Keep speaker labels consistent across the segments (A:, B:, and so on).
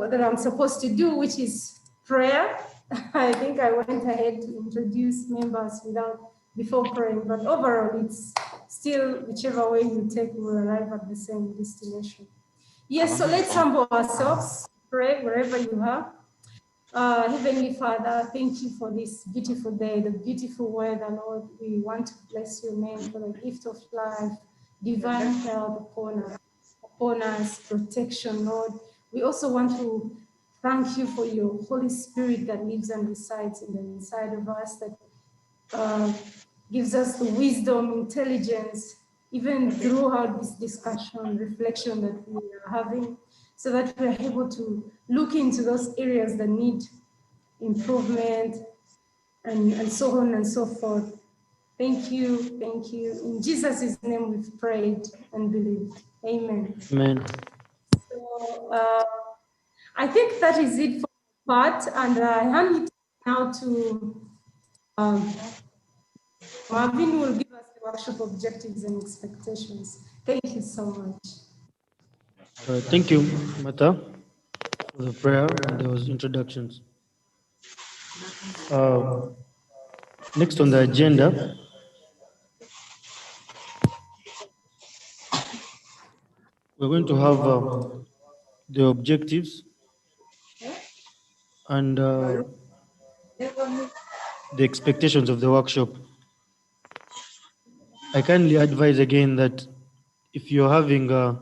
A: that I'm supposed to do, which is prayer. I think I went ahead to introduce members before praying, but overall, it's still whichever way you take, we will arrive at the same destination. Yes, so let's humble ourselves, pray wherever you are. Heavenly Father, thank you for this beautiful day, the beautiful weather, Lord. We want to bless your name for the gift of life, divine health upon us, protection, Lord. We also want to thank you for your Holy Spirit that lives and resides in the inside of us, that gives us the wisdom, intelligence, even throughout this discussion, reflection that we are having, so that we are able to look into those areas that need improvement and so on and so forth. Thank you, thank you. In Jesus' name we've prayed and believed. Amen.
B: Amen.
A: So I think that is it for my part, and I hand it now to Marvin, who will give us the workshop objectives and expectations. Thank you so much.
B: Thank you, Mata, for the prayer and those introductions. Next on the agenda, we're going to have the objectives and the expectations of the workshop. I kindly advise again that if you're having a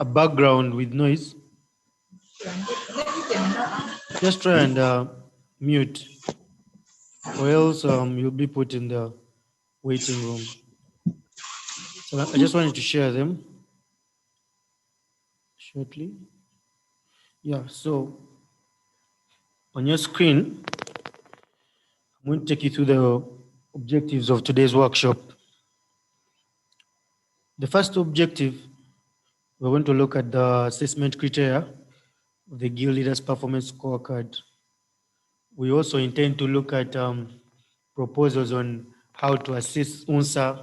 B: background with noise, just try and mute, or else you'll be put in the waiting room. So I just wanted to share them shortly. Yeah, so on your screen, I'm going to take you through the objectives of today's workshop. The first objective, we're going to look at the assessment criteria of the Guild Leaders Performance Scorecard. We also intend to look at proposals on how to assist UNSA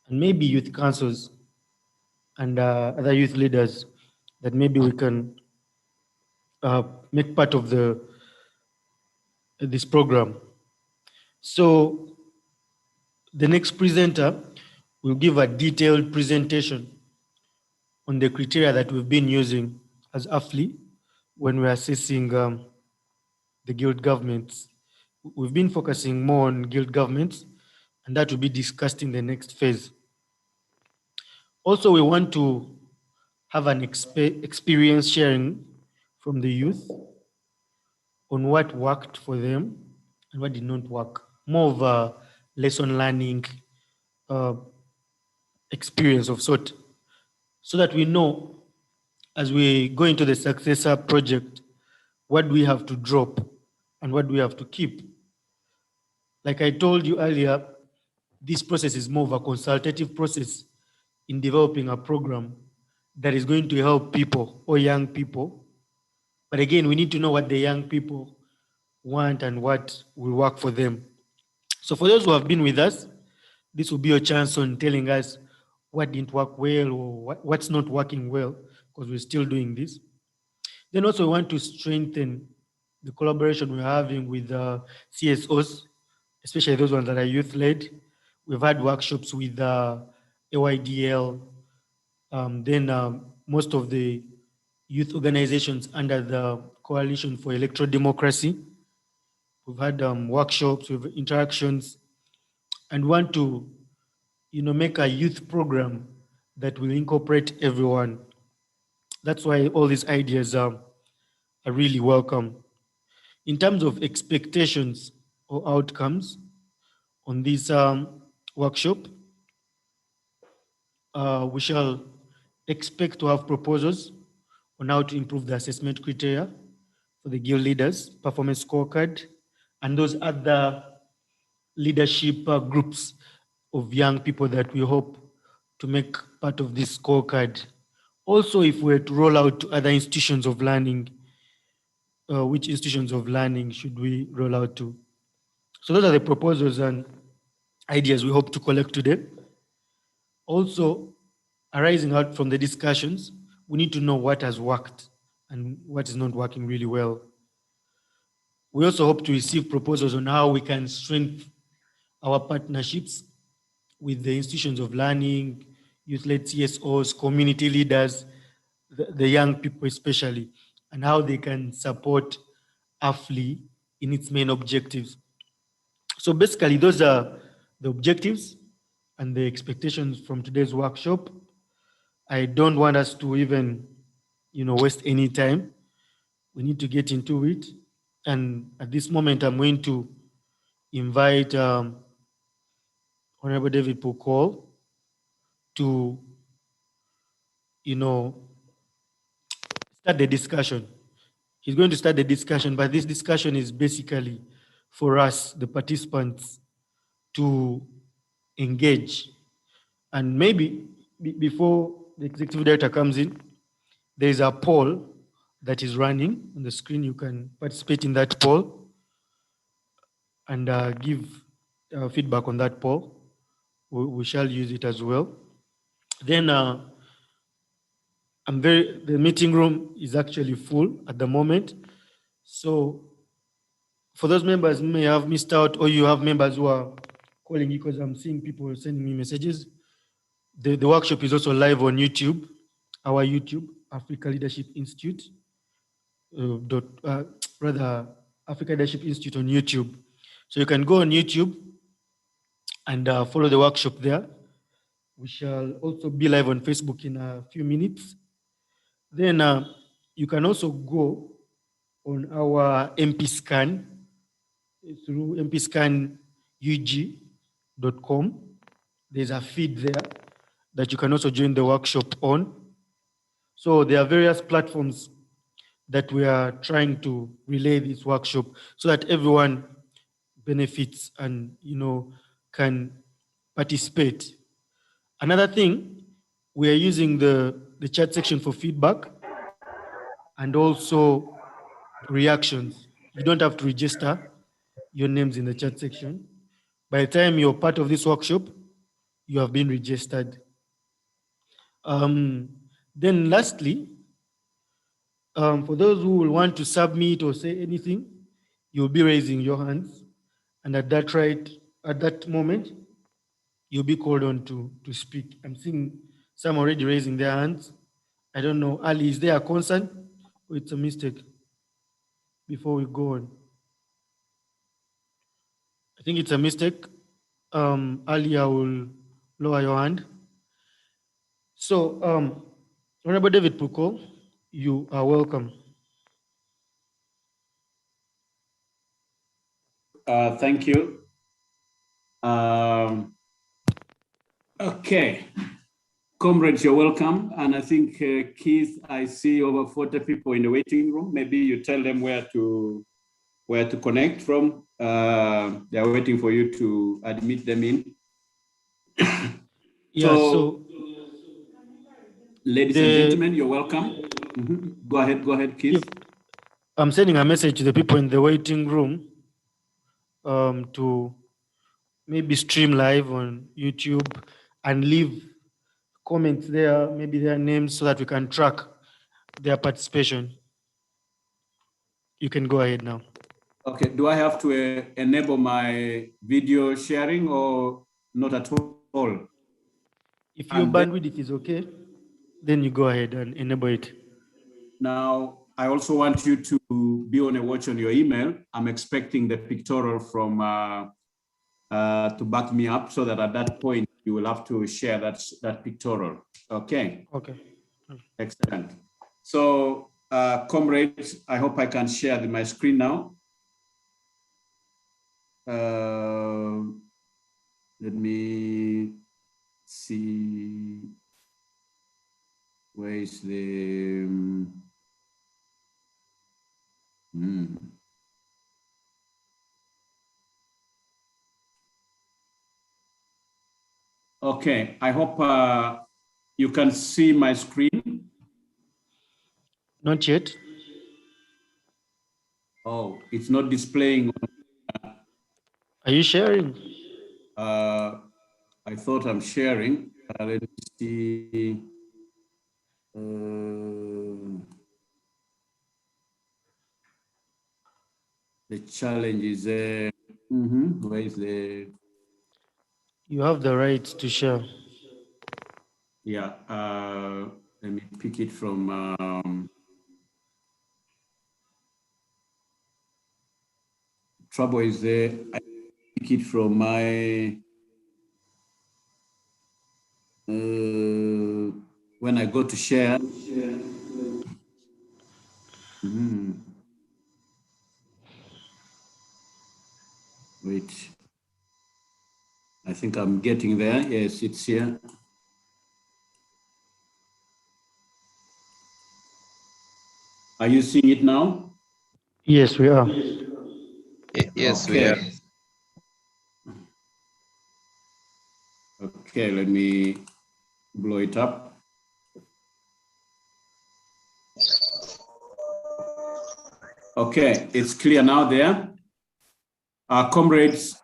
B: and maybe youth councils and other youth leaders that maybe we can make part of this program. So the next presenter will give a detailed presentation on the criteria that we've been using as AFLI when we're assessing the guild governments. We've been focusing more on guild governments, and that will be discussed in the next phase. Also, we want to have an experience sharing from the youth on what worked for them and what did not work. More of a lesson learning experience of sort, so that we know as we go into the successor project, what do we have to drop and what do we have to keep. Like I told you earlier, this process is more of a consultative process in developing a program that is going to help people or young people. But again, we need to know what the young people want and what will work for them. So for those who have been with us, this will be your chance on telling us what didn't work well or what's not working well, because we're still doing this. Then also we want to strengthen the collaboration we're having with CSOs, especially those ones that are youth-led. We've had workshops with AYDL, then most of the youth organizations under the Coalition for Electoral Democracy. We've had workshops, we've interactions, and want to make a youth program that will incorporate everyone. That's why all these ideas are really welcome. In terms of expectations or outcomes on this workshop, we shall expect to have proposals on how to improve the assessment criteria for the guild leaders, performance scorecard, and those other leadership groups of young people that we hope to make part of this scorecard. Also, if we were to roll out to other institutions of learning, which institutions of learning should we roll out to? So those are the proposals and ideas we hope to collect today. Also, arising out from the discussions, we need to know what has worked and what is not working really well. We also hope to receive proposals on how we can strengthen our partnerships with the institutions of learning, youth-led CSOs, community leaders, the young people especially, and how they can support AFLI in its main objectives. So basically, those are the objectives and the expectations from today's workshop. I don't want us to even, waste any time. We need to get into it. And at this moment, I'm going to invite Honorable David Pukol to, start the discussion. He's going to start the discussion, but this discussion is basically for us, the participants, to engage. And maybe before the executive director comes in, there is a poll that is running on the screen. You can participate in that poll and give feedback on that poll. We shall use it as well. Then the meeting room is actually full at the moment. So for those members who may have missed out, or you have members who are calling because I'm seeing people sending me messages, the workshop is also live on YouTube, our YouTube, Africa Leadership Institute, rather Africa Leadership Institute on YouTube. So you can go on YouTube and follow the workshop there. We shall also be live on Facebook in a few minutes. Then you can also go on our MP Scan through mpscanug.com. There's a feed there that you can also join the workshop on. So there are various platforms that we are trying to relay this workshop so that everyone benefits and can participate. Another thing, we are using the chat section for feedback and also reactions. You don't have to register your names in the chat section. By the time you're part of this workshop, you have been registered. Then lastly, for those who will want to submit or say anything, you'll be raising your hands. And at that moment, you'll be called on to speak. I'm seeing some already raising their hands. I don't know, Ali, is there a concern or it's a mistake before we go on? I think it's a mistake. Ali, I will lower your hand. So, Honorable David Puko, you are welcome.
C: Thank you. Okay. Comrades, you're welcome. And I think, Keith, I see over 40 people in the waiting room. Maybe you tell them where to connect from. They're waiting for you to admit them in.
B: Yeah, so
C: ladies and gentlemen, you're welcome. Go ahead, Keith.
B: I'm sending a message to the people in the waiting room to maybe stream live on YouTube and leave comments there, maybe their names, so that we can track their participation. You can go ahead now.
C: Okay, do I have to enable my video sharing or not at all?
B: If your bandwidth is okay, then you go ahead and enable it.
C: Now, I also want you to be on a watch on your email. I'm expecting the pictorial from to back me up, so that at that point you will have to share that pictorial. Okay.
B: Okay.
C: Excellent. So, comrades, I hope I can share my screen now. Let me see. Where is the? Okay, I hope you can see my screen.
B: Not yet.
C: Oh, it's not displaying.
B: Are you sharing?
C: I thought I'm sharing. Let me see. The challenge is, where is the?
B: You have the right to share.
C: Yeah, let me pick it from, trouble is there, I pick it from my, when I go to share. Wait, I think I'm getting there. Yes, it's here. Are you seeing it now?
B: Yes, we are.
D: Yes,
C: Okay.
D: we are.
C: Okay, let me blow it up. Okay, it's clear now there. Comrades,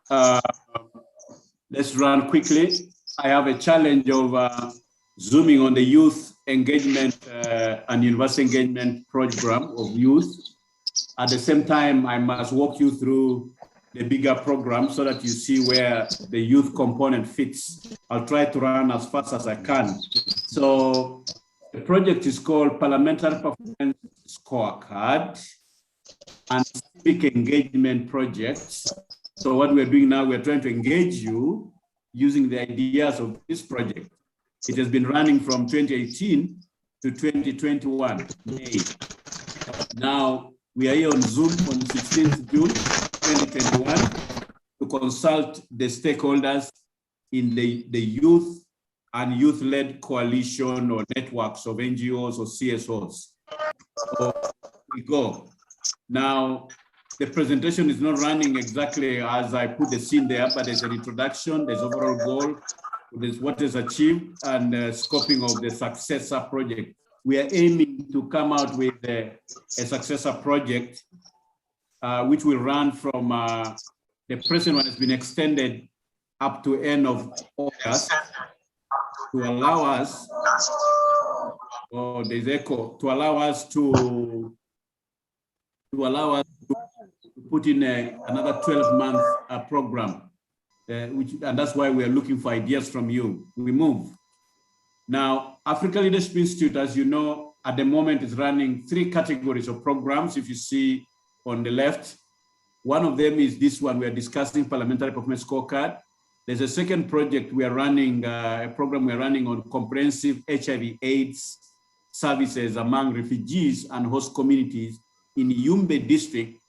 C: let's run quickly. I have a challenge of zooming on the youth engagement and university engagement program of youth. At the same time, I must walk you through the bigger program so that you see where the youth component fits. I'll try to run as fast as I can. So the project is called Parliamentary Performance Scorecard and Civic Engagement Project. So what we're doing now, we're trying to engage you using the ideas of this project. It has been running from 2018 to 2021, May. Now, we are here on Zoom on 16th June 2021 to consult the stakeholders in the youth and youth-led coalition or networks of NGOs or CSOs. So we go. Now, the presentation is not running exactly as I put the scene there, but there's an introduction, there's overall goal, there's what is achieved, and scoping of the successor project. We are aiming to come out with a successor project, which will run from the present one has been extended up to end of August to allow us, oh, there's echo, to allow us to put in another 12-month program, and that's why we are looking for ideas from you. We move. Now, Africa Leadership Institute, as you know, at the moment is running 3 categories of programs. If you see on the left, one of them is this one. We are discussing Parliamentary Performance Scorecard. There's a second project we are running, a program we are running on comprehensive HIV/AIDS services among refugees and host communities in Yumbe district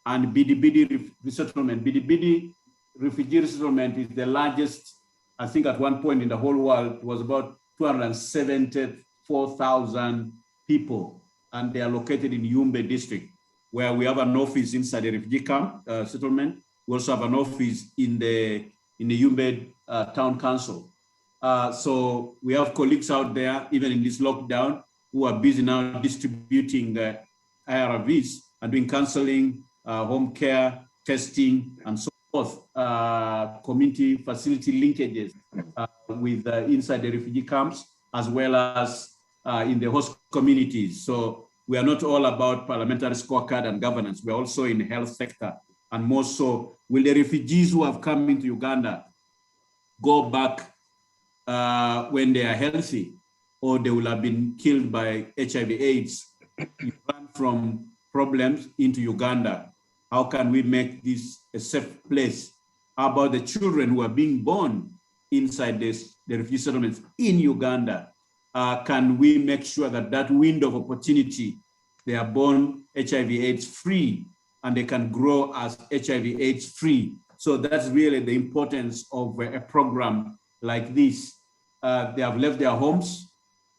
C: and Bidibidi resettlement. Bidibidi refugee resettlement is the largest, I think at one point in the whole world, it was about 274,000 people, and they are located in Yumbe district, where we have an office inside the refugee camp settlement. We also have an office in the Yumbe town council. So we have colleagues out there, even in this lockdown, who are busy now distributing the IRVs and doing counseling, home care, testing, and so forth, community facility linkages with inside the refugee camps, as well as in the host communities. So we are not all about parliamentary scorecard and governance. We're also in the health sector. And more so, will the refugees who have come into Uganda go back when they are healthy, or they will have been killed by HIV/AIDS? You run from problems into Uganda. How can we make this a safe place? How about the children who are being born inside the refugee settlements in Uganda? Can we make sure that that window of opportunity, they are born HIV/AIDS free and they can grow as HIV/AIDS free? So that's really the importance of a program like this. They have left their homes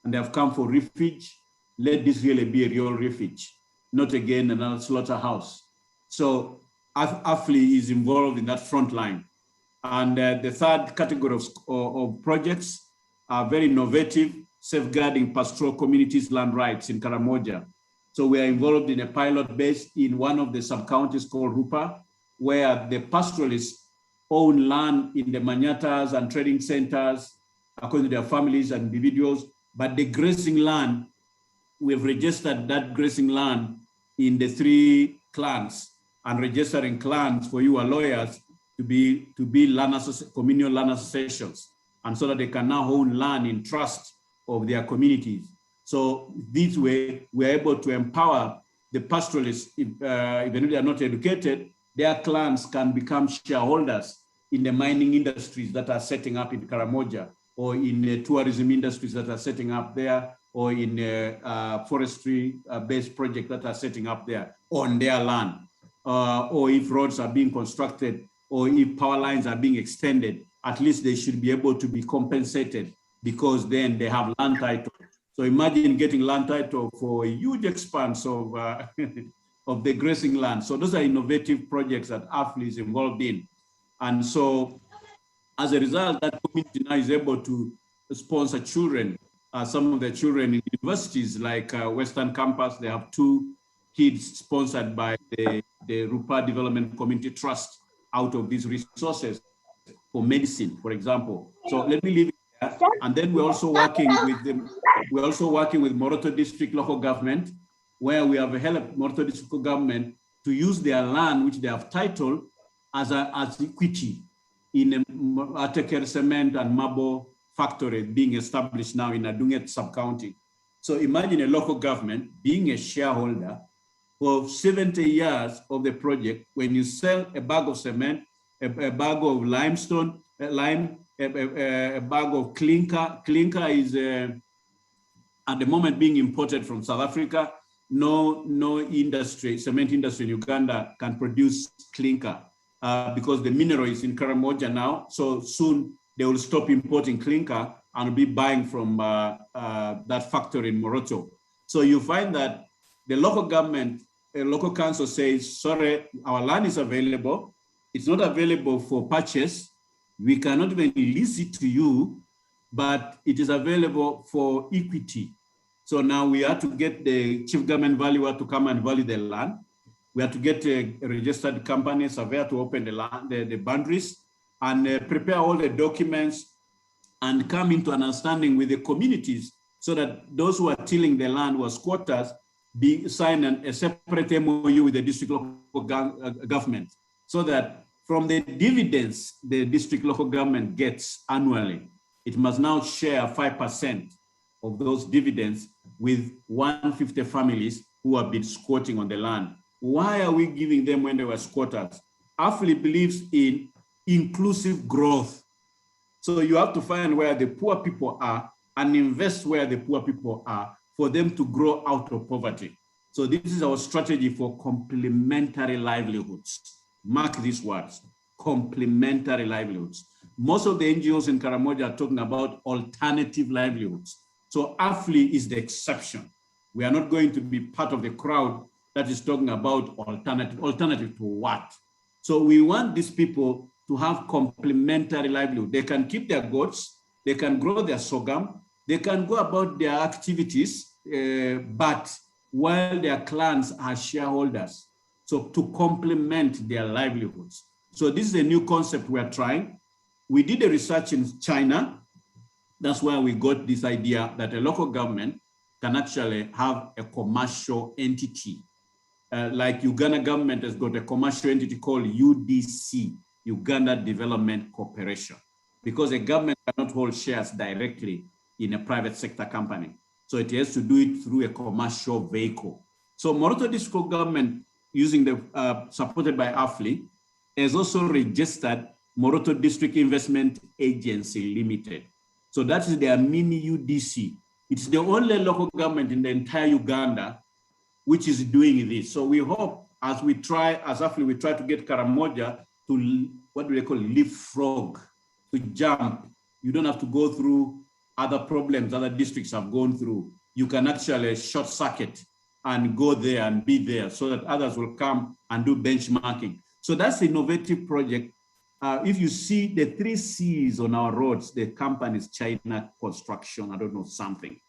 C: and they have come for refuge. Let this really be a real refuge, not again another slaughterhouse. So AFLI is involved in that front line. And the third category of projects are very innovative, safeguarding pastoral communities' land rights in Karamoja. So we are involved in a pilot base in one of the sub-counties called Rupa, where the pastoralists own land in the manyatas and trading centers, according to their families and individuals, but the grazing land, we've registered that grazing land in the 3 clans, and registering clans for you lawyers to be communal land associations, and so that they can now own land in trust of their communities. So this way, we're able to empower the pastoralists, even if they are not educated, their clans can become shareholders in the mining industries that are setting up in Karamoja, or in the tourism industries that are setting up there, or in forestry-based projects that are setting up there on their land. Or if roads are being constructed, or if power lines are being extended, at least they should be able to be compensated, because then they have land title. So imagine getting land title for a huge expanse of, of the grazing land. So those are innovative projects that AFLI is involved in. And so as a result, that community now is able to sponsor children. Some of the children in universities like Western Campus, they have 2 kids sponsored by the Rupa Development Community Trust out of these resources for medicine, for example. So let me leave it there. And then we're also working with them. We're also working with Moroto District Local Government, where we have helped Moroto District Government to use their land, which they have titled as equity in a Ateker cement and marble factory being established now in Adunget sub-county. So imagine a local government being a shareholder for 70 years of the project. When you sell a bag of cement, a bag of limestone, a bag of clinker. Clinker is at the moment being imported from South Africa. No industry, cement industry in Uganda can produce clinker because the mineral is in Karamoja now. So soon they will stop importing clinker and be buying from that factory in Moroto. So you find that the local government, a local council says, sorry, our land is available. It's not available for purchase. We cannot even lease it to you, but it is available for equity. So now we have to get the chief government valuer to come and value the land. We have to get a registered company surveyor to open the land, the boundaries, and prepare all the documents and come into an understanding with the communities so that those who are tilling the land, who are squatters, sign a separate MOU with the district local government, so that from the dividends the district local government gets annually, it must now share 5% of those dividends with 150 families who have been squatting on the land. Why are we giving them when they were squatters? AFLI believes in inclusive growth. So you have to find where the poor people are and invest where the poor people are for them to grow out of poverty. So this is our strategy for complementary livelihoods. Mark these words, complementary livelihoods. Most of the NGOs in Karamoja are talking about alternative livelihoods. So AFLI is the exception. We are not going to be part of the crowd that is talking about alternative. Alternative to what? So we want these people to have complementary livelihood. They can keep their goats, they can grow their sorghum, they can go about their activities, but while their clans are shareholders, so to complement their livelihoods. So this is a new concept we're trying. We did a research in China. That's where we got this idea that a local government can actually have a commercial entity. Like Uganda government has got a commercial entity called UDC, Uganda Development Corporation, because a government cannot hold shares directly in a private sector company. So it has to do it through a commercial vehicle. So Moroto District Government, using the supported by AFLI, has also registered Moroto District Investment Agency Limited. So that is their mini UDC. It's the only local government in the entire Uganda which is doing this. So we hope as we try, as AFLI, we try to get Karamoja to, what do they call, leapfrog, to jump. You don't have to go through other problems other districts have gone through. You can actually short circuit and go there and be there so that others will come and do benchmarking. So that's an innovative project. If you see the 3 C's on our roads, the companies, China Construction, I don't know, something,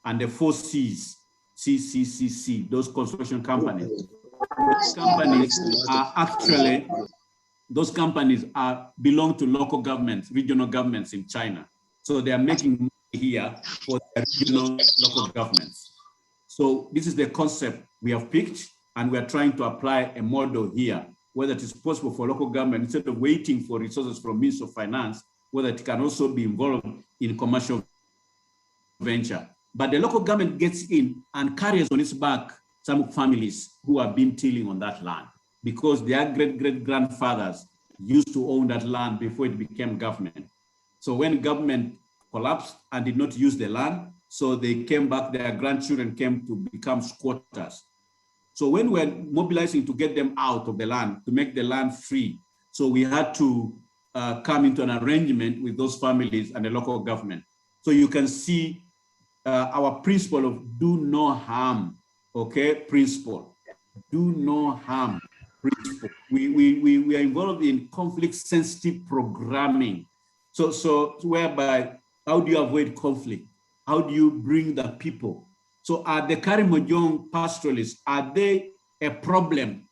C: and the 4 C's, CCCC, those construction companies. Those companies are actually, those companies belong to local governments, regional governments in China. So they are making money here for the regional local governments. So this is the concept we have picked. And we are trying to apply a model here, whether it is possible for local government, instead of waiting for resources from Ministry of Finance, whether it can also be involved in commercial venture. But the local government gets in and carries on its back some families who have been tilling on that land because their great-great-grandfathers used to own that land before it became government. So when government collapsed and did not use the land, so they came back, their grandchildren came to become squatters. So when we're mobilizing to get them out of the land, to make the land free, so we had to come into an arrangement with those families and the local government. So you can see our principle of do no harm, okay, principle. Do no harm principle. We are involved in conflict-sensitive programming. So whereby, how do you avoid conflict? How do you bring the people? So are the Karimojong pastoralists, are they a problem?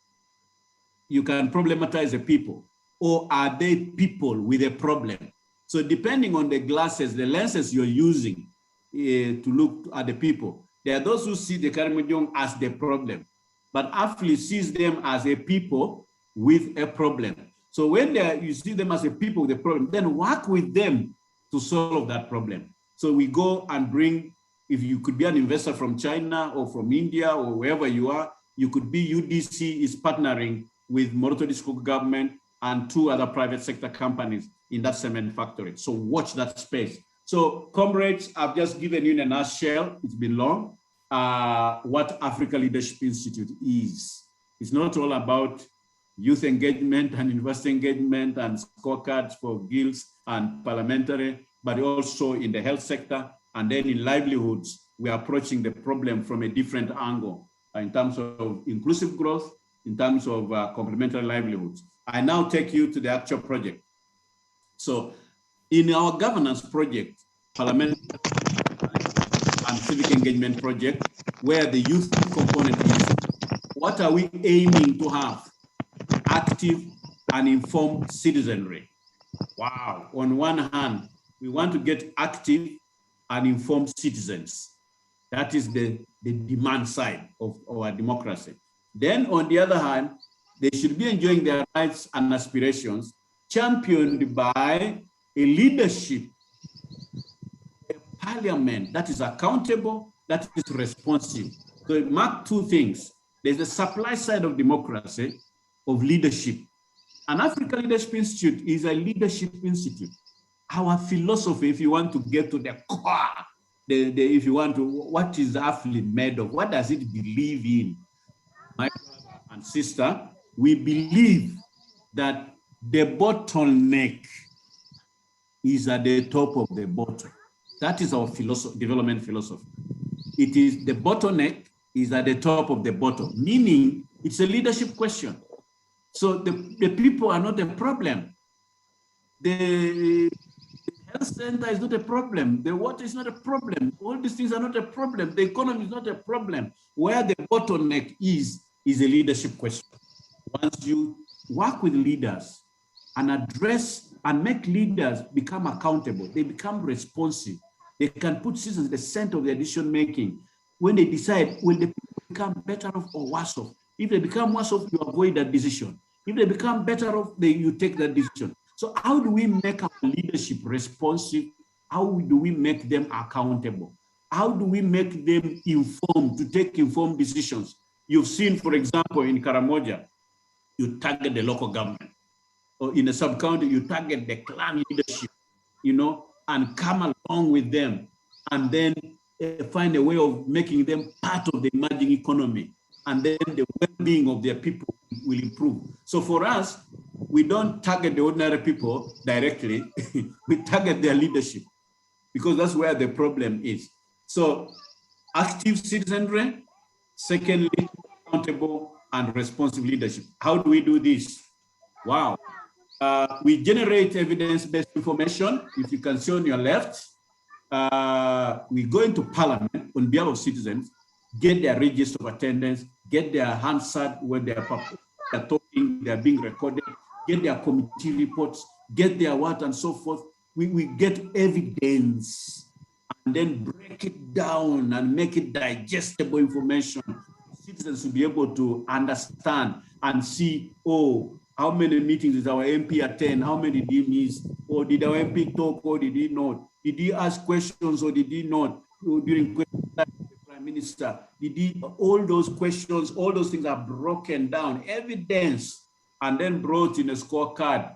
C: You can problematize the people, or are they people with a problem? So depending on the glasses, the lenses you're using to look at the people, there are those who see the Karimojong as the problem, but actually sees them as a people with a problem. So when you see them as a people with a problem, then work with them to solve that problem. So we go and bring, if you could be an investor from China or from India or wherever you are, you could be UDC is partnering with Moroto District government and 2 other private sector companies in that cement factory. So watch that space. So comrades, I've just given you in a nutshell, it's been long, what Africa Leadership Institute is. It's not all about youth engagement and university engagement and scorecards for guilds and parliamentary, but also in the health sector. And then in livelihoods, we are approaching the problem from a different angle in terms of inclusive growth, in terms of complementary livelihoods. I now take you to the actual project. So in our governance project, parliamentary and civic engagement project, where the youth component is, what are we aiming to have? Active and informed citizenry. Wow. On one hand, we want to get active and informed citizens. That is the demand side of our democracy. Then on the other hand, they should be enjoying their rights and aspirations championed by a leadership, a parliament that is accountable, that is responsive. So it marks 2 things. There's the supply side of democracy, of leadership. And Africa Leadership Institute is a leadership institute. Our philosophy, if you want to get to the core, if you want to, what is AFLI made of? What does it believe in? My brother and sister, we believe that the bottleneck is at the top of the bottle. That is our development philosophy. It is the bottleneck is at the top of the bottle, meaning it's a leadership question. So the people are not a problem. The health center is not a problem. The water is not a problem. All these things are not a problem. The economy is not a problem. Where the bottleneck is a leadership question. Once you work with leaders and address and make leaders become accountable, they become responsive. They can put citizens at the center of their decision making. When they decide, will the people become better off or worse off? If they become worse off, you avoid that decision. If they become better off, you take that decision. So how do we make our leadership responsive? How do we make them accountable? How do we make them informed to take informed decisions? You've seen, for example, in Karamoja, you target the local government. Or in a sub-county, you target the clan leadership, and come along with them, and then find a way of making them part of the emerging economy. And then the well-being of their people will improve. So for us, we don't target the ordinary people directly. We target their leadership because that's where the problem is. So active citizenry, secondly, accountable and responsive leadership. How do we do this? Wow. We generate evidence-based information. If you can see on your left, we go into parliament on behalf of citizens, get their register of attendance, get their Hansard when they're talking, they're being recorded, get their committee reports, get their what and so forth. We get evidence and then break it down and make it digestible information. citizens to be able to understand and see, oh, how many meetings did our MP attend? How many did he miss? Or did our MP talk or did he not? Did he ask questions or did he not? During question time with the Prime Minister, did he, all those questions, all those things are broken down, evidence, and then brought in a scorecard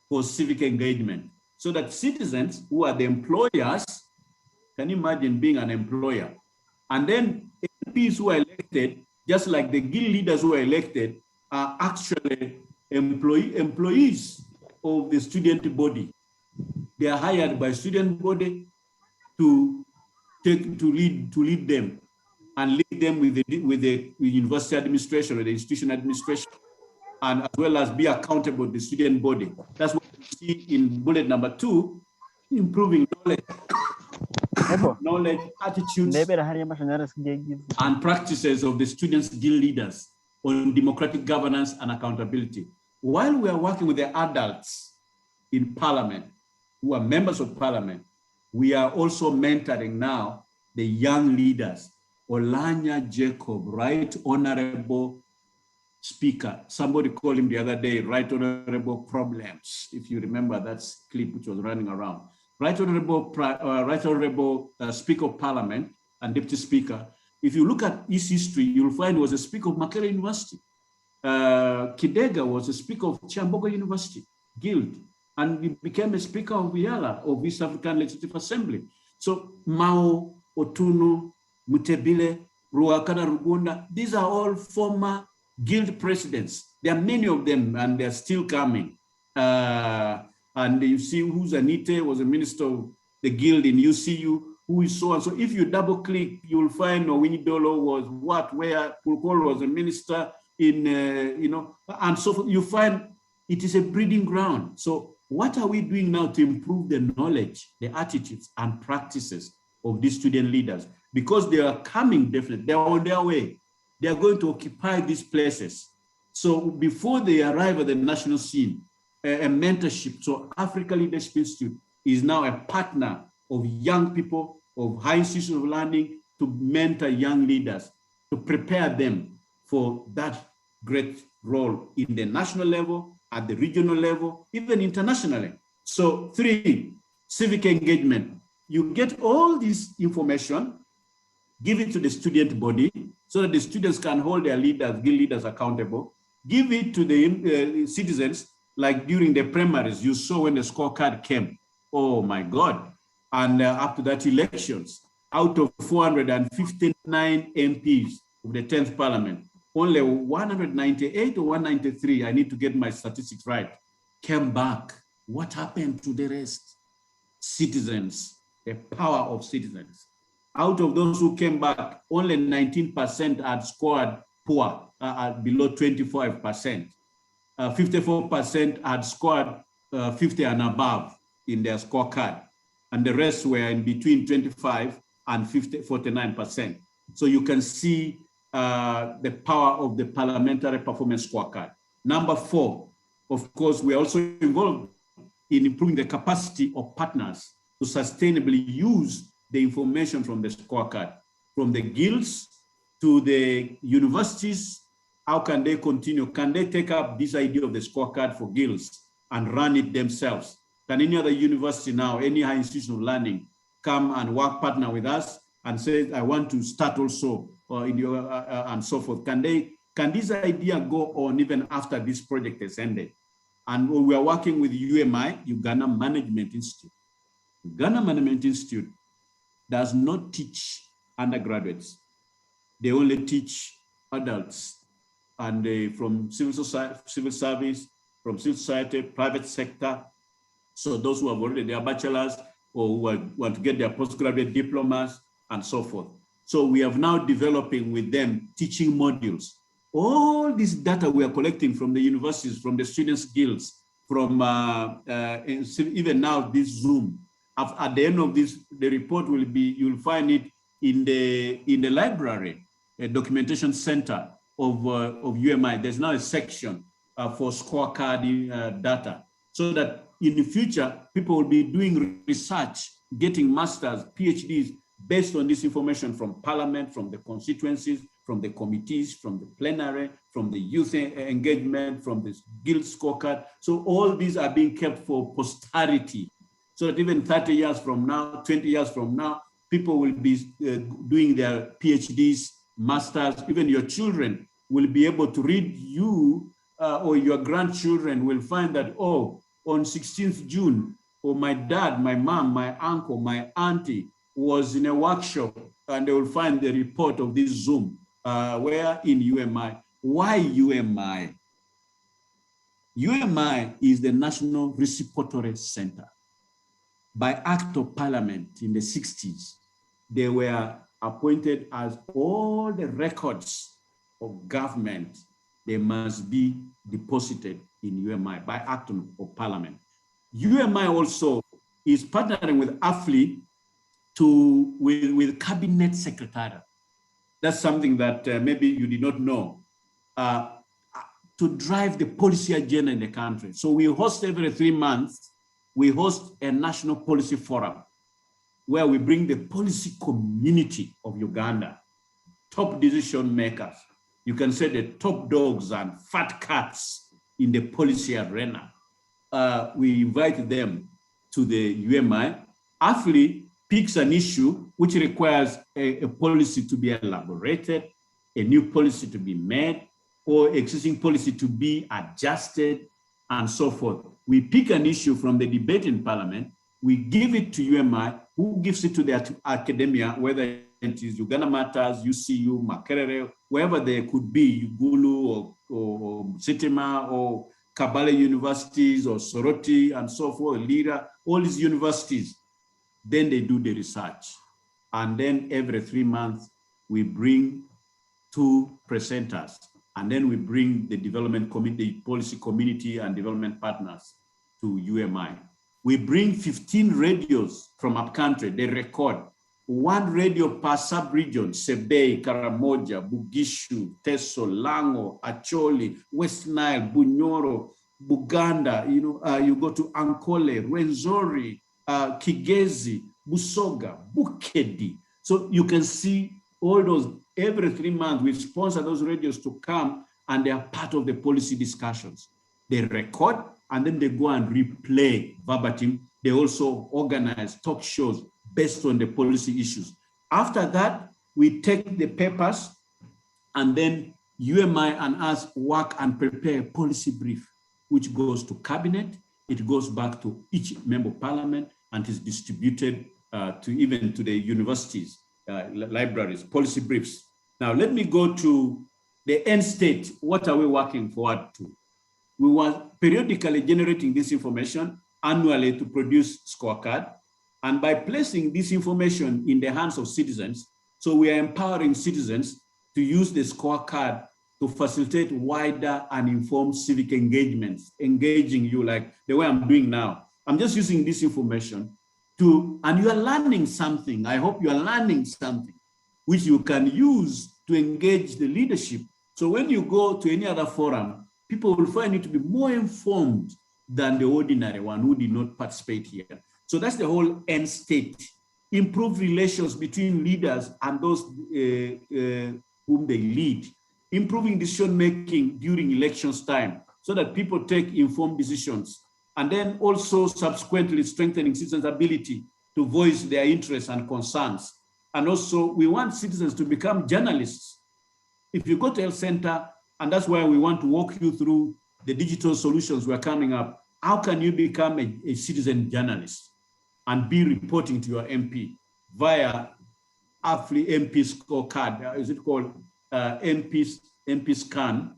C: for civic engagement. So that citizens who are the employers, can you imagine being an employer? And then MPs who are elected, just like the guild leaders who are elected, are actually employees of the student body. They are hired by student body to lead them and lead them with the university administration or the institution administration, and as well as be accountable to the student body. That's what we see in bullet number 2, improving knowledge, attitudes, and practices of the students' guild leaders on democratic governance and accountability. While we are working with the adults in Parliament, who are members of Parliament, we are also mentoring now the young leaders. Olanya Jacob, Right Honorable Speaker. Somebody called him the other day, Right Honorable Problems, if you remember that clip which was running around. Right Honorable Speaker of Parliament and Deputy Speaker. If you look at his history, you'll find he was a Speaker of Makerere University. Kidega was a Speaker of Chambogo University, Guild, and he became a Speaker of Yala, of East African Legislative Assembly. So Mao, Otunu, Mutebile, Ruakana Rugunda, these are all former Guild presidents. There are many of them, and they're still coming. And you see who's Anite was a minister of the Guild in UCU, who is so and so. If you double click, you'll find Owini Dolo was what, where Pulkol was a minister in, and so forth. You find it is a breeding ground. So what are we doing now to improve the knowledge, the attitudes and practices of these student leaders? Because they are coming definitely, they're on their way. They are going to occupy these places. So before they arrive at the national scene, a mentorship, so Africa Leadership Institute is now a partner of young people, of high institutions of learning, to mentor young leaders, to prepare them for that great role in the national level, at the regional level, even internationally. So 3, civic engagement. You get all this information, give it to the student body so that the students can hold their leaders, guild leaders accountable. Give it to the citizens, like during the primaries, you saw when the scorecard came. Oh my God. And up to that elections, out of 459 MPs of the 10th Parliament, only 198 or 193, I need to get my statistics right, came back. What happened to the rest? Citizens, the power of citizens. Out of those who came back, only 19% had scored poor, below 25%. 54% had scored 50 and above in their scorecard, and the rest were in between 25 and 49%. So you can see the power of the parliamentary performance scorecard. Number 4, of course, we're also involved in improving the capacity of partners to sustainably use the information from the scorecard, from the guilds to the universities. How can they continue? Can they take up this idea of the scorecard for guilds and run it themselves? Can any other university now, any high institution of learning, come and work partner with us and say, I want to start also, and so forth? Can this idea go on even after this project is ended? And we are working with UMI, Uganda Management Institute. Uganda Management Institute does not teach undergraduates. They only teach adults, and from civil service, from civil society, private sector. So those who have already their bachelors or who want to get their postgraduate diplomas and so forth. So we have now developing with them teaching modules. All this data we are collecting from the universities, from the students' guilds, from even now this Zoom. At the end of this, the report will be, you'll find it in the library, a documentation center of UMI. There's now a section for scorecard data, so that in the future, people will be doing research, getting masters, PhDs, based on this information from Parliament, from the constituencies, from the committees, from the plenary, from the youth engagement, from the guild scorecard. So all these are being kept for posterity, so that even 30 years from now, 20 years from now, people will be doing their PhDs, masters, even your children will be able to read you or your grandchildren will find that, oh, on 16th June, or my dad, my mom, my uncle, my auntie was in a workshop, and they will find the report of this Zoom, where in UMI. Why UMI? UMI is the National Repository Center. By Act of Parliament in the 60s, they were appointed as all the records of government, they must be deposited in UMI by Act of Parliament. UMI also is partnering with AFLI with Cabinet Secretariat. That's something that maybe you did not know, to drive the policy agenda in the country. So we host every 3 months, we host a national policy forum where we bring the policy community of Uganda, top decision makers. You can say the top dogs and fat cats in the policy arena. We invite them to the UMI. AFLI picks an issue which requires a policy to be elaborated, a new policy to be made, or existing policy to be adjusted, and so forth. We pick an issue from the debate in Parliament, we give it to UMI, who gives it to the academia, whether it is Uganda Matters, UCU, Makerere, wherever they could be, Ugulu or Sitima or Kabale universities or Soroti and so forth, Lira, all these universities. Then they do the research. And then every 3 months, we bring 2 presenters. And then we bring the development committee, policy community and development partners to UMI. We bring 15 radios from upcountry, they record 1 radio per sub-region, Sebei, Karamoja, Bugishu, Teso, Lango, Acholi, West Nile, Bunyoro, Buganda, you go to Ankole, Rwenzori, Kigezi, Busoga, Bukedi. So you can see all those, every 3 months, we sponsor those radios to come and they are part of the policy discussions. They record and then they go and replay verbatim. They also organize talk shows based on the policy issues. After that, we take the papers and then UMI and us work and prepare a policy brief, which goes to cabinet, it goes back to each member of parliament and is distributed to even to the universities, libraries, policy briefs. Now, let me go to the end state. What are we working forward to? We were periodically generating this information annually to produce scorecard. And by placing this information in the hands of citizens, so we are empowering citizens to use the scorecard to facilitate wider and informed civic engagements, engaging you like the way I'm doing now. I'm just using this information and you are learning something. I hope you are learning something which you can use to engage the leadership. So when you go to any other forum, people will find you to be more informed than the ordinary one who did not participate here. So that's the whole end state. Improve relations between leaders and those whom they lead. Improving decision-making during elections time so that people take informed decisions. And then also subsequently strengthening citizens' ability to voice their interests and concerns. And also we want citizens to become journalists. If you go to health center, and that's why we want to walk you through the digital solutions we're coming up, how can you become a citizen journalist and be reporting to your MP via AFLI MP Scorecard, is it called MPscan,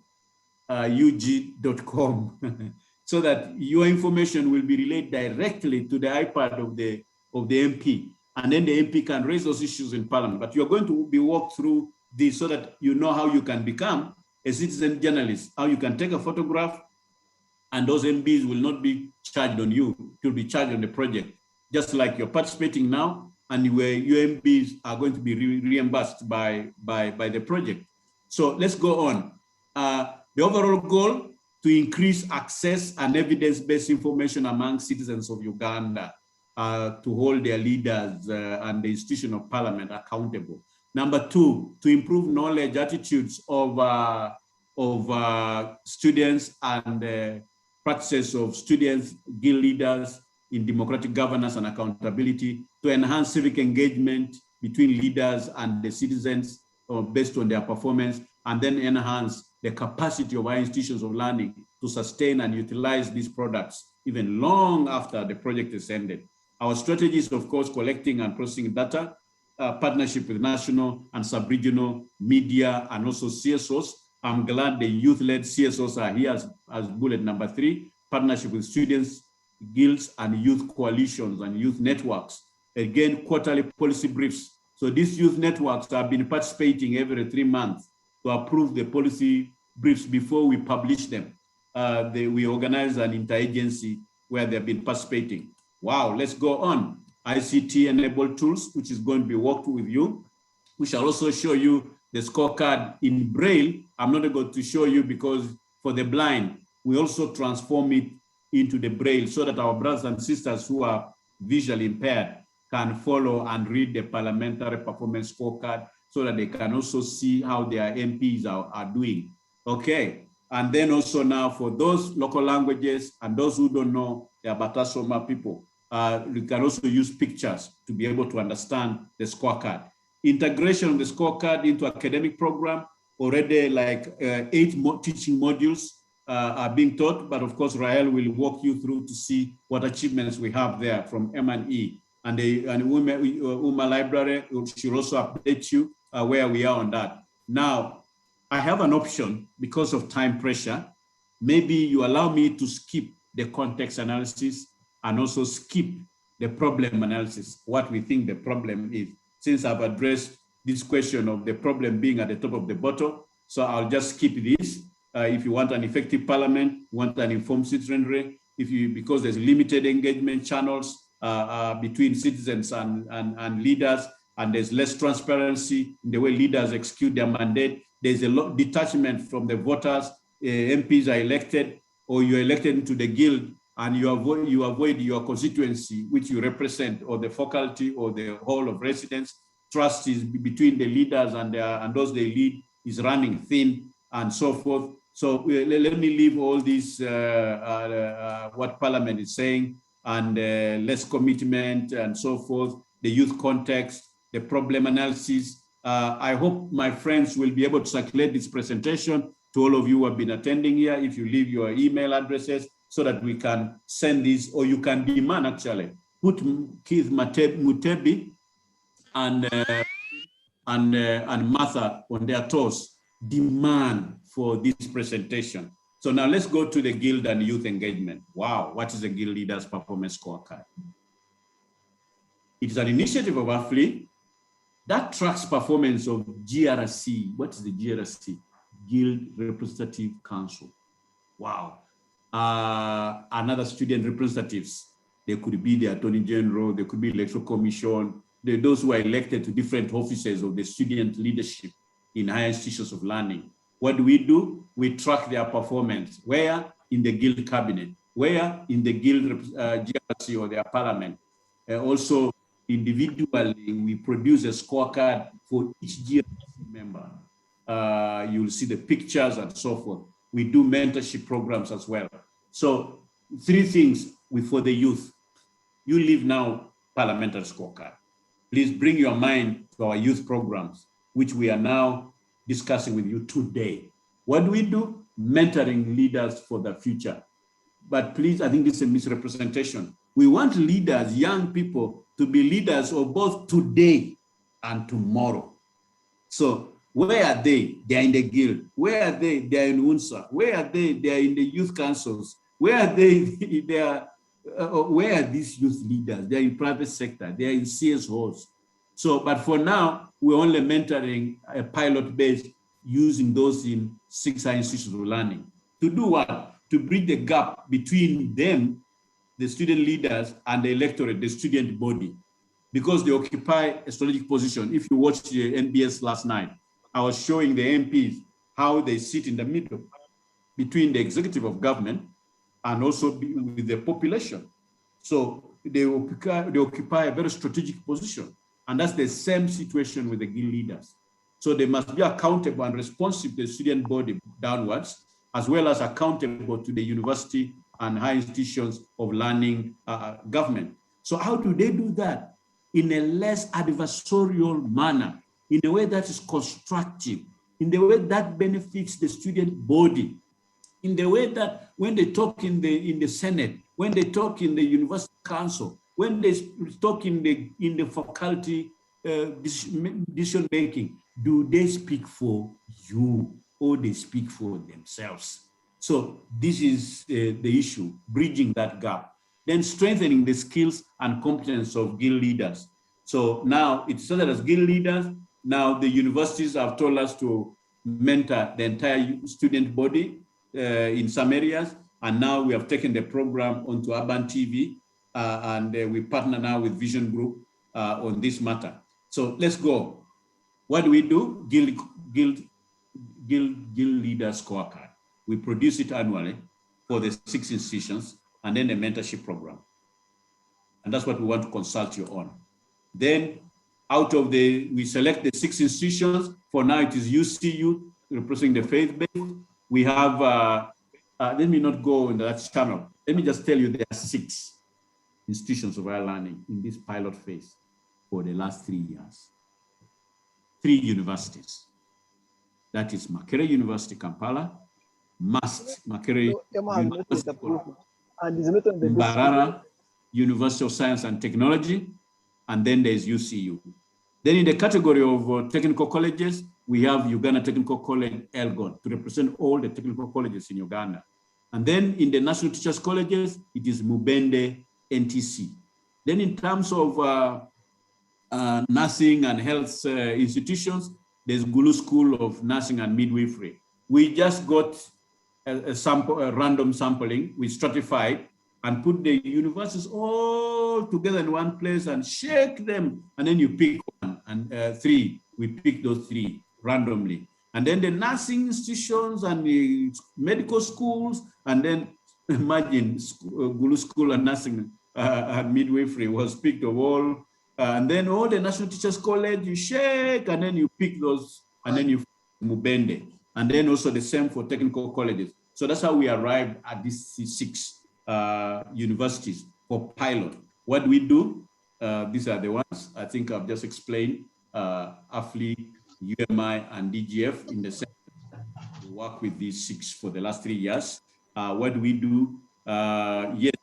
C: UG.com, so that your information will be relayed directly to the iPad of the MP, and then the MP can raise those issues in Parliament. But you're going to be walked through this so that you know how you can become a citizen journalist, how you can take a photograph, and those MPs will not be charged on you, it will be charged on the project. Just like you're participating now, and where your MPs are going to be reimbursed by the project. So let's go on. The overall goal, to increase access and evidence-based information among citizens of Uganda, to hold their leaders and the institution of parliament accountable. Number two, to improve knowledge attitudes of students and practices of students, guild leaders in democratic governance and accountability, to enhance civic engagement between leaders and the citizens based on their performance, and then enhance the capacity of our institutions of learning to sustain and utilize these products even long after the project is ended. Our strategy is, of course, collecting and processing data, partnership with national and sub-regional media, and also CSOs. I'm glad the youth-led CSOs are here as bullet number 3, partnership with students, guilds, and youth coalitions and youth networks. Again, quarterly policy briefs. So these youth networks have been participating every 3 months to approve the policy briefs before we publish them. We organize an interagency where they've been participating. Wow, let's go on. ICT-enabled tools, which is going to be worked with you. We shall also show you the scorecard in Braille. I'm not going to show you because for the blind, we also transform it into the Braille so that our brothers and sisters who are visually impaired can follow and read the parliamentary performance scorecard so that they can also see how their MPs are doing. Okay, and then also now for those local languages and those who don't know, the Batasoma people, you can also use pictures to be able to understand the scorecard. Integration of the scorecard into academic program, already like 8 teaching modules are being taught, but of course, Rael will walk you through to see what achievements we have there from M&E. And the UMA library should also update you where we are on that. Now, I have an option because of time pressure. Maybe you allow me to skip the context analysis and also skip the problem analysis, what we think the problem is, since I've addressed this question of the problem being at the top of the bottle. So I'll just skip this. If you want an effective parliament, want an informed citizenry, because there's limited engagement channels between citizens and leaders, and there's less transparency in the way leaders execute their mandate. There's a lot detachment from the voters. MPs are elected, or you're elected into the guild, and you avoid your constituency, which you represent, or the faculty, or the hall of residence. Trust is between the leaders and those they lead is running thin, and so forth. So let me leave all this, what Parliament is saying, and less commitment and so forth, the youth context, the problem analysis. I hope my friends will be able to circulate this presentation to all of you who have been attending here, if you leave your email addresses, so that we can send this, or you can demand actually, put Keith Mutebi and Martha on their toes, demand for this presentation. So now let's go to the guild and youth engagement. Wow, what is the Guild Leaders Performance Scorecard? It is an initiative of AFLI that tracks performance of GRC. What is the GRC? Guild Representative Council. Wow. Another student representatives. They could be the Attorney General, they could be Electoral Commission, those who are elected to different offices of the student leadership in higher institutions of learning. What do? We track their performance. Where? In the guild cabinet. Where? In the guild GRC or their parliament. Also, individually, we produce a scorecard for each GRC member. You'll see the pictures and so forth. We do mentorship programs as well. So 3 things for the youth. You leave now parliamentary scorecard. Please bring your mind to our youth programs, which we are now discussing with you today. What do? Mentoring leaders for the future. But please, I think this is a misrepresentation. We want leaders, young people, to be leaders of both today and tomorrow. So where are they? They are in the guild. Where are they? They are in UNSA. Where are they? They are in the youth councils. Where are they? Where are these youth leaders? They are in private sector. They are in CSOs. So, but for now, we're only mentoring a pilot base using those in 6 high institutions of learning. To do what? To bridge the gap between them, the student leaders, and the electorate, the student body, because they occupy a strategic position. If you watched the NBS last night, I was showing the MPs how they sit in the middle between the executive of government and also with the population. So they occupy a very strategic position. And that's the same situation with the guild leaders. So they must be accountable and responsive to the student body downwards, as well as accountable to the university and high institutions of learning government. So how do they do that? In a less adversarial manner, in a way that is constructive, in the way that benefits the student body, in the way that when they talk in the Senate, when they talk in the university council, when they talk in the faculty decision making, do they speak for you or they speak for themselves? So this is the issue, bridging that gap. Then strengthening the skills and competence of guild leaders. So now it's started as guild leaders. Now the universities have told us to mentor the entire student body in some areas. And now we have taken the program onto Urban TV and we partner now with Vision Group on this matter. So let's go. What do we do? Guild Leader Scorecard. We produce it annually for the 6 institutions and then the mentorship program. And that's what we want to consult you on. Then out of we select the 6 institutions. For now, it is UCU representing the faith-based. We have, let me not go in that channel. Let me just tell you there are 6 institutions of higher learning in this pilot phase for the last 3 years. 3 universities. That is Makerere University, Kampala, Makerere University, Mbarara University of Science and Technology, and then there's UCU. Then in the category of technical colleges, we have Uganda Technical College, Elgon, to represent all the technical colleges in Uganda. And then in the National Teachers Colleges, it is Mubende, NTC. Then in terms of nursing and health institutions, there's Gulu School of Nursing and Midwifery. We just got a random sampling. We stratified and put the universities all together in one place and shake them. And then you pick one and 3. We pick those 3 randomly. And then the nursing institutions and the medical schools, and then imagine Gulu School and Nursing and Midwifery was picked of all. And then all the National Teachers College, you shake, and then you pick those, and then you Mubende. And then also the same for technical colleges. So that's how we arrived at these 6 universities for pilot. What do we do? These are the ones I think I've just explained. AFLI, UMI, and DGF in the center. We work with these 6 for the last 3 years. What do we do? Yes.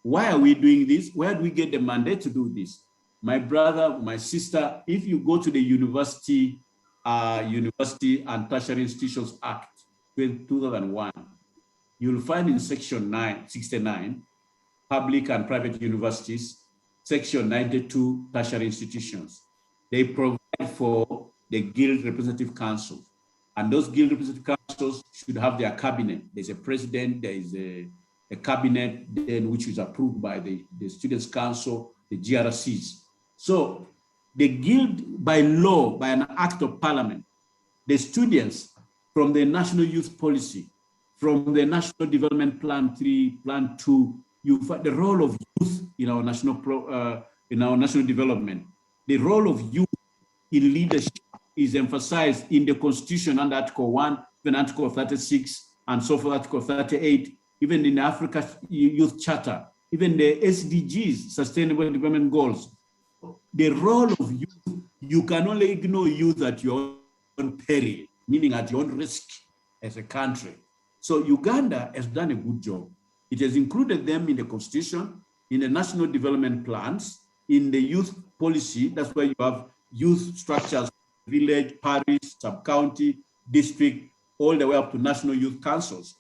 C: Why are we doing this? Where do we get the mandate to do this? My brother, my sister, if you go to the University and Tertiary Institutions Act 2001, you'll find in section 69, public and private universities, section 92, tertiary institutions. They provide for the Guild Representative Council. And those Guild Representative Councils should have their cabinet. There's a president, there is a cabinet, then which is approved by the Students' Council, the GRCs. So the Guild, by law, by an act of parliament, the students from the National Youth Policy, from the National Development Plan 3, Plan 2, you find the role of youth in our national development. The role of youth in leadership is emphasized in the Constitution under Article 1, even Article 36, and so forth, Article 38, even in the Africa Youth Charter, even the SDGs, Sustainable Development Goals. The role of youth, you can only ignore youth at your own peril, meaning at your own risk as a country. So Uganda has done a good job. It has included them in the Constitution, in the National Development Plans, in the youth policy. That's where you have youth structures, village, parish, sub-county, district, all the way up to national youth councils.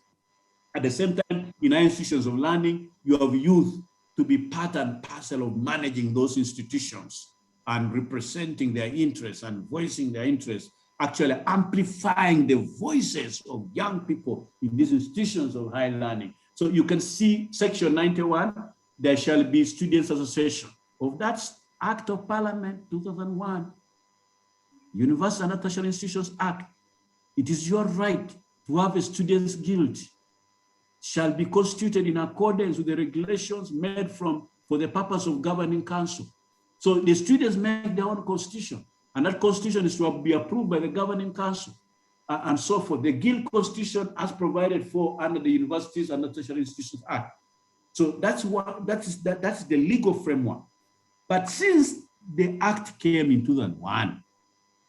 C: At the same time, in our institutions of learning, you have youth to be part and parcel of managing those institutions and representing their interests and voicing their interests, actually amplifying the voices of young people in these institutions of higher learning. So you can see section 91, there shall be students association of that Act of Parliament 2001, University and Tertiary Institutions Act. It is your right to have a students' guild, shall be constituted in accordance with the regulations made for the purpose of governing council. So the students make their own constitution, and that constitution is to be approved by the governing council and so forth. The guild constitution as provided for under the Universities and Tertiary Institutions Act. So that's the legal framework. But since the act came in 2001,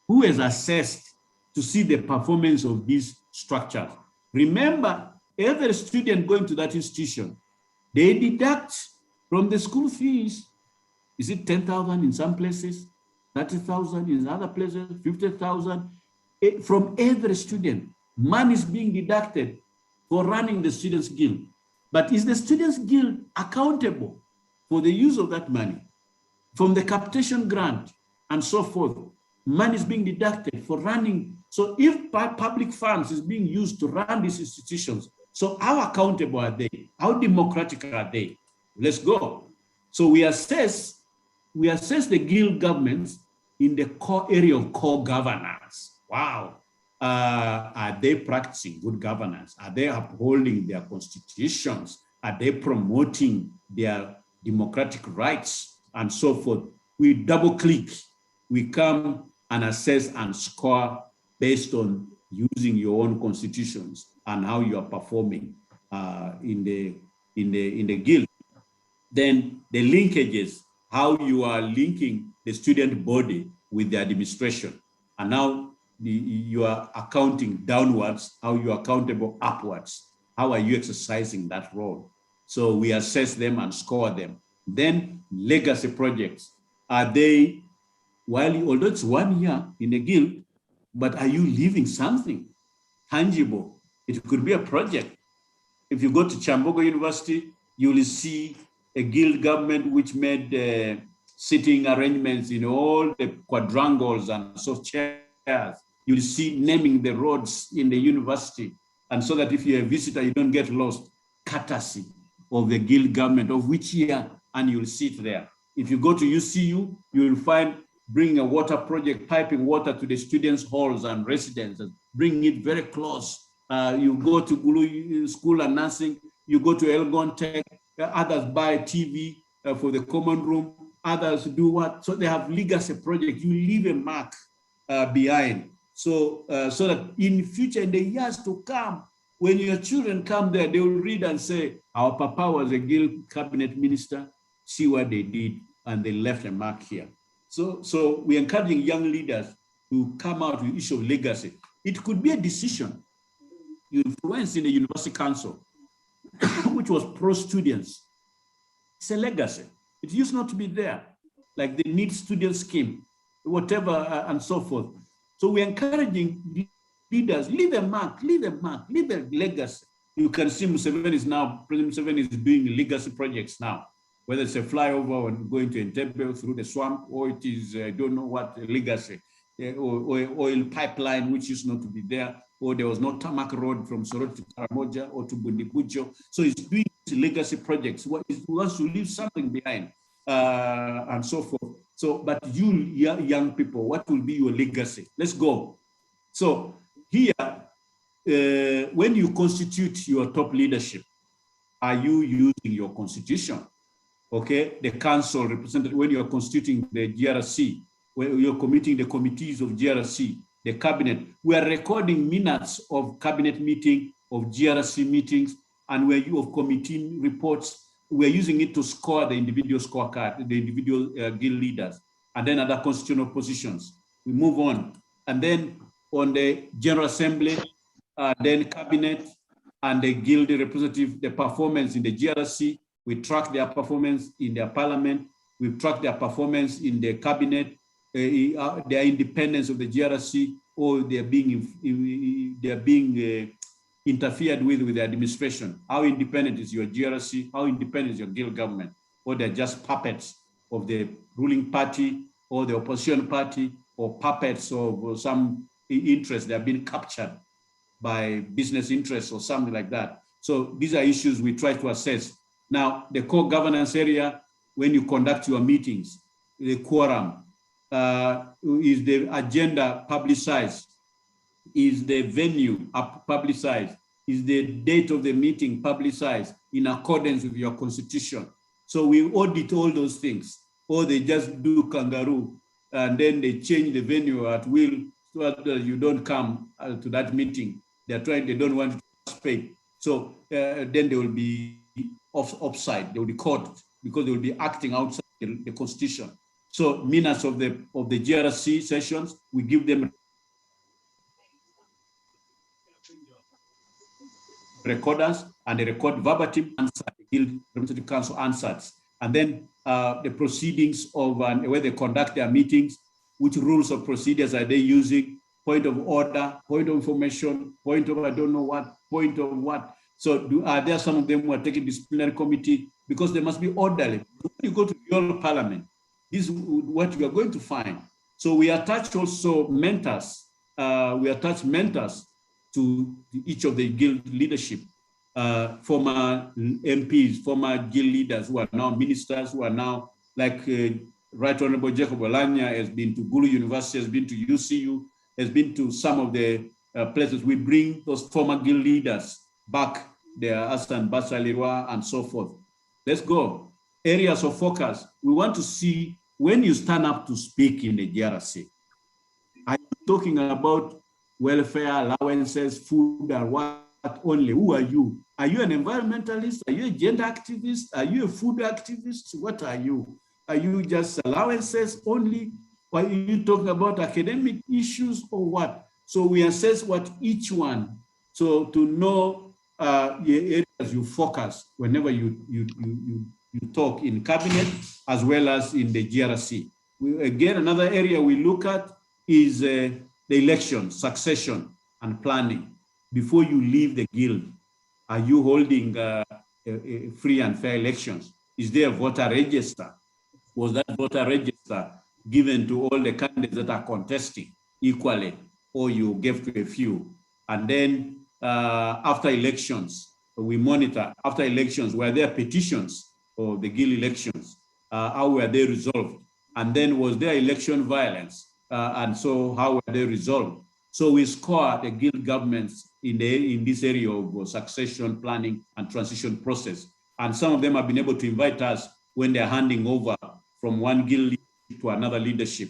C: who has assessed to see the performance of these structures? Remember, every student going to that institution, they deduct from the school fees. Is it 10,000 in some places, 30,000 in other places, 50,000? From every student, money is being deducted for running the Students' Guild. But is the Students' Guild accountable for the use of that money? From the capitation grant and so forth, money is being deducted for running. So if public funds is being used to run these institutions, so how accountable are they? How democratic are they? Let's go. So we assess the guild governments in the core area of core governance. Wow. Are they practicing good governance? Are they upholding their constitutions? Are they promoting their democratic rights and so forth? We double click. We come and assess and score based on using your own constitutions and how you are performing in the guild. Then the linkages, how you are linking the student body with the administration. And now you are accounting downwards, how you are accountable upwards. How are you exercising that role? So we assess them and score them. Then legacy projects. Are they, although it's 1 year in a guild, but are you leaving something tangible? It could be a project. If you go to Chambogo University, you will see a guild government which made sitting arrangements in all the quadrangles and soft chairs. You'll see naming the roads in the university. And so that if you're a visitor, you don't get lost, courtesy of the guild government of which year, and you'll see it there. If you go to UCU, you will find bringing a water project, piping water to the students' halls and residences, bringing it very close. You go to Gulu School and Nursing, you go to Elgon Tech, others buy TV for the common room, others do what? So they have legacy projects. You leave a mark behind. So that in future, in the years to come, when your children come there, they will read and say, our papa was a guild cabinet minister, see what they did, and they left a mark here. So we're encouraging young leaders to come out with issue of legacy. It could be a decision you influence in the university council, which was pro-students. It's a legacy. It used not to be there, like the NEET student scheme, whatever, and so forth. So we're encouraging leaders, leave a mark, leave a legacy. You can see Museveni is now, President Museveni is doing legacy projects now, whether it's a flyover and going to Entebbe through the swamp, or it is, I don't know what, legacy, or oil pipeline, which used not to be there, or there was no tarmac road from Soroti to Karamoja or to Bundibujo. So he's doing legacy projects. He wants to leave something behind, and so forth. So, but you young people, what will be your legacy? Let's go. So here, when you constitute your top leadership, are you using your constitution? Okay, the council represented, when you're constituting the GRC, when you're committing the committees of GRC, the cabinet, we are recording minutes of cabinet meeting, of GRC meetings, and of committee reports. We're using it to score the individual scorecard, the individual guild leaders, and then other constitutional positions. We move on. And then on the General Assembly, then cabinet, and the guild representative, the performance in the GRC, we track their performance in their parliament, we track their performance in the cabinet, their independence of the GRC, or they're being interfered with the administration. How independent is your GRC? How independent is your guild government? Or they're just puppets of the ruling party or the opposition party, or puppets of some interest that have been captured by business interests or something like that. So these are issues we try to assess. Now, the core governance area, when you conduct your meetings, the quorum, is the agenda publicized? Is the venue publicized? Is the date of the meeting publicized in accordance with your constitution? So we audit all those things. or they just do kangaroo and then they change the venue at will so that you don't come to that meeting. They don't want to participate. So then they will be offside. They will be caught because they will be acting outside the constitution. So minutes of the GRC sessions, we give them recorders, and they record verbatim answer, the Guild Representative Council answers. And then the proceedings of where they conduct their meetings, which rules of procedures are they using, point of order, point of information, point of I don't know what, point of what. So are there some of them who are taking disciplinary committee? Because they must be orderly. When you go to your parliament, this is what you are going to find. So we attach also mentors. We attach mentors to each of the guild leadership, former MPs, former guild leaders who are now ministers, who are now like Right Honorable Jacob Olanya has been to Gulu University, has been to UCU, has been to some of the places. We bring those former guild leaders back there, Asan Basalirwa and so forth. Let's go. Areas of focus. We want to see when you stand up to speak in the GRC, are you talking about welfare allowances, food, or what only? Who are you? Are you an environmentalist? Are you a gender activist? Are you a food activist? What are you? Are you just allowances only? Or are you talking about academic issues or what? So we assess what each one, so to know the areas you focus whenever you talk in cabinet as well as in the GRC. Again, another area we look at is the election, succession, and planning. Before you leave the guild, are you holding free and fair elections? Is there a voter register? Was that voter register given to all the candidates that are contesting equally, or you gave to a few? And then after elections, we monitor. After elections, were there petitions for the guild elections? How were they resolved? And then was there election violence? And so how were they resolved? So we score the guild governments in this area of succession planning and transition process. And some of them have been able to invite us when they're handing over from one guild to another leadership.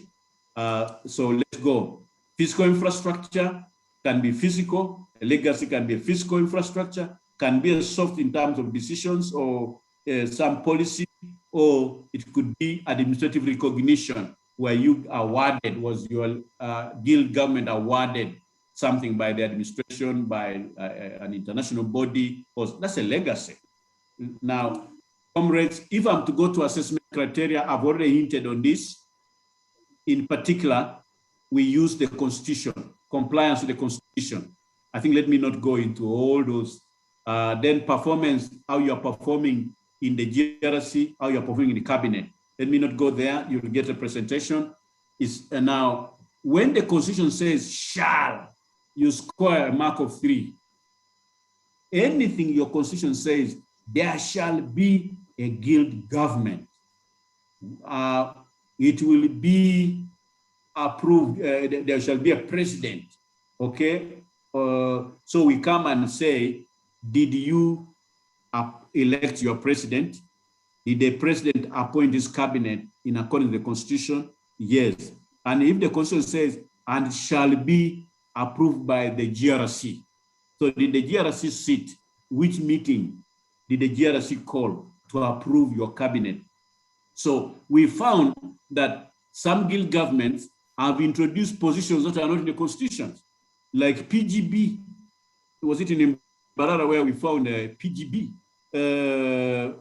C: So let's go. Physical infrastructure can be physical. A legacy can be a physical infrastructure, can be a soft in terms of decisions or some policy, or it could be administrative recognition where you awarded, was your guild government awarded something by the administration, by an international body, or that's a legacy. Now, comrades, if I'm to go to assessment criteria, I've already hinted on this. In particular, we use the Constitution, compliance with the Constitution. I think let me not go into all those. Then performance, how you are performing in the GRC, how you are performing in the cabinet. Let me not go there. You'll get a presentation. Now, when the Constitution says shall, you score a mark of 3. Anything your Constitution says, there shall be a guild government. It will be approved. There shall be a president. Okay. So we come and say, did you elect your president? Did the president appoint his cabinet in accordance with the Constitution? Yes. And if the Constitution says, and shall be approved by the GRC. So did the GRC sit? Which meeting did the GRC call to approve your cabinet? So we found that some guild governments have introduced positions that are not in the Constitution, like PGB. Was it in Mbarara where we found a PGB?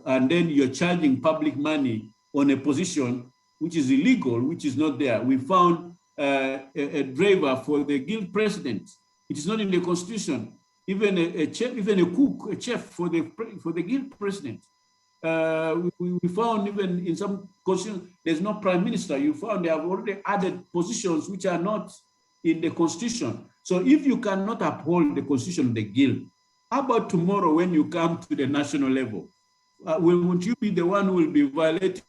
C: And then you're charging public money on a position which is illegal, which is not there. We found a driver for the guild president. It is not in the Constitution. Even a chef, even a cook, a chef for the guild president. We found even in some constitutions, there's no prime minister. You found they have already added positions which are not in the Constitution. So if you cannot uphold the Constitution of the guild, how about tomorrow when you come to the national level? Won't you be the one who will be violating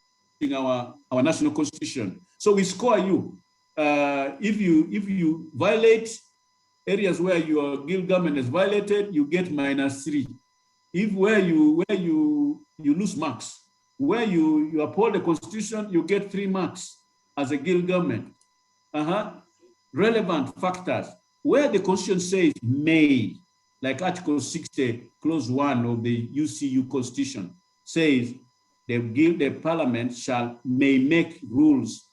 C: our national Constitution? So we score you. If you violate areas where your guild government is violated, you get -3. If where you lose marks, where you uphold the constitution, you get 3 marks as a guild government. Relevant factors, where the constitution says may, like Article 60, Clause 1 of the UCU Constitution says the parliament may make rules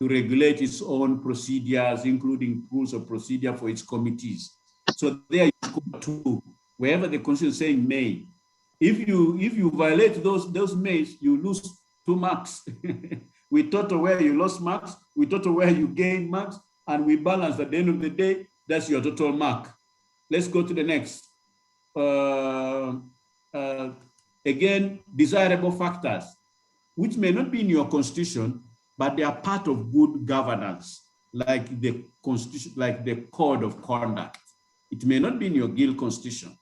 C: to regulate its own procedures, including rules of procedure for its committees. So there you score 2, wherever the constitution is saying may. If you violate those mays, you lose 2 marks. We total where you lost marks, we total where you gain marks, and we balance at the end of the day. That's your total mark. Let's go to the next. Again, desirable factors, which may not be in your constitution, but they are part of good governance, like the constitution, like the code of conduct. It may not be in your guild constitution.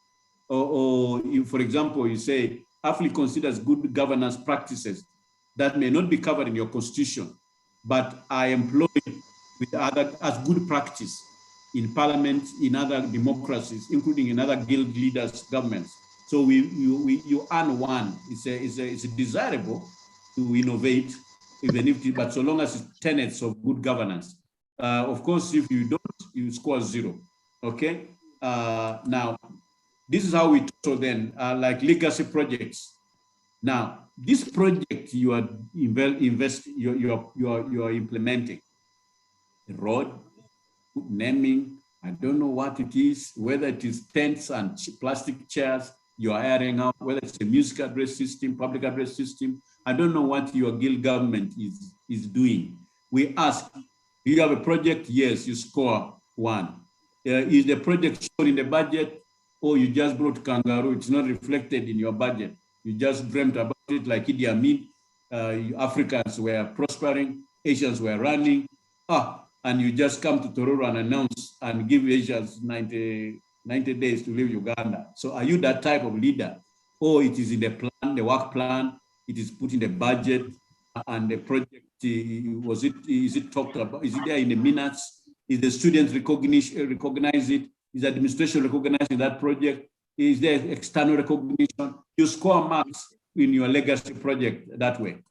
C: Or if, for example, you say, AFLI considers good governance practices that may not be covered in your constitution, but are employed with other as good practice in parliament, in other democracies, including in other guild leaders' governments. So you earn 1. It's desirable to innovate, even if, but so long as it's tenets of good governance. Of course, if you don't, you score 0. Okay. Now, this is how we total then, like legacy projects. Now, this project you are implementing, the road, naming, I don't know what it is, whether it is tents and plastic chairs you are airing out, whether it's a music address system, public address system. I don't know what your guild government is doing. We ask, do you have a project? Yes, you score 1. Is the project shown in the budget, or you just brought kangaroo? It's not reflected in your budget. You just dreamt about it like Idi Amin. Africans were prospering, Asians were running. And you just come to Tororo and announce and give Asians 90 days to leave Uganda. So are you that type of leader? Or it is in the plan, the work plan, it is put in the budget, and the project, is it talked about? Is it there in the minutes? Is the students recognize it? Is administration recognizing that project? Is there external recognition? You score marks in your legacy project that way.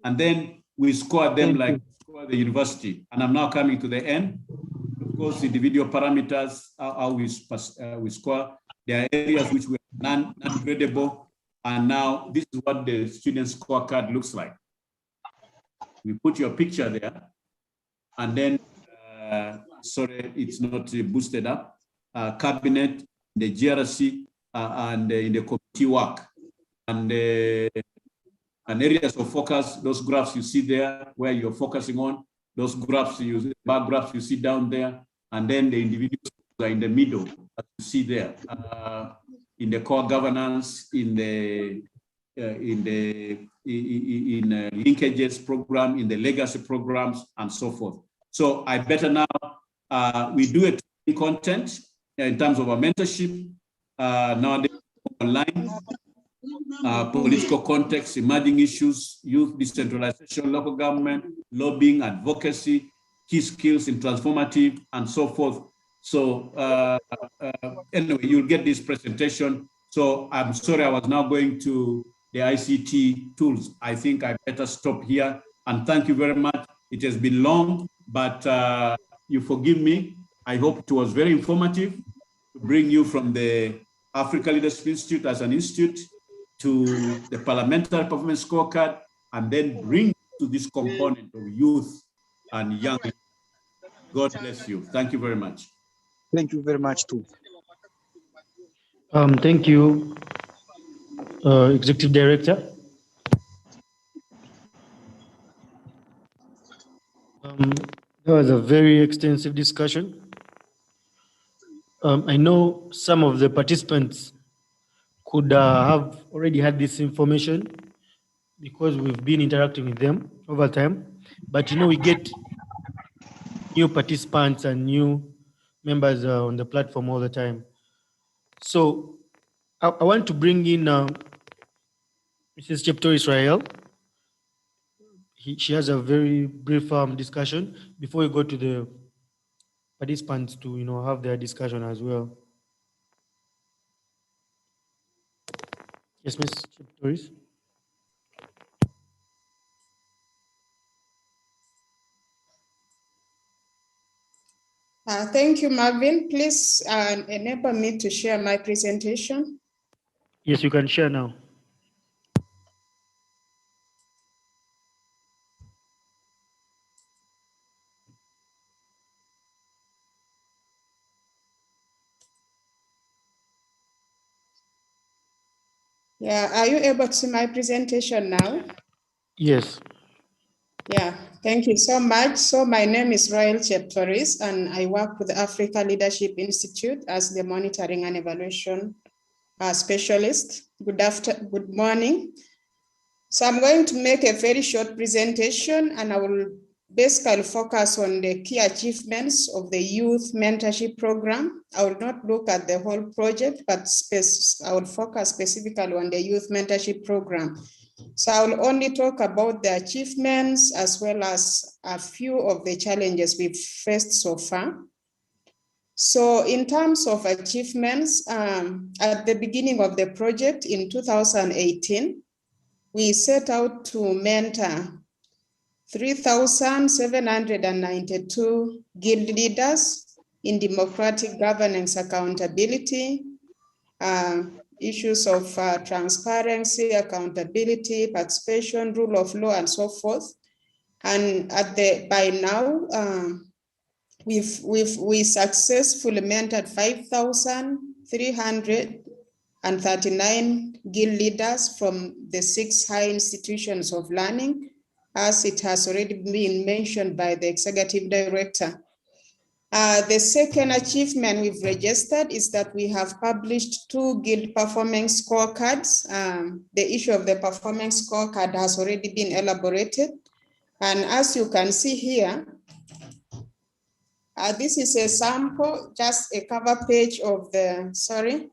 C: And then we score them like score the university. And I'm now coming to the end. Of course, individual parameters, how we score. There are areas which were non-gradable. And now this is what the student scorecard looks like. We put your picture there, and then, sorry, it's not boosted up. Cabinet, the GRC, and in the committee work. And areas of focus, those graphs you see there, where you're focusing on, those graphs, bar graphs you see down there, and then the individuals are in the middle, as you see there, in the core governance, in linkages program, in the legacy programs, and so forth. So I better now, we do it in content in terms of our mentorship, nowadays online, political context, emerging issues, youth decentralization, local government, lobbying, advocacy, key skills in transformative, and so forth. So anyway, you'll get this presentation. So I'm sorry, I was now going to the ICT tools. I think I better stop here. And thank you very much. It has been long, but you forgive me. I hope it was very informative to bring you from the Africa Leadership Institute as an institute to the Parliamentary Performance Scorecard, and then bring to this component of youth and young. God bless you. Thank you very much.
E: Thank you very much too.
B: Thank you, Executive Director. That was a very extensive discussion. I know some of the participants could have already had this information because we've been interacting with them over time. But we get new participants and new members on the platform all the time. So I want to bring in Mrs. Chepto Israel. She has a very brief discussion before we go to the participants to have their discussion as well. Yes, Ms. Chepto.
F: Thank you, Marvin. Please enable me to share my presentation.
B: Yes, you can share now.
F: Yeah, are you able to see my presentation now?
B: Yes.
F: Yeah, thank you so much. So my name is Royal Cheptoris, and I work with the Africa Leadership Institute as the monitoring and evaluation specialist. Good morning. So I'm going to make a very short presentation, and I will basically focus on the key achievements of the youth mentorship program. I will not look at the whole project, but I will focus specifically on the youth mentorship program. So I will only talk about the achievements as well as a few of the challenges we've faced so far. So in terms of achievements, at the beginning of the project in 2018, we set out to mentor 3,792 guild leaders in democratic governance accountability, issues of transparency, accountability, participation, rule of law, and so forth. And by now, we successfully mentored 5,339 guild leaders from the 6 high institutions of learning, as it has already been mentioned by the executive director. The second achievement we've registered is that we have published 2 guild performance scorecards. The issue of the performance scorecard has already been elaborated. And as you can see here, this is a sample, just a cover page of the, sorry.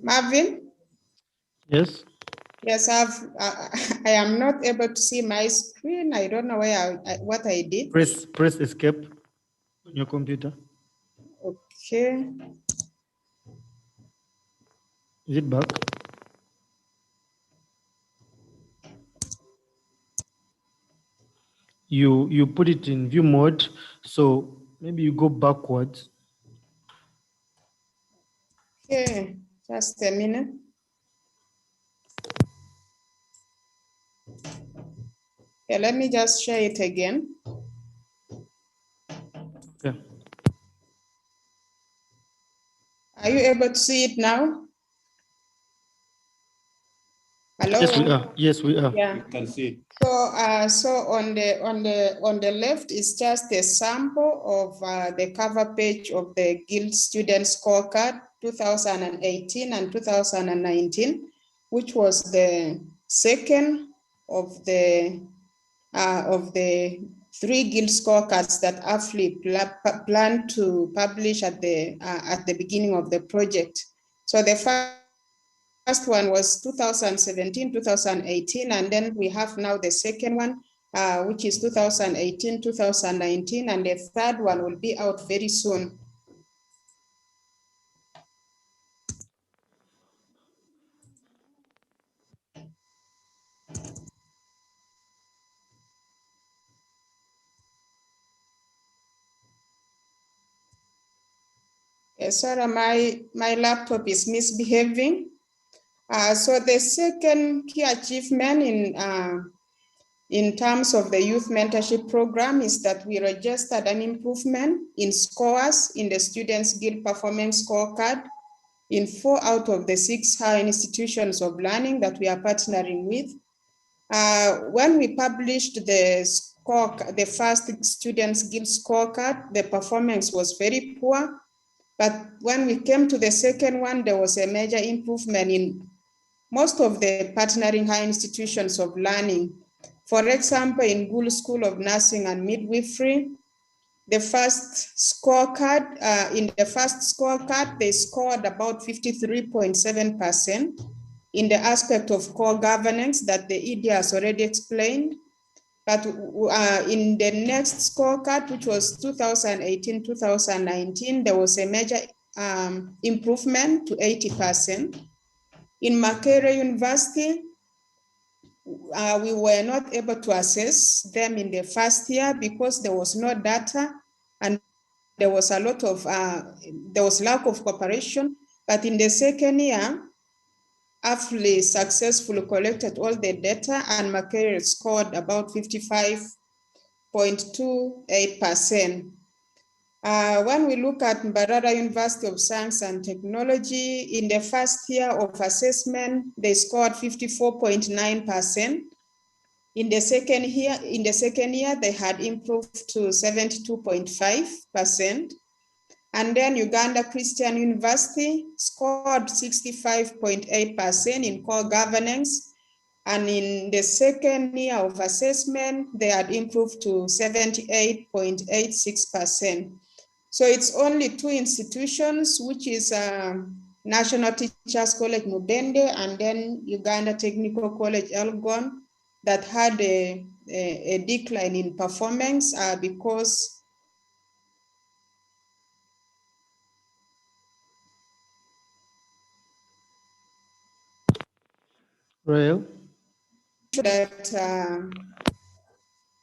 F: Marvin?
B: Yes.
F: Yes, I am not able to see my screen. I don't know what I did.
B: Press escape on your computer.
F: Okay.
B: Is it back? You put it in view mode, so maybe you go backwards.
F: Okay, just a minute. Okay, let me just share it again.
B: Okay.
F: Are you able to see it now? Hello?
B: Yes, we are. Yes, we are.
F: Yeah.
C: You can see.
F: So on the left is just a sample of the cover page of the Guild Student Scorecard 2018 and 2019, which was the second of the 3 Guild scorecards that AFLI planned to publish at the beginning of the project. So the first one was 2017, 2018, and then we have now the second one, which is 2018, 2019, and the third one will be out very soon. Sorry, my laptop is misbehaving. So the second key achievement in terms of the youth mentorship program is that we registered an improvement in scores in the Students' Guild Performance Scorecard in 4 out of the 6 higher institutions of learning that we are partnering with. When we published the first Students' Guild Scorecard, the performance was very poor. But when we came to the second one, there was a major improvement in most of the partnering high institutions of learning. For example, in Gul School of Nursing and Midwifery, the first scorecard, they scored about 53.7% in the aspect of core governance that the ED has already explained. But in the next scorecard, which was 2018-2019, there was a major improvement to 80%. In Makerere University, we were not able to assess them in the first year because there was no data and there was a lot of, there was lack of cooperation. But in the second year, AFLI successfully collected all the data and Makerere scored about 55.28%. When we look at Mbarara University of Science and Technology, in the first year of assessment, they scored 54.9%. In the second year, they had improved to 72.5%. And then Uganda Christian University scored 65.8% in core governance. And in the second year of assessment, they had improved to 78.86%. So it's only two institutions, which is National Teachers College Mubende and then Uganda Technical College Elgon, that had a decline in performance because
B: Rael?
F: that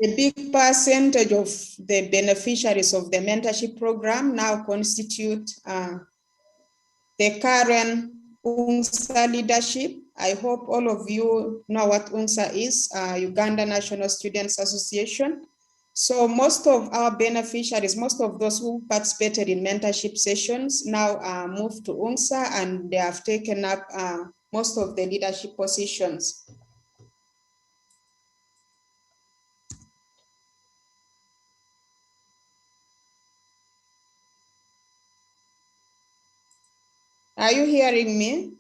F: a big percentage of the beneficiaries of the mentorship program now constitute the current UNSA leadership. I hope all of you know what UNSA is, Uganda National Students Association. So most of our beneficiaries, most of those who participated in mentorship sessions now moved to UNSA and they have taken up most of the leadership positions. Are you hearing me?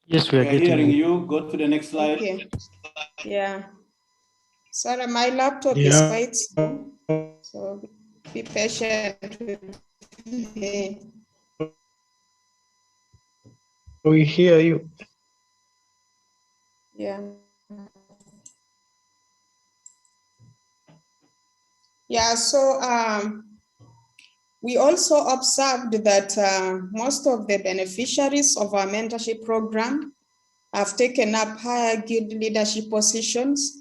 B: Yes, we are getting
C: hearing
B: you.
C: you. Go to the next slide.
F: Okay. Yeah. Sorry, my laptop is quite slow, so be patient with me.
G: We hear you.
F: Yeah. Yeah, so we also observed that most of the beneficiaries of our mentorship program have taken up higher guild leadership positions.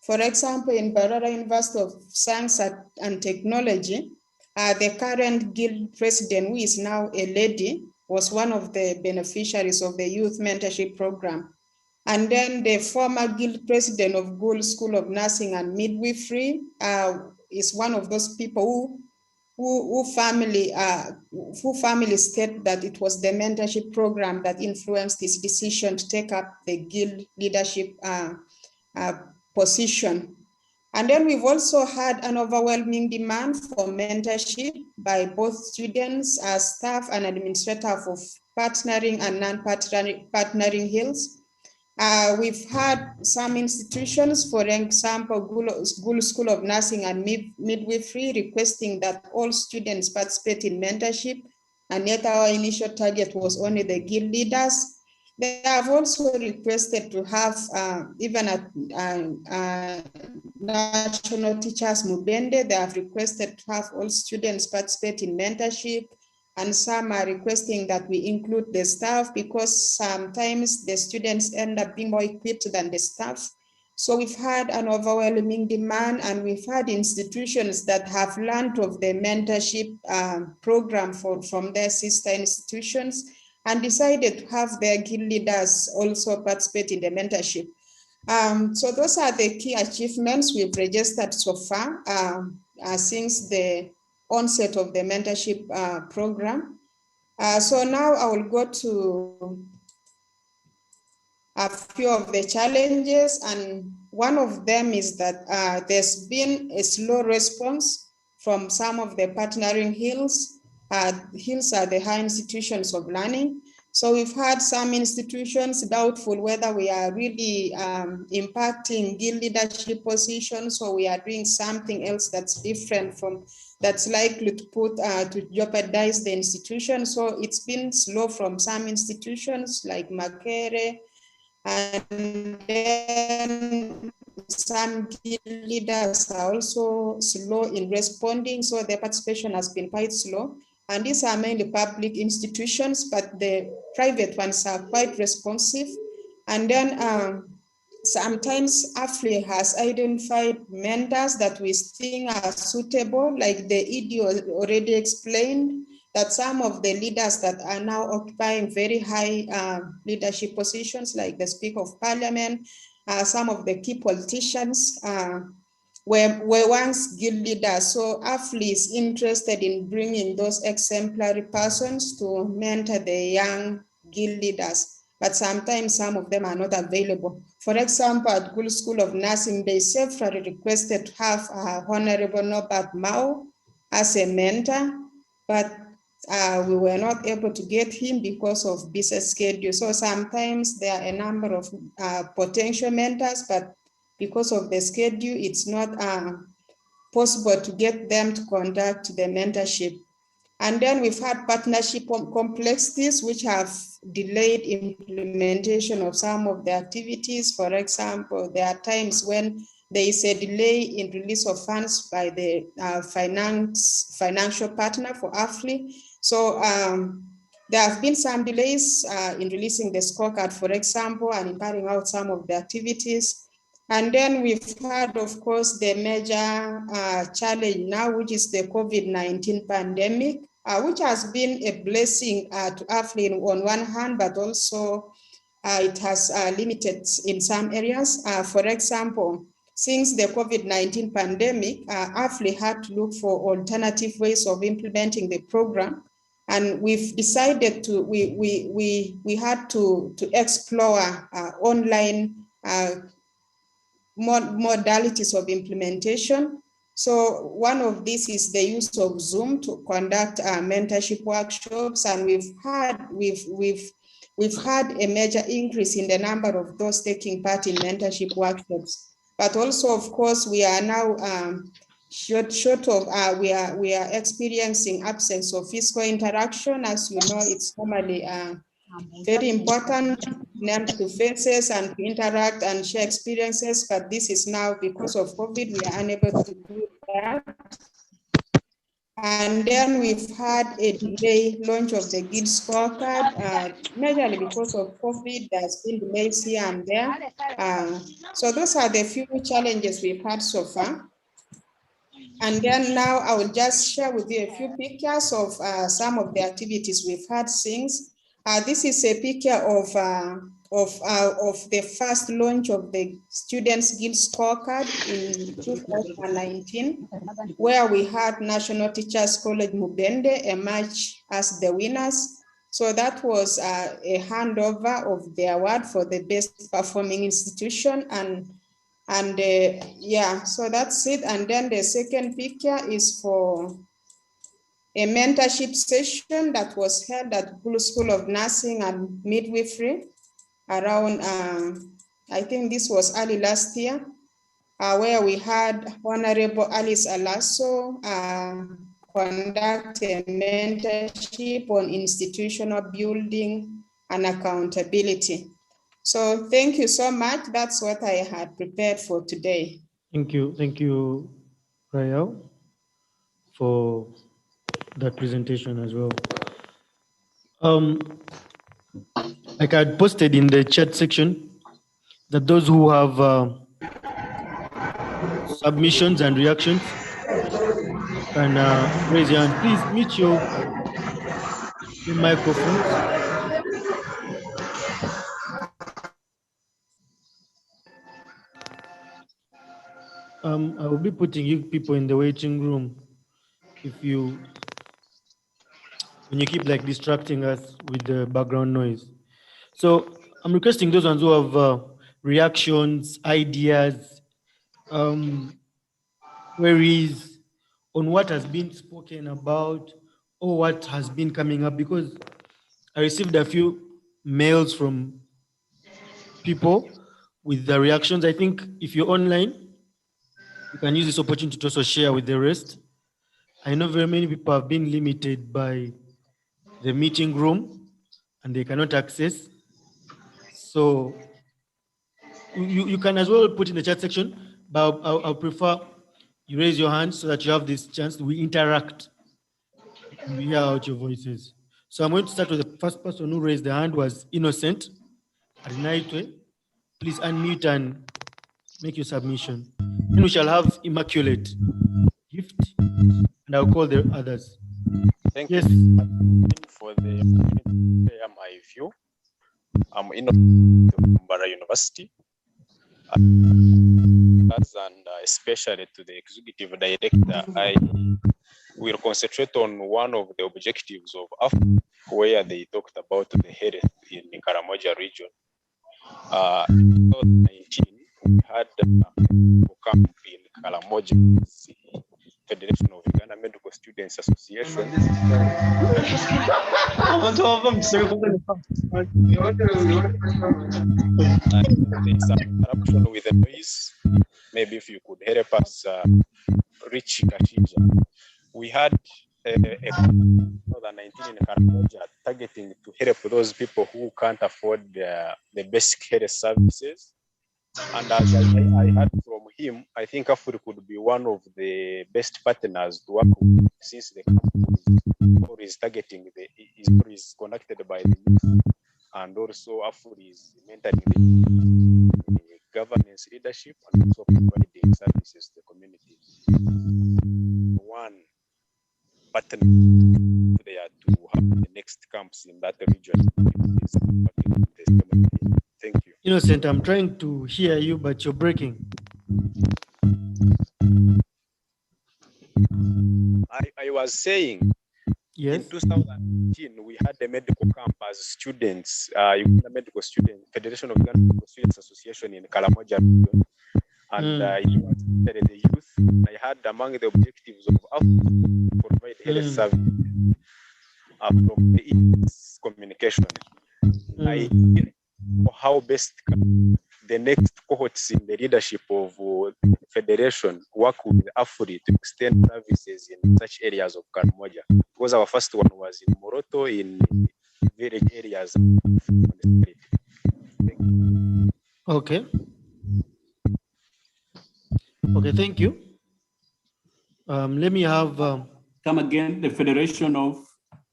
F: For example, in Mbarara University of Science and Technology, the current guild president, who is now a lady, was one of the beneficiaries of the youth mentorship program. And then the former guild president of Gould School of Nursing and Midwifery is one of those people who family state that it was the mentorship program that influenced his decision to take up the guild leadership position. And then we've also had an overwhelming demand for mentorship by both students, staff, and administrators of partnering and non-partnering hills. We've had some institutions, for example, Gould School of Nursing and Midwifery, requesting that all students participate in mentorship, and yet our initial target was only the guild leaders. They have also requested to have even at National Teachers Mubende, they have requested to have all students participate in mentorship. And some are requesting that we include the staff because sometimes the students end up being more equipped than the staff. So we've had an overwhelming demand, and we've had institutions that have learned of the mentorship program from their sister institutions and decided to have their guild leaders also participate in the mentorship. So those are the key achievements we've registered so far since the onset of the mentorship program. So now I will go to a few of the challenges, and one of them is that there's been a slow response from some of the partnering hills. Hills are the high institutions of learning. So we've had some institutions doubtful whether we are really impacting guild leadership positions, or we are doing something else that's different from, that's likely to put, to jeopardize the institution. So it's been slow from some institutions like Makerere, and then some guild leaders are also slow in responding. So their participation has been quite slow. And these are mainly public institutions, but the private ones are quite responsive. And then sometimes AFLI has identified mentors that we think are suitable, like the ED already explained, that some of the leaders that are now occupying very high leadership positions, like the Speaker of Parliament, some of the key politicians, were once guild leaders. So AFLI is interested in bringing those exemplary persons to mentor the young guild leaders, but sometimes some of them are not available. For example, at Gul School of Nursing, they severally requested to have Honorable Norbert Mao as a mentor, but we were not able to get him because of busy schedule. So sometimes there are a number of potential mentors, but because of the schedule, it's not possible to get them to conduct the mentorship. And then we've had partnership complexities which have delayed implementation of some of the activities. For example, there are times when there is a delay in release of funds by the financial partner for AFLI. So there have been some delays in releasing the scorecard, for example, and in carrying out some of the activities. And then we've had, of course, the major challenge now, which is the COVID-19 pandemic, which has been a blessing to AFLI on one hand, but also it has limited in some areas. For example, since the COVID-19 pandemic, AFLI had to look for alternative ways of implementing the program. And we've decided to, we had to explore online modalities of implementation. So one of these is the use of Zoom to conduct mentorship workshops, and we've had a major increase in the number of those taking part in mentorship workshops. But also, of course, we are now we are experiencing absence of physical interaction. As you know, it's normally very important to faces and to interact and share experiences, but this is now because of COVID, we are unable to do that. And then we've had a delay launch of the guild scorecard, majorly because of COVID. There's been delays here and there. So those are the few challenges we've had so far. And then now I will just share with you a few pictures of some of the activities we've had since. This is a picture of the first launch of the Students Guild Scorecard in 2019, where we had National Teachers College Mubende emerge as the winners. So that was a handover of the award for the best performing institution, and yeah, so that's it. And then the second picture is for a mentorship session that was held at Gulu School of Nursing and Midwifery around, I think this was early last year, where we had Honorable Alice Alaso conduct a mentorship on institutional building and accountability. So thank you so much. That's what I had prepared for today.
B: Thank you, Rayal, for that presentation as well. Like I had posted in the chat section that those who have submissions and reactions can raise your hand. Please mute your microphones. I will be putting you people in the waiting room when you keep like distracting us with the background noise. So I'm requesting those ones who have reactions, ideas, queries on what has been spoken about or what has been coming up, because I received a few mails from people with the reactions. I think if you're online, you can use this opportunity to also share with the rest. I know very many people have been limited by the meeting room and they cannot access. So you can as well put in the chat section, but I'll prefer you raise your hand so that you have this chance. We interact and we hear out your voices. So I'm going to start with the first person who raised their hand was Innocent Arinaitwe. Please unmute and make your submission. Then we shall have Immaculate, Gift, and I'll call the others.
H: Thank
B: Yes.
H: you for the opportunity to share my view. I'm Innocent from Bara University. And especially to the executive director, I will concentrate on one of the objectives of AFRICA, where they talked about the health in the Karamoja region. 2019, we had a camp in Karamoja, Federation of Uganda Medical Students Association. There's some interruption with the noise. Maybe if you could help us reach Kashija. We had a 2019 in Karamoja targeting to help those people who can't afford the basic health services. And as I heard from him, I think AFRICA could be one of the best partners to work with, since the camp is targeting is conducted by the youth, and also AFRICA is mentoring the governance leadership and also providing services to the community. One partner there to have the next camps in that region. Thank you.
B: Innocent, I'm trying to hear you, but you're breaking.
H: I was saying,
B: yes,
H: in 2019, we had a medical camp as students, Uganda Medical Student Federation of Uganda Medical Students Association in Karamoja region, and it was the youth. I had among the objectives of AFRICA to provide health service from the communication. I how best the next cohorts in the leadership of the federation work with AFRICA to extend services in such areas of Karamoja. Because our first one was in Moroto, in village areas.
B: Okay. Okay, thank you. Let me have...
C: come again, the Federation of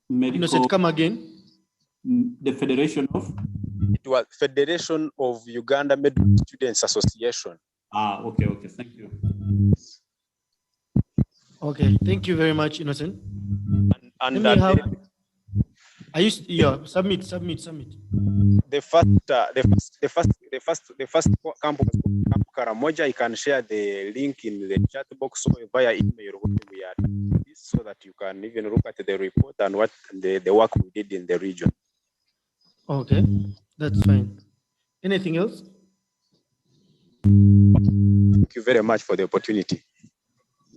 C: Medical...
B: Innocent, come again.
C: The Federation of...
H: It was Federation of Uganda Medical Students Association.
C: Okay, thank you.
B: Okay, thank you very much, Innocent.
H: And
B: let me have... submit.
H: The first camp Karamoja. I can share the link in the chat box or via email when we are this, so that you can even look at the report and what the work we did in the region.
B: Okay, that's fine. Anything else?
H: Thank you very much for the opportunity.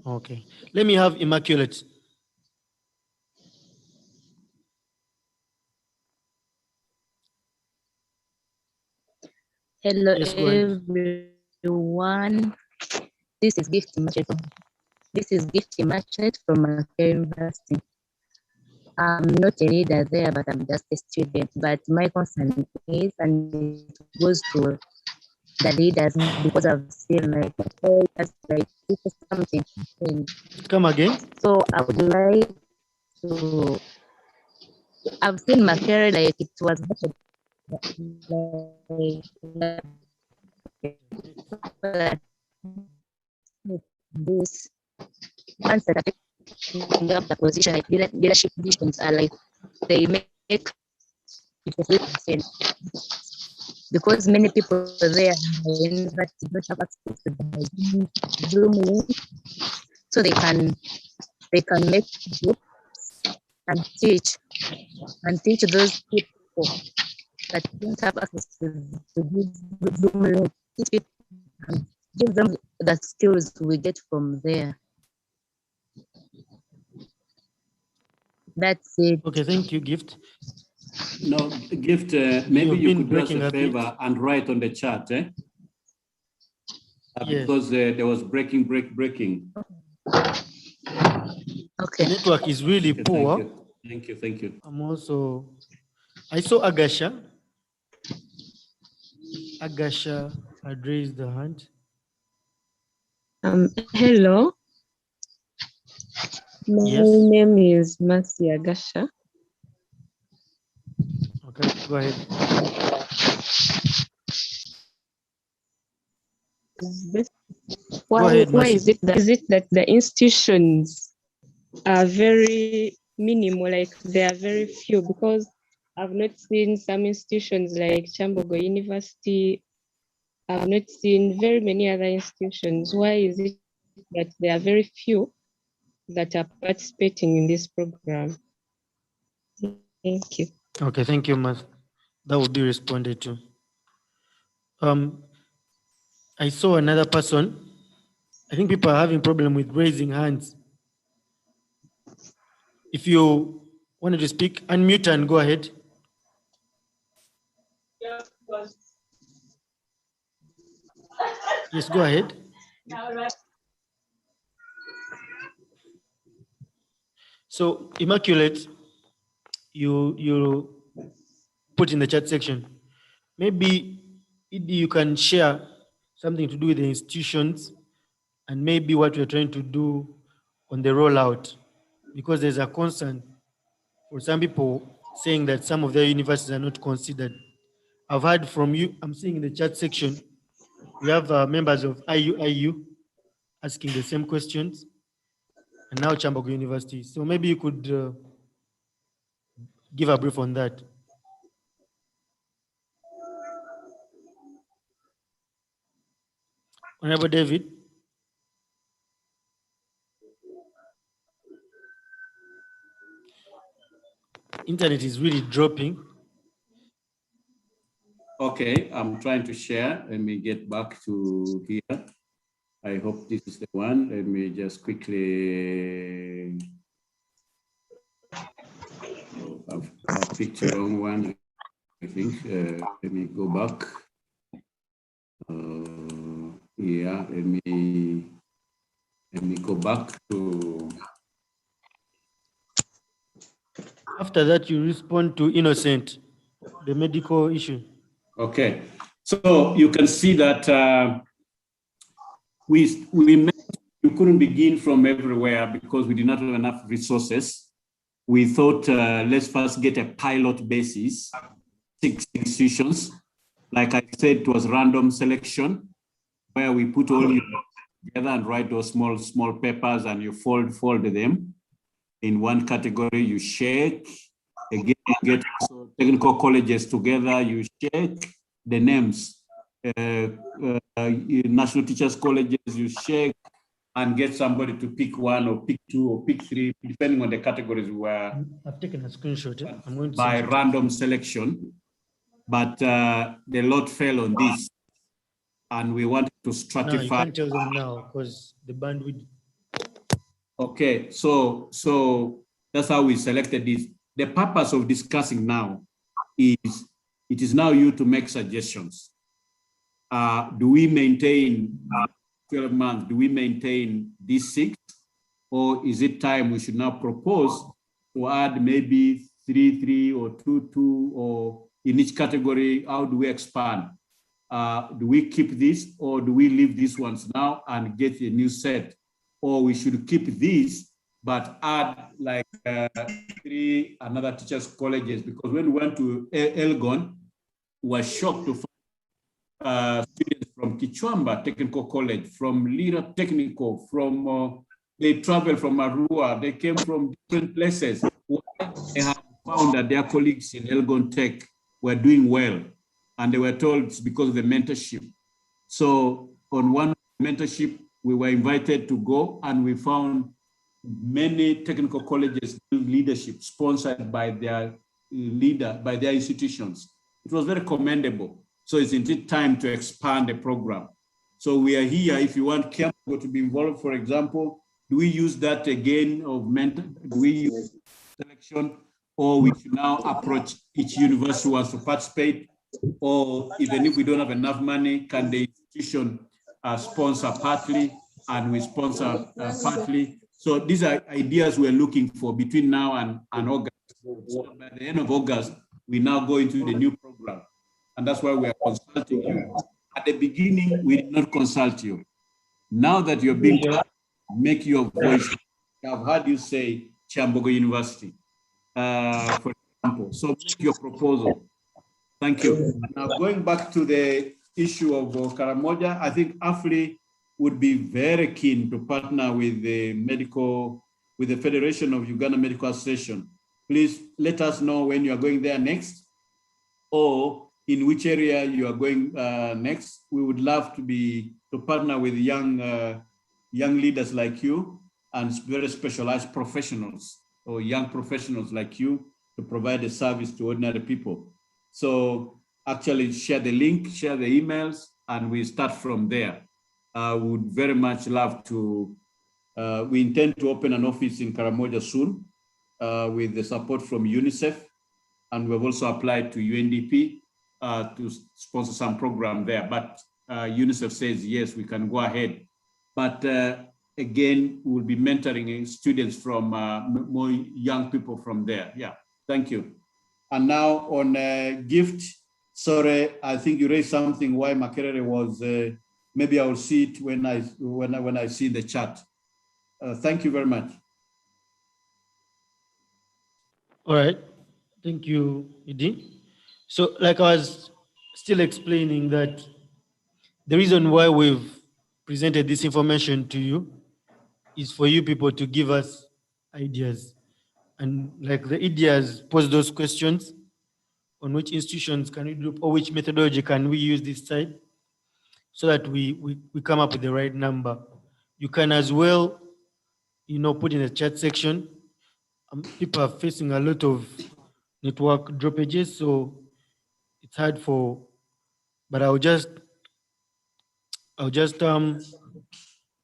B: Okay, let me have Immaculate.
I: Hello,
B: yes,
I: everyone. This is Gift Merchant from Makerere University. I'm not a leader there, but I'm just a student. But my concern is, and it goes to the leaders, because I've seen like something.
B: Come again.
I: So I would like to. I've seen Makerere like it was this answer that the position, like leadership positions are like they make 53%, because many people there in that don't have access to the Zoom link, so they can make groups and teach those people that don't have access to the Zoom link, teach people and give them the skills we get from there. That's it.
B: Okay, thank you, Gift.
C: No, Gift, maybe you could do us a favor and write on the chat, yes. Because there was breaking.
I: Okay.
B: Network is really poor.
C: Thank you.
B: I saw Agasha. Agasha had raised the hand.
J: Hello. My
B: Yes.
J: name is Mercy Agasha.
B: Okay, go ahead.
J: Why,
B: ahead,
J: why
B: Mercy.
J: is it that the institutions are very minimal, like they are very few? Because I've not seen some institutions like Chambogo University. I've not seen very many other institutions. Why is it that there are very few that are participating in this program? Thank you.
B: Okay, thank you, Mercy. That will be responded to. I saw another person. I think people are having problem with raising hands. If you wanted to speak, unmute and go ahead. Yes, go ahead. So, Immaculate, you put in the chat section. Maybe you can share something to do with the institutions and maybe what we're trying to do on the rollout, because there's a concern for some people saying that some of their universities are not considered. I've heard from you, I'm seeing in the chat section, we have members of IU asking the same questions, and now Chambogo University. So maybe you could give a brief on that. Honorable David. Internet is really dropping.
C: Okay, I'm trying to share. Let me get back to here. I hope this is the one. Let me just quickly. I've picked the wrong one, I think. Let me go back. Yeah, let me go back to.
B: After that, you respond to Innocent, the medical issue.
C: Okay, so you can see that we couldn't begin from everywhere because we did not have enough resources. We thought let's first get a pilot basis, 6 institutions. Like I said, it was random selection where we put all you together and write those small papers, and you fold them in one category. You shake again, you get also technical colleges together. You shake the names, national teachers colleges. You shake and get somebody to pick 1 or pick 2 or pick 3, depending on the categories we were.
B: I've taken a screenshot. I'm going to
C: by random selection, but the lot fell on this, and we wanted to stratify.
B: No, you can't tell them now because the bandwidth.
C: Okay, so that's how we selected this. The purpose of discussing now is it is now you to make suggestions. Do we maintain 12 months? Do we maintain these 6? Or is it time we should now propose to add maybe 3 or 2 or in each category? How do we expand? Do we keep this, or do we leave these ones now and get a new set? Or we should keep these but add like 3 another teachers colleges? Because when we went to Elgon, we were shocked to find students from Kichwamba Technical College, from Lira Technical, from they traveled from Arua, they came from different places. They had found that their colleagues in Elgon Tech were doing well, and they were told it's because of the mentorship. So on one mentorship, we were invited to go, and we found many technical colleges leadership sponsored by their by their institutions. It was very commendable. So it's indeed time to expand the program. So we are here. If you want Campo to be involved, for example, do we use that again of mentor? Do we use selection, or we should now approach each university who wants to participate? Or even if we don't have enough money, can the institution sponsor partly and we sponsor partly? So these are ideas we're looking for between now and August. So by the end of August, we now go into the new program. And that's why we are consulting you. At the beginning, we did not consult you. Now that you're being asked, make your voice I've heard you say Chambogo University, for example. So make your proposal. Thank you. Now going back to the issue of Karamoja, I think AFLI would be very keen to partner with the Federation of Uganda Medical Association. Please let us know when you are going there next, or in which area you are going next. We would love to partner with young leaders like you and very specialized professionals or young professionals like you to provide a service to ordinary people. So actually share the link, share the emails, and we start from there. We would very much love to, we intend to open an office in Karamoja soon with the support from UNICEF. And we've also applied to UNDP to sponsor some program there. But UNICEF says, yes, we can go ahead. But again, we'll be mentoring students from more young people from there. Yeah, thank you. And now on gift, sorry, I think you raised something why Makerere was, maybe I will see it when I see the chat. Thank you very much.
B: All right. Thank you, Idi. So like I was still explaining that the reason why we've presented this information to you is for you people to give us ideas. And like the ideas pose those questions on which institutions can we group or which methodology can we use this side so that we come up with the right number. You can as well, put in the chat section. People are facing a lot of network droppages, so it's hard but I'll just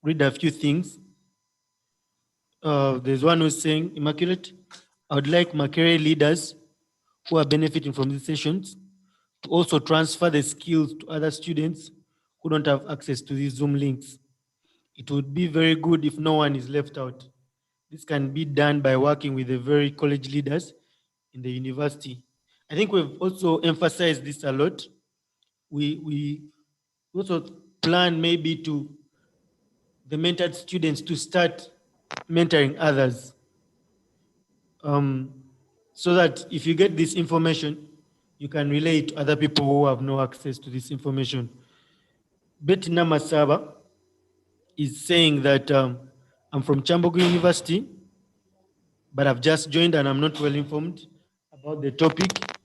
B: read a few things. There's one who's saying, Immaculate, I would like Makerere leaders who are benefiting from these sessions to also transfer the skills to other students who don't have access to these Zoom links. It would be very good if no one is left out. This can be done by working with the very college leaders in the university. I think we've also emphasized this a lot. We also plan maybe to the mentored students to start mentoring others. So that if you get this information, you can relay it to other people who have no access to this information. Betty Namasaba is saying that I'm from Chambogo University, but I've just joined and I'm not well informed about the topic.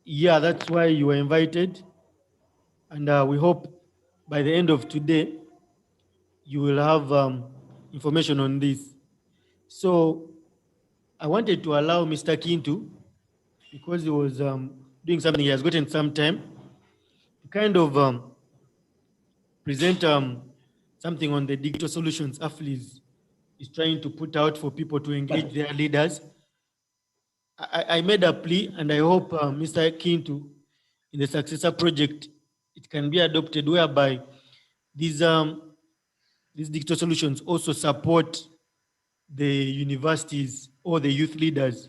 B: Yeah, that's why you were invited. And we hope by the end of today, you will have information on this. So I wanted to allow Mr. Kintu, because he was doing something, he has gotten some time, to kind of present something on the digital solutions AFLI is trying to put out for people to engage their leaders. I made a plea, and I hope Mr. Kintu, in the successor project, it can be adopted whereby these digital solutions also support the universities or the youth leaders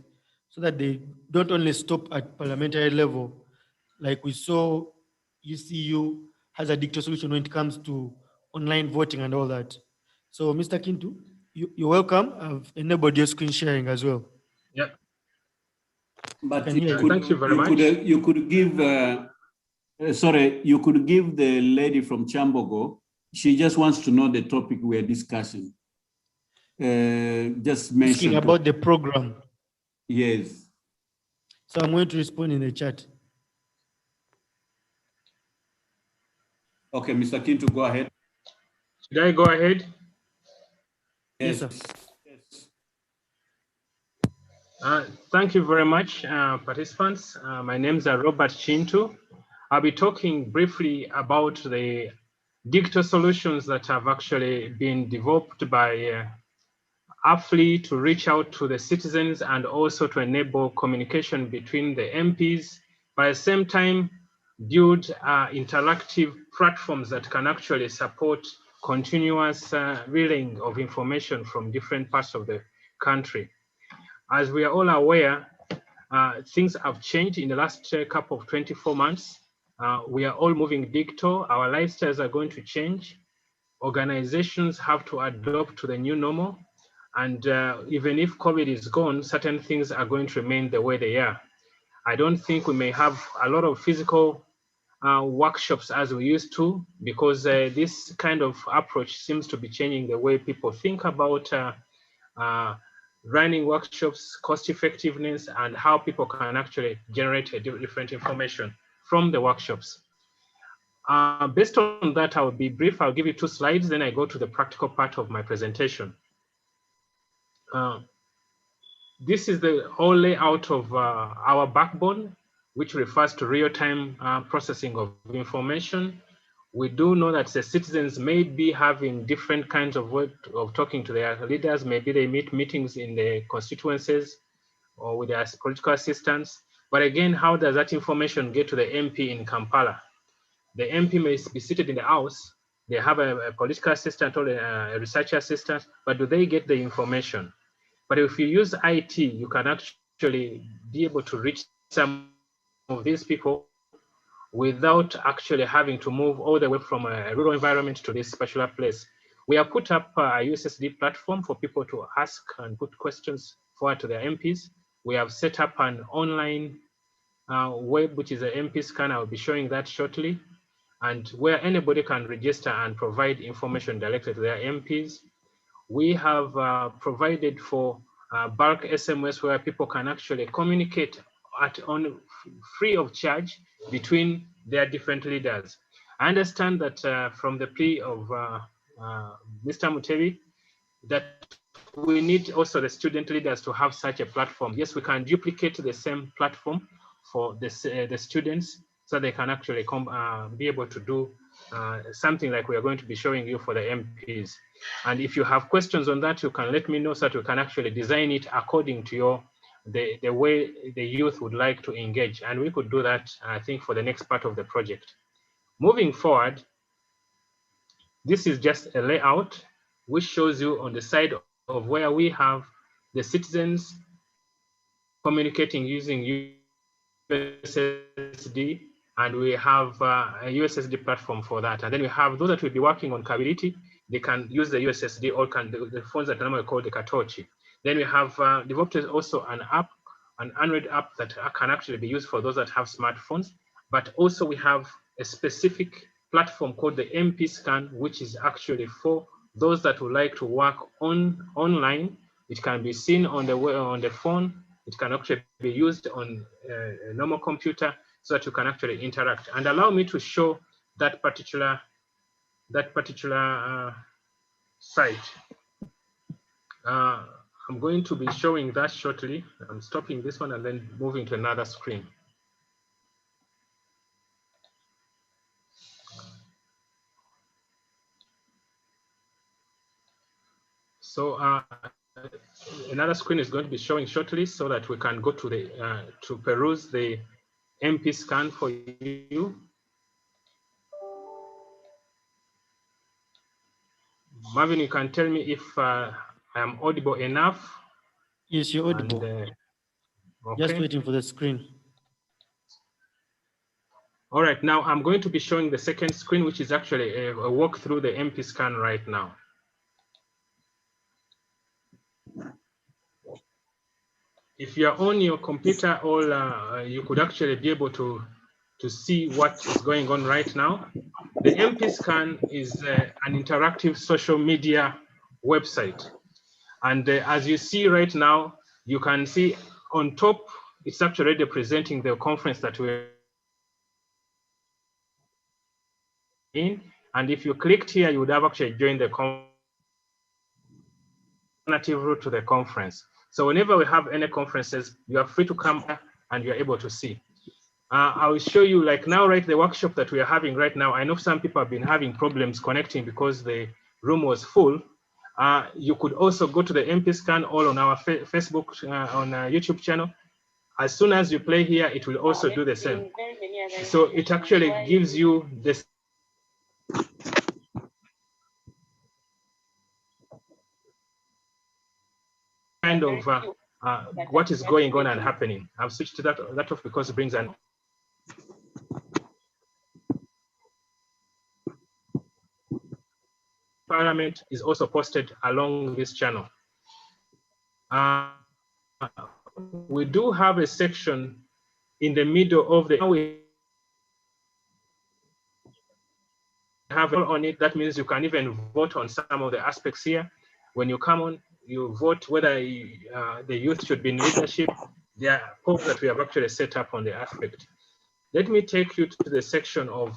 B: so that they don't only stop at parliamentary level. Like we saw UCU has a digital solution when it comes to online voting and all that. So Mr. Kintu, you're welcome. I've enabled your screen sharing as well.
K: Yeah.
C: But
K: thank you very much.
C: You could give, you could give the lady from Chambogo, she just wants to know the topic we're discussing. Just mention
B: about the program.
C: Yes.
B: So I'm going to respond in the chat.
C: Okay, Mr. Kintu, go ahead.
K: Should I go ahead?
C: Yes,
B: sir.
K: Thank you very much, participants. My name is Robert Chintu. I'll be talking briefly about the digital solutions that have actually been developed by AFLI to reach out to the citizens and also to enable communication between the MPs, but at the same time, build interactive platforms that can actually support continuous relaying of information from different parts of the country. As we are all aware, things have changed in the last couple of 24 months. We are all moving digital. Our lifestyles are going to change. Organizations have to adopt to the new normal. And even if COVID is gone, certain things are going to remain the way they are. I don't think we may have a lot of physical workshops as we used to, because this kind of approach seems to be changing the way people think about running workshops, cost effectiveness, and how people can actually generate different information from the workshops. Based on that, I'll be brief. I'll give you 2 slides, then I go to the practical part of my presentation. This is the whole layout of our backbone, which refers to real-time processing of information. We do know that the citizens may be having different kinds of way of talking to their leaders. Maybe they meetings in the constituencies or with their political assistants. But again, how does that information get to the MP in Kampala? The MP may be seated in the House. They have a political assistant or a research assistant, but do they get the information? But if you use IT, you can actually be able to reach some of these people without actually having to move all the way from a rural environment to this particular place. We have put up a USSD platform for people to ask and put questions forward to their MPs. We have set up an online web, which is an MP scan. I'll be showing that shortly, and where anybody can register and provide information directly to their MPs. We have provided for bulk SMS where people can actually communicate free of charge between their different leaders. I understand that from the plea of Mr. Mutebi, that we need also the student leaders to have such a platform. Yes, we can duplicate the same platform for the students so they can actually be able to do something like we are going to be showing you for the MPs. And if you have questions on that, you can let me know so that we can actually design it according to the way the youth would like to engage. And we could do that, I think, for the next part of the project. Moving forward, this is just a layout which shows you on the side of where we have the citizens communicating using USSD, and we have a USSD platform for that. And then we have those that will be working on Kabiriti. They can use the USSD or the phones that are normally called the Katochi. Then we have developed also an app, an Android app that can actually be used for those that have smartphones. But also we have a specific platform called the MP Scan, which is actually for those that would like to work online. It can be seen on the phone. It can actually be used on a normal computer so that you can actually interact. And allow me to show that particular site. I'm going to be showing that shortly. I'm stopping this one and then moving to another screen. So another screen is going to be showing shortly so that we can go to the to peruse the MP scan for you. Marvin, you can tell me if I am audible enough.
B: Yes, you're audible.
K: And, okay.
B: Just waiting for the screen.
K: All right, now I'm going to be showing the second screen, which is actually a walk through the MP scan right now. If you're on your computer, or you could actually be able to see what is going on right now. The MP scan is an interactive social media website. And as you see right now, you can see on top, it's actually representing the conference that we're in. And if you clicked here, you would have actually joined the alternative route to the conference. So whenever we have any conferences, you are free to come and you're able to see. I will show you, like now, right, the workshop that we are having right now. I know some people have been having problems connecting because the room was full. You could also go to the MP scan all on our Facebook, on our YouTube channel. As soon as you play here, it will also do the same. So it actually gives you this kind of what is going on and happening. I've switched to that off because it brings an Parliament is also posted along this channel. We do have a section in the middle of the, we have on it. That means you can even vote on some of the aspects here. When you come on, you vote whether the youth should be in leadership. There are polls that we have actually set up on the aspect. Let me take you to the section of,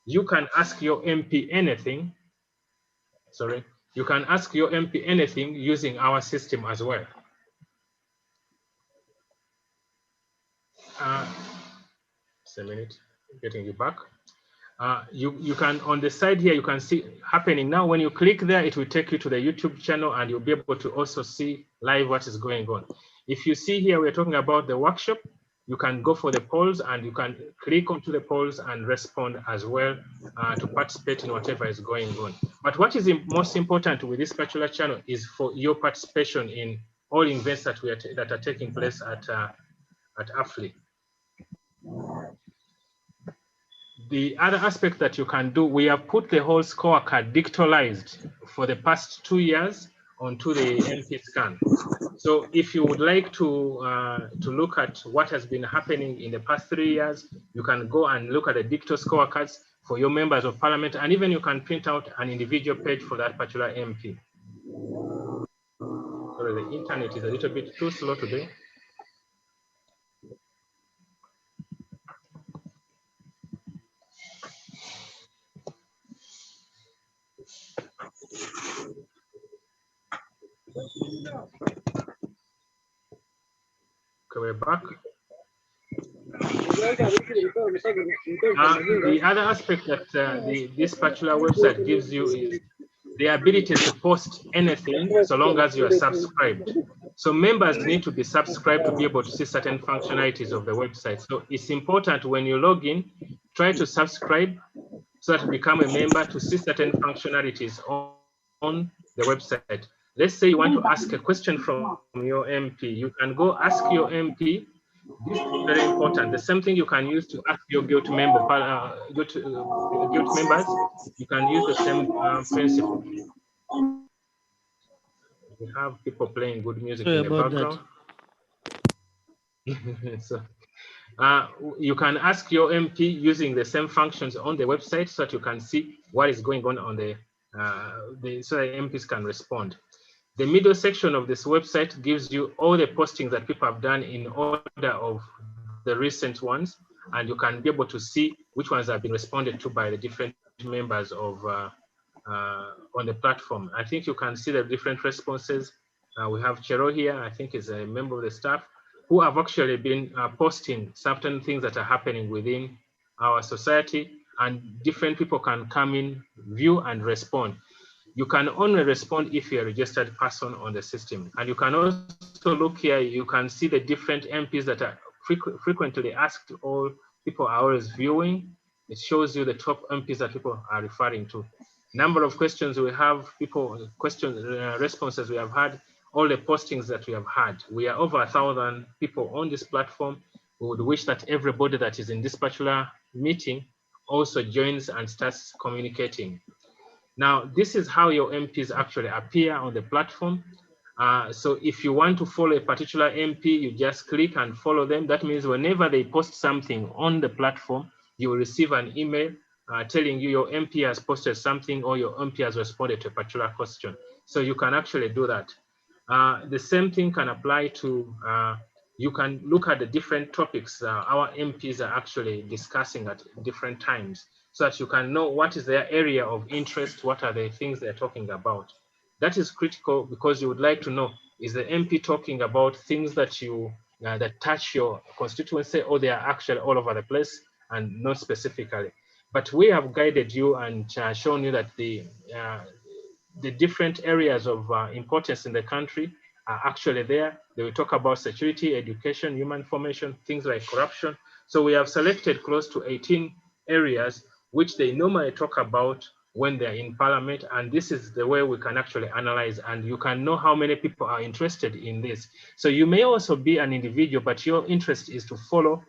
K: you can ask your MP anything. Sorry, you can ask your MP anything using our system as well. Just a minute, getting you back. You can, on the side here, you can see happening now. When you click there, it will take you to the YouTube channel, and you'll be able to also see live what is going on. If you see here, we're talking about the workshop. You can go for the polls, and you can click onto the polls and respond as well to participate in whatever is going on. But what is most important with this particular channel is for your participation in all events that that are taking place at AFLI. The other aspect that you can do, we have put the whole scorecard digitalized for the past 2 years onto the MP scan. So if you would like to look at what has been happening in the past 3 years, you can go and look at the digital scorecards for your members of parliament, and even you can print out an individual page for that particular MP. Sorry, the internet is a little bit too slow today. Okay, we're back. The other aspect that this particular website gives you is the ability to post anything so long as you are subscribed. So members need to be subscribed to be able to see certain functionalities of the website. So it's important when you log in, try to subscribe so that you become a member to see certain functionalities on the website. Let's say you want to ask a question from your MP. You can go ask your MP. This is very important. The same thing you can use to ask your guild member, guild members. You can use the same principle. We have people playing good music in the background. So, you can ask your MP using the same functions on the website so that you can see what is going on the so that MPs can respond. The middle section of this website gives you all the postings that people have done in order of the recent ones, and you can be able to see which ones have been responded to by the different members of on the platform. I think you can see the different responses. We have Chero here, I think is a member of the staff, who have actually been posting certain things that are happening within our society, and different people can come in, view and respond. You can only respond if you're a registered person on the system. And you can also look here, you can see the different MPs that are frequently asked, all people are always viewing. It shows you the top MPs that people are referring to. Number of questions we have, people, responses we have had, all the postings that we have had. We are over 1,000 people on this platform. We would wish that everybody that is in this particular meeting also joins and starts communicating. Now, this is how your MPs actually appear on the platform. So if you want to follow a particular MP, you just click and follow them. That means whenever they post something on the platform, you will receive an email telling you your MP has posted something or your MP has responded to a particular question. So you can actually do that. The same thing can apply to, you can look at the different topics our MPs are actually discussing at different times, so that you can know what is their area of interest, what are the things they're talking about. That is critical because you would like to know, is the MP talking about things that that touch your constituency, or they are actually all over the place and not specifically. But we have guided you and shown you that the different areas of importance in the country are actually there. They will talk about security, education, human formation, things like corruption. So we have selected close to 18 areas which they normally talk about when they're in parliament. And this is the way we can actually analyze, and you can know how many people are interested in this. So you may also be an individual, but your interest is to follow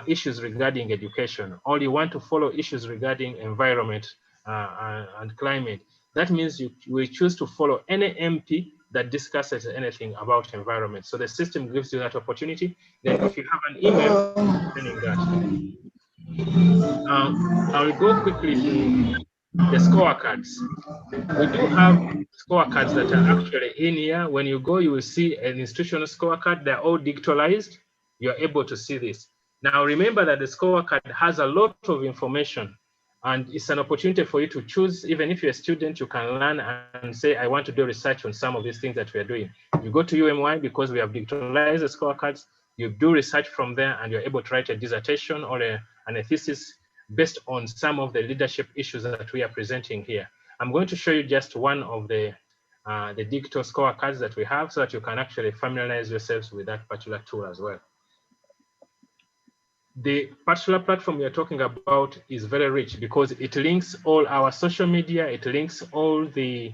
K: issues regarding education, or you want to follow issues regarding environment and climate. That means you will choose to follow any MP that discusses anything about environment. So the system gives you that opportunity. Then if you have an email, sending that. I will go quickly to the scorecards. We do have scorecards that are actually in here. When you go, you will see an institutional scorecard. They're all digitalized. You're able to see this. Now, remember that the scorecard has a lot of information, and it's an opportunity for you to choose. Even if you're a student, you can learn and say, I want to do research on some of these things that we are doing. You go to UMY, because we have digitalized the scorecards, you do research from there, and you're able to write a dissertation or a thesis based on some of the leadership issues that we are presenting here. I'm going to show you just one of the digital scorecards that we have so that you can actually familiarize yourselves with that particular tool as well. The particular platform we are talking about is very rich because it links all our social media, it links all the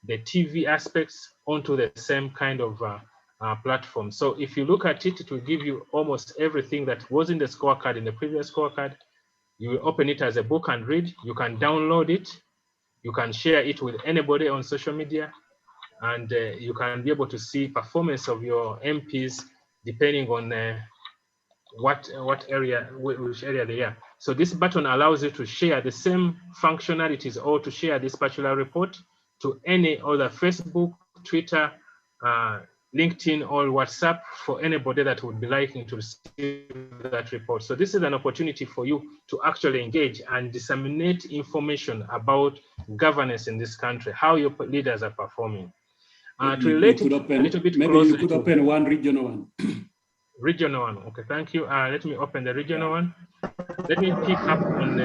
K: TV aspects onto the same kind of platform. So if you look at it, it will give you almost everything that was in the scorecard, in the previous scorecard. You will open it as a book and read. You can download it. You can share it with anybody on social media, and you can be able to see performance of your MPs depending on which area they are. So this button allows you to share the same functionalities or to share this particular report to any other Facebook, Twitter, LinkedIn, or WhatsApp for anybody that would be liking to receive that report. So this is an opportunity for you to actually engage and disseminate information about governance in this country, how your leaders are performing. To relate it a little bit
C: maybe
K: closely,
C: you could open one regional one.
K: Regional one, okay, thank you. Let me open the regional one. Let me pick up on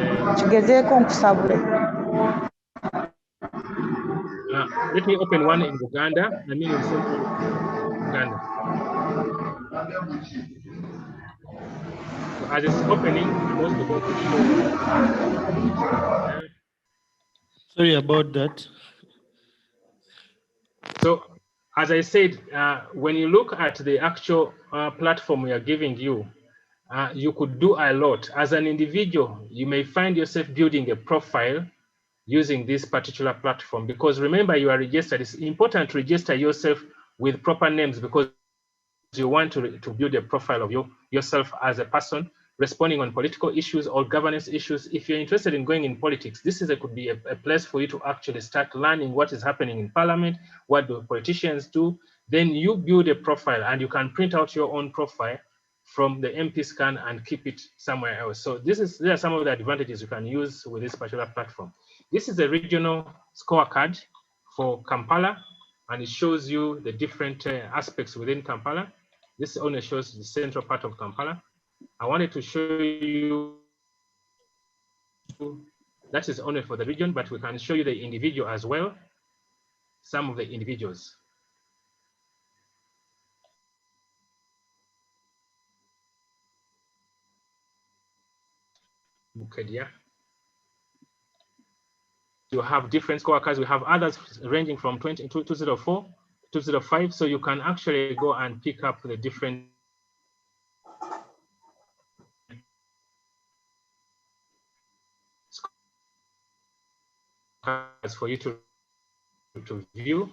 K: let me open one in Uganda, I mean in central Uganda. So as it's opening, I'm also going to show you.
B: Sorry about that.
K: So as I said, when you look at the actual platform we are giving you, you could do a lot. As an individual, you may find yourself building a profile using this particular platform, because remember, you are registered. It's important to register yourself with proper names because you want to build a profile of yourself as a person responding on political issues or governance issues. If you're interested in going in politics, this could be a place for you to actually start learning what is happening in parliament, what the politicians do. Then you build a profile and you can print out your own profile from the MP scan and keep it somewhere else. So these are some of the advantages you can use with this particular platform. This is a regional scorecard for Kampala, and it shows you the different aspects within Kampala. This only shows the central part of Kampala. I wanted to show you, that is only for the region, but we can show you the individual as well, some of the individuals. Bukedia. You have different scorecards. We have others ranging from 204, 205. So you can actually go and pick up the different scorecards for you to view.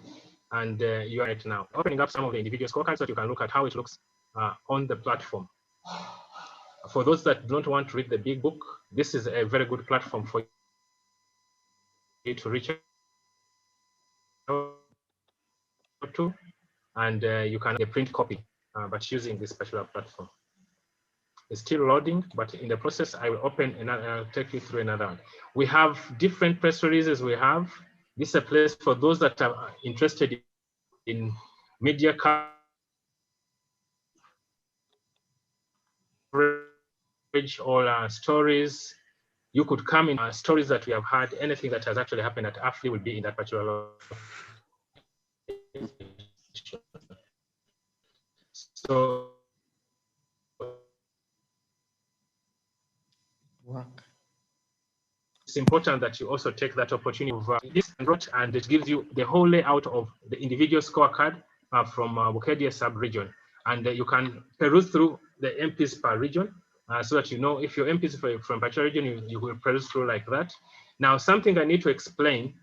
K: And you are right now opening up some of the individual scorecards so you can look at how it looks on the platform. For those that don't want to read the big book, this is a very good platform for you to reach out to, and you can get a print copy, but using this particular platform. It's still loading, but in the process, I will open another, I'll take you through another one. We have different press releases we have. This is a place for those that are interested in media coverage or stories. You could come in stories that we have had, anything that has actually happened at AFRI will be in that particular. So it's important that you also take that opportunity of this and it gives you the whole layout of the individual scorecard from Bukedia sub-region. And you can peruse through the MPs per region so that you know if your MPs from particular region, you will peruse through like that. Now, something I need to explain,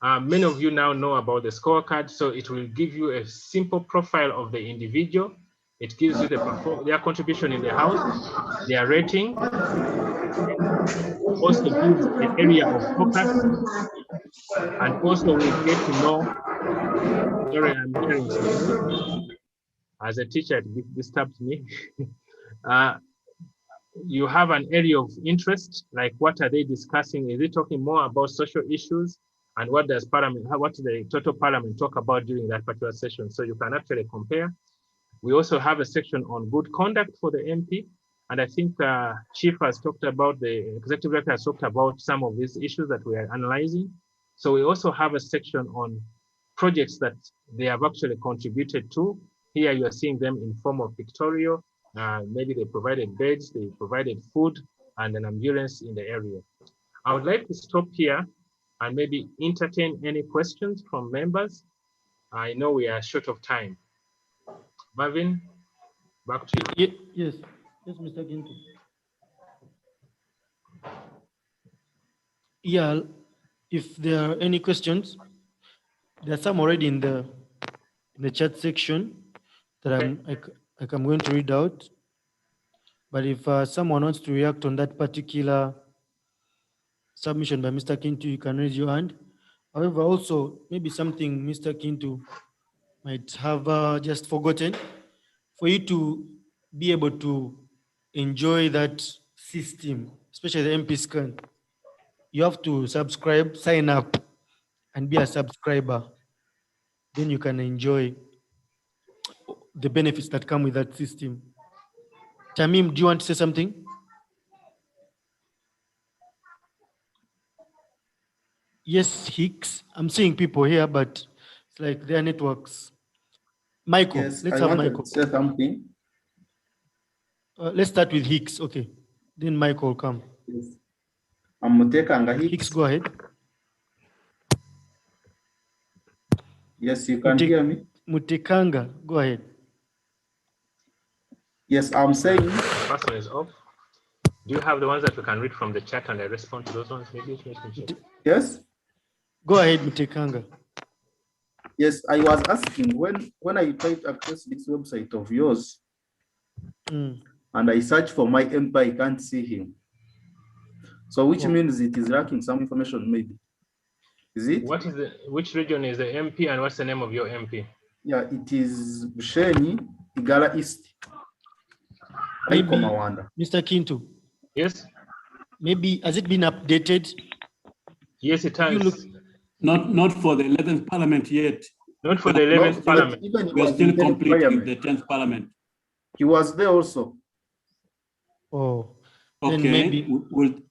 K: Many of you now know about the scorecard, so it will give you a simple profile of the individual. It gives you their contribution in the house, their rating, also gives the area of focus, and also we get to know, sorry, I'm hearing some noise. As a teacher, it disturbs me. You have an area of interest, like what are they discussing? Is it talking more about social issues? And what does Parliament, what does the total Parliament talk about during that particular session? So you can actually compare. We also have a section on good conduct for the MP. And I think Chief has talked about, the Executive Director has talked about some of these issues that we are analyzing. So we also have a section on projects that they have actually contributed to. Here you are seeing them in form of pictorial. Maybe they provided beds, they provided food and an ambulance in the area. I would like to stop here and maybe entertain any questions from members. I know we are short of time. Marvin, back to you.
B: Yes, Mr. Ginto. Yeah, if there are any questions, there are some already in the chat section that I'm going to read out. But if someone wants to react on that particular submission by Mr. Kintu, you can raise your hand. However, also maybe something Mr. Kintu might have just forgotten, for you to be able to enjoy that system, especially the MP scan, you have to subscribe, sign up, and be a subscriber. Then you can enjoy the benefits that come with that system. Tamim, do you want to say something? Yes, Hicks. I'm seeing people here, but it's like their networks. Michael,
L: yes,
B: let's
L: I
B: have
L: wanted
B: Michael.
L: to say something.
B: Let's start with Hicks. Okay. Then Michael come.
L: Yes. I'm Mutekanga Hicks.
B: Hicks, go ahead.
L: Yes, you can hear me.
B: Mutekanga, go ahead.
L: Yes, I'm saying.
K: Person is off. Do you have the ones that we can read from the chat and I respond to those ones? Maybe.
L: Yes.
B: Go ahead, Mutekanga.
L: Yes, I was asking when I tried to access this website of yours, and I search for my MP, I can't see him. So which means it is lacking some information, maybe. Is it?
K: Which region is the MP and what's the name of your MP?
L: Yeah, it is Busheni, Igala East.
B: Maybe, Mr. Kintu.
K: Yes.
B: Maybe, has it been updated?
K: Yes, it has.
C: Not for the 11th Parliament yet.
K: Not for the 11th Parliament.
C: We are still completing the 10th Parliament.
L: He was there also.
B: Oh.
C: Okay,
B: maybe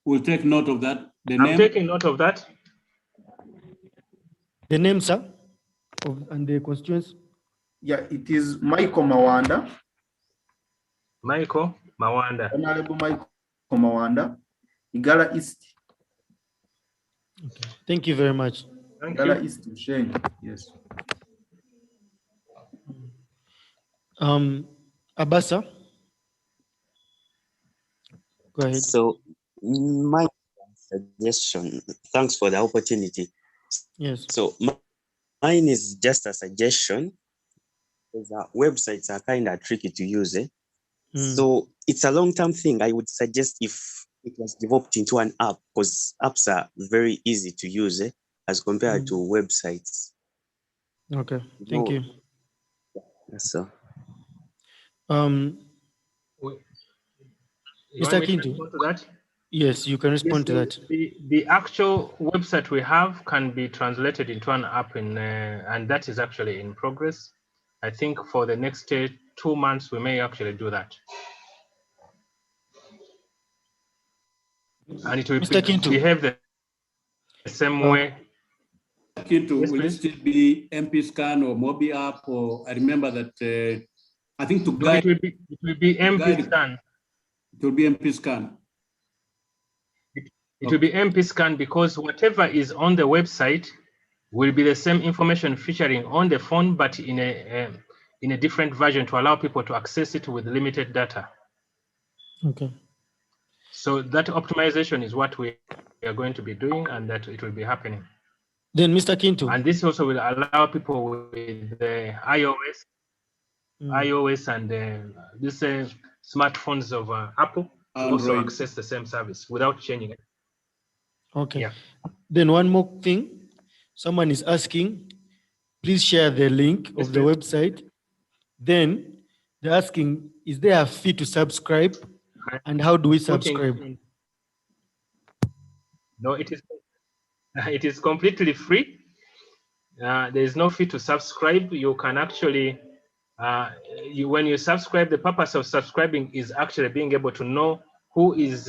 C: we'll take note of that.
K: I'm taking note of that.
B: The name, sir, and the constituents?
L: Yeah, it is Michael Mawanda.
K: Michael Mawanda.
L: Honorable Michael Mawanda, Igala East.
B: Okay. Thank you very much.
K: Thank
L: Igala
K: you.
L: East, Busheni. Yes.
B: Abasa. Go ahead.
M: So my suggestion, thanks for the opportunity.
B: Yes.
M: So mine is just a suggestion, because websites are kind of tricky to use. So it's a long-term thing. I would suggest if it was developed into an app, because apps are very easy to use as compared to websites.
B: Okay, thank you.
M: Yes, sir.
B: Mr. Kintu, yes, you can respond to that.
K: The actual website we have can be translated into an app, and that is actually in progress. I think for the next 2 months, we may actually do that. And it will behave the same way.
C: Kintu, will it still be MP scan or Mobi app? Or I remember that I think to guide.
K: It will be MP scan.
C: It will be MP scan.
K: It will be MP scan, because whatever is on the website will be the same information featuring on the phone, but in a different version to allow people to access it with limited data.
B: Okay.
K: So that optimization is what we are going to be doing, and that it will be happening.
B: Then Mr. Kinto.
K: And this also will allow people with the iOS and these smartphones of Apple to also
C: Android.
K: access the same service without changing it.
B: Okay.
K: Yeah.
B: Then one more thing, someone is asking, please share the link of the website. Then they're asking, is there a fee to subscribe? And how do we subscribe?
K: No, it is completely free. There is no fee to subscribe. You can actually, when you subscribe, the purpose of subscribing is actually being able to know who is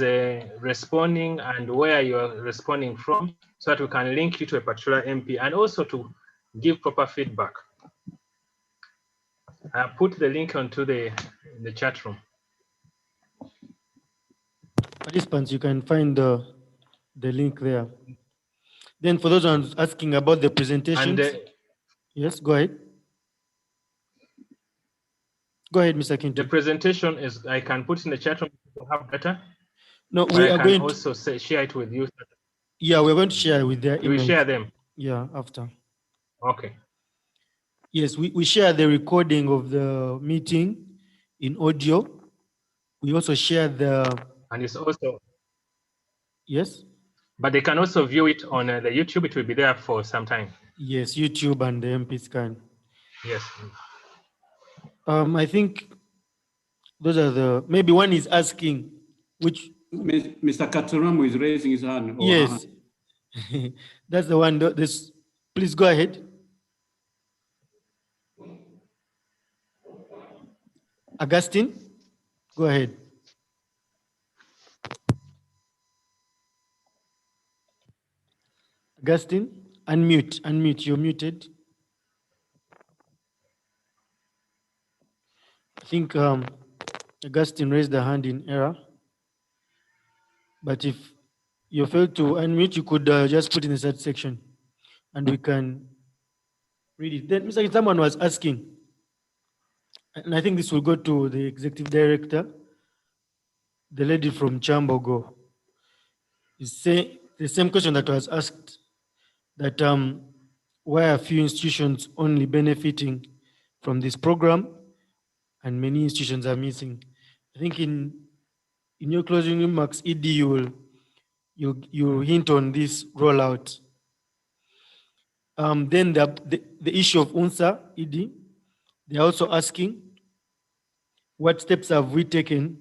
K: responding and where you're responding from, so that we can link you to a particular MP and also to give proper feedback. I put the link onto the chat room.
B: Participants, you can find the link there. Then for those ones asking about the presentations, yes, go ahead. Go ahead, Mr. Kinto.
K: The presentation is, I can put in the chat room to have better.
B: No, we are going to
K: also share it with you.
B: Yeah, we're going to share with their emails.
K: We share them?
B: Yeah, after.
K: Okay.
B: Yes, we share the recording of the meeting in audio. We also share the...
K: And it's also...
B: Yes?
K: But they can also view it on the YouTube. It will be there for some time.
B: Yes, YouTube and the MP scan.
K: Yes.
B: I think those are the... Maybe one is asking which...
C: Mr. Kataramu is raising his hand.
B: Yes. That's the one. This, please go ahead. Augustine, go ahead. Augustine, unmute, you're muted. I think Augustine raised the hand in error. But if you fail to unmute, you could just put in the chat section and we can read it. Then Mr. Someone was asking, and I think this will go to the executive director, the lady from Chambogo, is saying the same question that was asked, that why are few institutions only benefiting from this program and many institutions are missing. I think in your closing remarks, ED, you hint on this rollout. Then the issue of UNSA, ED, they're also asking, what steps have we taken?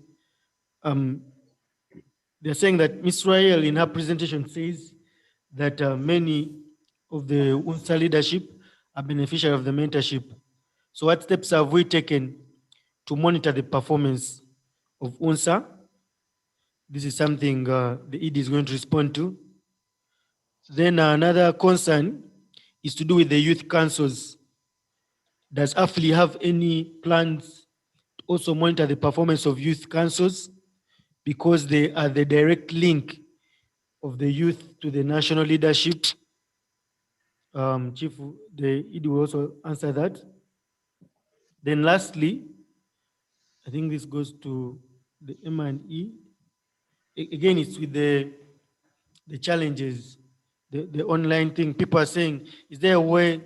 B: They're saying that Ms. Rael in her presentation says that many of the UNSA leadership are beneficiaries of the mentorship. So what steps have we taken to monitor the performance of UNSA? This is something the ED is going to respond to. Then another concern is to do with the youth councils. Does AFLI have any plans to also monitor the performance of youth councils, because they are the direct link of the youth to the national leadership? Chief, the ED will also answer that. Then lastly, I think this goes to the M&E. Again, it's with the challenges, the online thing. People are saying, is there a way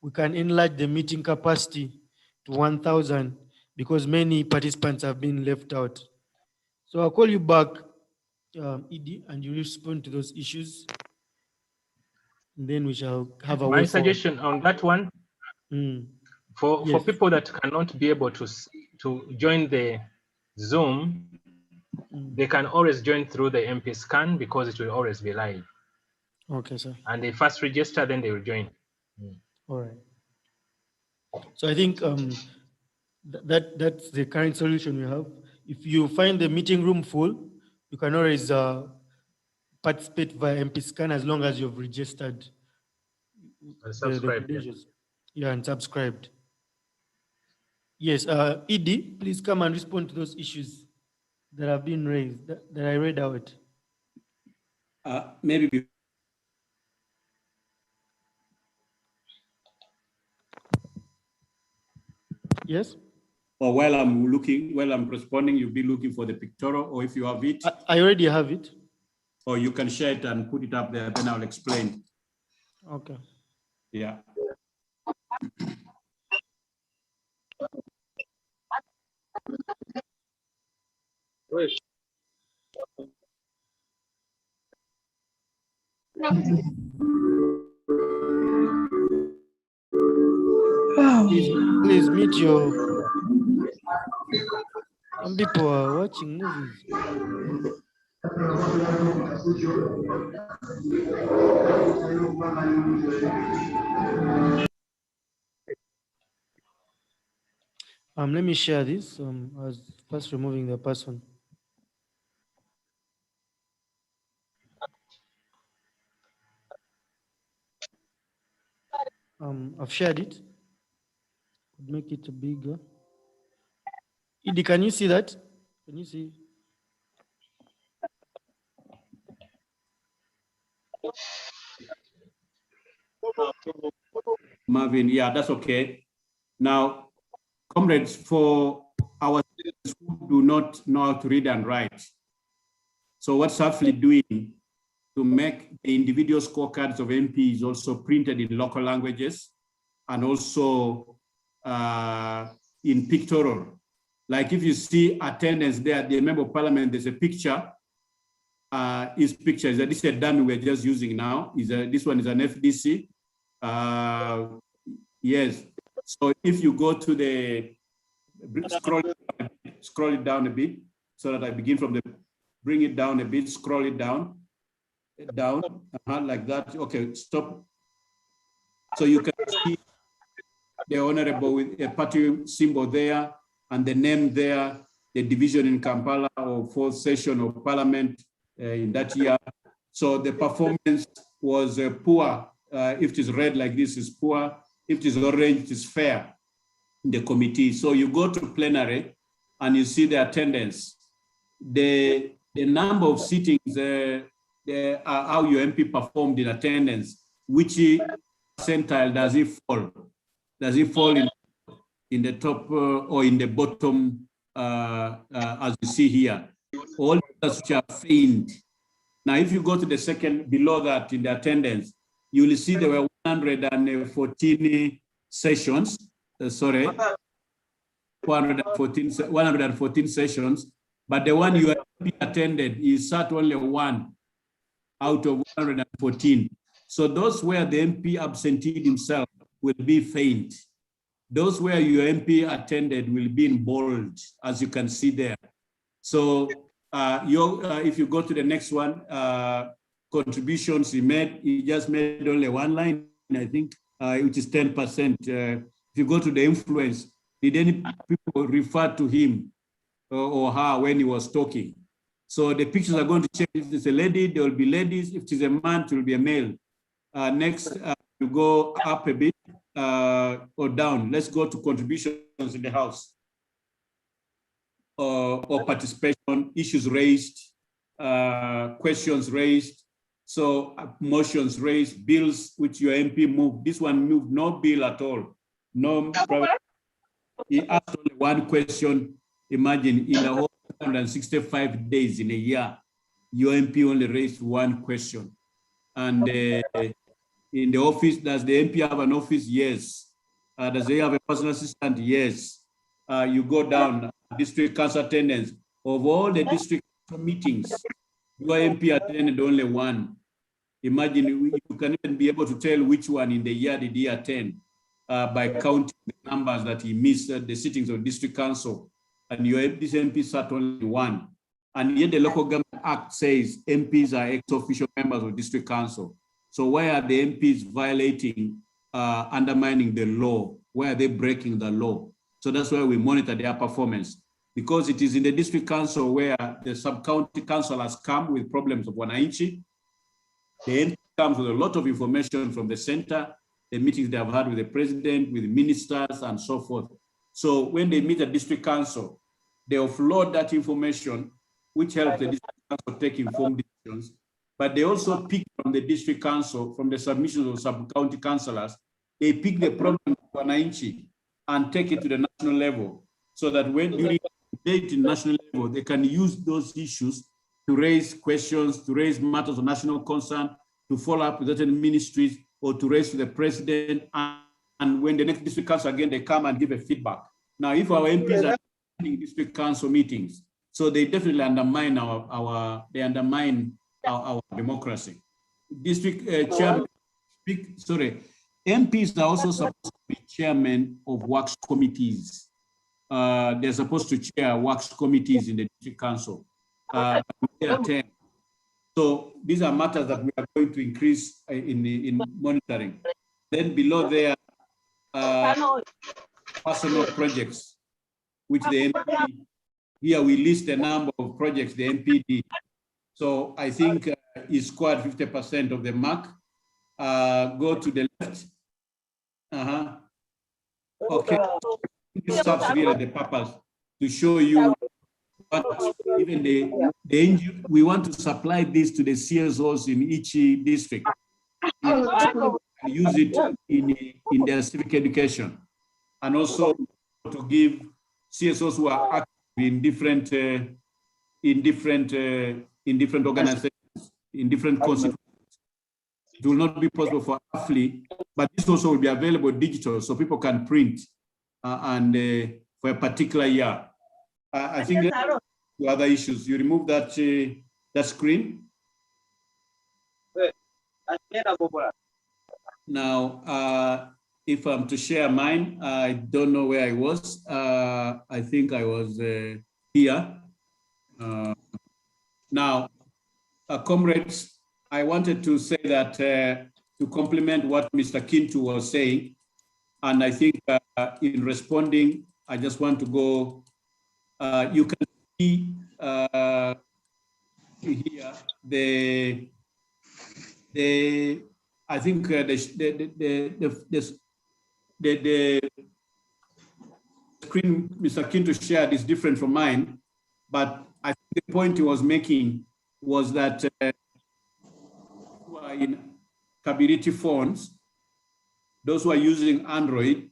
B: we can enlarge the meeting capacity to 1,000, because many participants have been left out? So I'll call you back, ED, and you respond to those issues. And then we shall have a
K: My
B: way
K: suggestion on that one, for
B: Yes.
K: people that cannot be able to join the Zoom, they can always join through the MP scan, because it will always be live.
B: Okay, sir.
K: And they first register, then they will join.
B: All right. So I think that's the current solution we have. If you find the meeting room full, you can always participate via MP scan, as long as you've registered
K: And subscribe.
B: Yeah, and subscribed. Yes, ED, please come and respond to those issues that have been raised, that I read out.
C: Maybe.
B: Yes?
C: Or while I'm responding, you'll be looking for the pictorial, or if you have it.
B: I already have it.
C: Or you can share it and put it up there, then I'll explain.
B: Okay.
C: Yeah.
B: Please meet your. Some people are watching movies. Let me share this. I was first removing the person. I've shared it. Could make it bigger. Idi, can you see that? Can you see?
C: Marvin, yeah, that's okay. Now, comrades, for our students who do not know how to read and write, so what's actually doing to make the individual scorecards of MPs also printed in local languages and also in pictorial. Like if you see attendance there at the member of parliament, there's a picture. His picture is this is a dummy we're just using now. This one is an FDC. Yes. So if you go to the scroll it down a bit so that I begin from the bring it down a bit, scroll it down, like that. Okay, stop. So you can see the honorable with a party symbol there and the name there, the division in Kampala or fourth session of parliament in that year. So the performance was poor. If it is red like this, is poor. If it is orange, it is fair in the committee. So you go to plenary and you see the attendance. The number of sittings, how your MP performed in attendance, which percentile does it fall? Does it fall in the top or in the bottom, as you see here? All those which are faint. Now, if you go to the second below that in the attendance, you will see there were 114 sessions. 114 sessions, but the one you attended is sat only one out of 114. So those where the MP absenteed himself will be faint. Those where your MP attended will be in bold, as you can see there. So if you go to the next one, contributions he just made only one line, I think, which is 10%. If you go to the influence, did any people refer to him or her when he was talking? So the pictures are going to change. If it's a lady, there will be ladies. If it's a man, it will be a male. Next, you go up a bit or down. Let's go to contributions in the House or participation, issues raised, questions raised. So motions raised, bills which your MP moved. This one moved no bill at all. No private. He asked only one question. Imagine in the whole 165 days in a year, your MP only raised one question. And in the office, does the MP have an office? Yes. Does he have a personal assistant? Yes. You go down, district council attendance. Of all the district meetings, your MP attended only one. Imagine you can even be able to tell which one in the year did he attend. By counting the numbers that he missed at the sittings of district council, and this MP sat only one. And yet the Local Government Act says MPs are ex-official members of district council. So why are the MPs violating, undermining the law? Why are they breaking the law? So that's why we monitor their performance, because it is in the district council where the sub-county councillors come with problems of Wananchi. The MP comes with a lot of information from the center, the meetings they have had with the president, with ministers, and so forth. So when they meet at district council, they offload that information, which helps the district council take informed decisions. But they also pick from the district council, from the submissions of sub-county councillors, they pick the problem of Wananchi and take it to the national level, so that when during debate in national level, they can use those issues to raise questions, to raise matters of national concern, to follow up with certain ministries, or to raise to the president. And when the next district council again, they come and give a feedback. Now, if our MPs are attending district council meetings, so they definitely undermine our democracy. District chairman, MPs are also supposed to be chairman of works committees. They're supposed to chair works committees in the district council. So these are matters that we are going to increase in monitoring. Then below there, personal projects, which the MP, here we list the number of projects the MP did. So I think he scored 50% of the mark. Go to the left. Okay, this serves really the purpose to show you what even the NGO, we want to supply this to the CSOs in each district. Use it in their civic education, and also to give CSOs who are active in different organizations, in different constituencies. It will not be possible for AFLI, but this also will be available digital, so people can print and for a particular year. I think the other issues. You remove that screen. Now, if I'm to share mine, I don't know where I was. I think I was here. Now, comrades, I wanted to say that to complement what Mr. Kintu was saying, and I think in responding, I just want to go, you can see here I think the screen Mr. Kintu shared is different from mine, but I think the point he was making was that who are in Kabiriti phones, those who are using Android,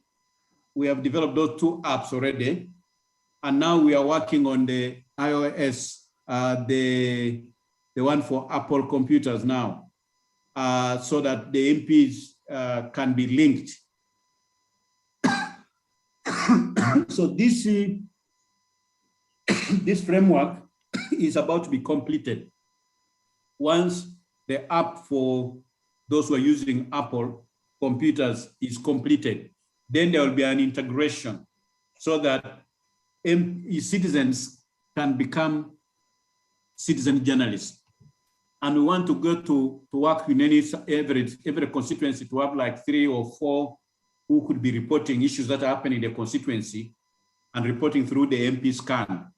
C: we have developed those two apps already, and now we are working on the iOS, the one for Apple computers now, so that the MPs can be linked. So this framework is about to be completed. Once the app for those who are using Apple computers is completed, then there will be an integration so that citizens can become citizen journalists. And we want to go to work in every constituency to have like 3 or 4 who could be reporting issues that are happening in the constituency and reporting through the MP scan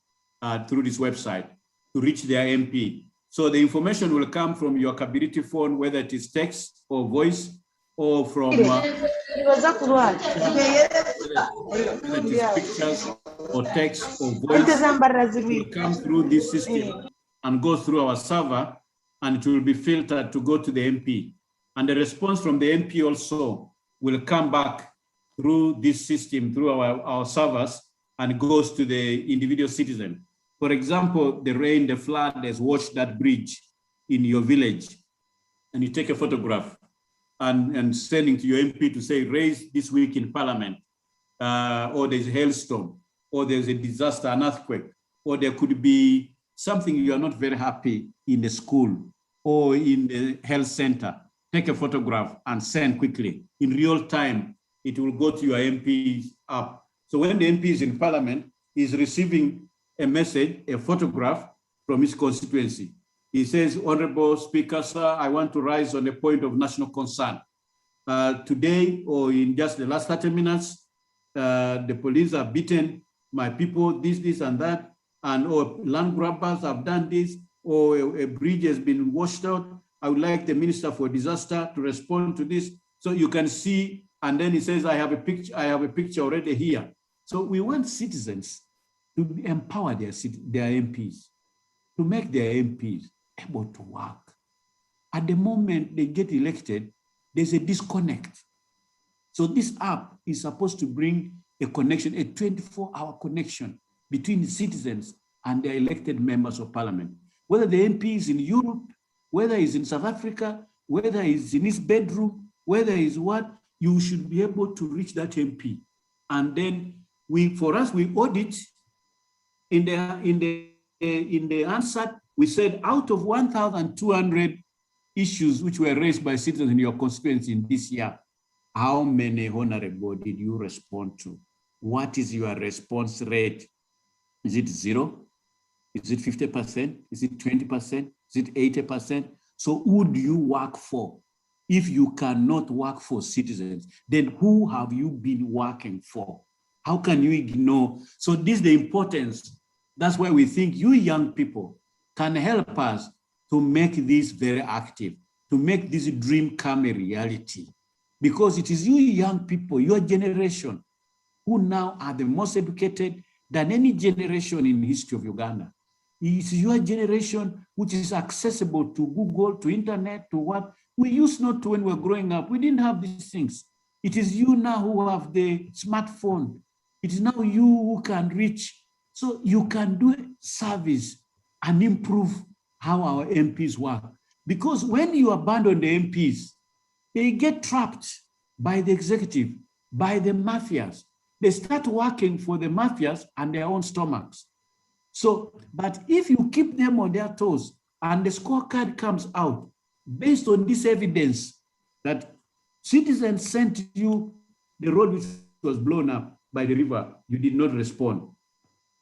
C: through this website to reach their MP. So the information will come from your Kabiriti phone, whether it is text or voice, or from whether it is pictures or text or voice. It will come through this system and go through our server, and it will be filtered to go to the MP. And the response from the MP also will come back through this system, through our servers, and goes to the individual citizen. For example, the rain, the flood has washed that bridge in your village, and you take a photograph and sending to your MP to say, raise this week in Parliament, or there's a hailstorm, or there's a disaster, an earthquake, or there could be something you are not very happy in the school or in the health center. Take a photograph and send quickly. In real time, it will go to your MP's app. So when the MP is in Parliament, he's receiving a message, a photograph from his constituency. He says, Honorable Speaker, sir, I want to rise on a point of national concern. Today, or in just the last 30 minutes, the police have beaten my people, this and that, and or land grabbers have done this, or a bridge has been washed out. I would like the Minister for Disaster to respond to this. So you can see, and then he says, I have a picture already here. So we want citizens to empower their MPs, to make their MPs able to work. At the moment they get elected, there's a disconnect. So this app is supposed to bring a connection, a 24-hour connection between the citizens and their elected members of Parliament. Whether the MP is in Europe, whether he's in South Africa, whether he's in his bedroom, whether it's what, you should be able to reach that MP. And then we audit in the answer, we said out of 1,200 issues which were raised by citizens in your constituency in this year, how many, Honorable, did you respond to? What is your response rate? Is it 0? Is it 50%? Is it 20%? Is it 80%? So who do you work for? If you cannot work for citizens, then who have you been working for? How can you ignore? So this is the importance. That's why we think you young people can help us to make this very active, to make this dream come a reality. Because it is you young people, your generation, who now are the most educated than any generation in the history of Uganda. It's your generation which is accessible to Google, to internet, to what we used not to when we were growing up. We didn't have these things. It is you now who have the smartphone. It is now you who can reach. So you can do service and improve how our MPs work. Because when you abandon the MPs, they get trapped by the executive, by the mafias. They start working for the mafias and their own stomachs. So, but if you keep them on their toes and the scorecard comes out based on this evidence that citizens sent you the road which was blown up by the river, you did not respond.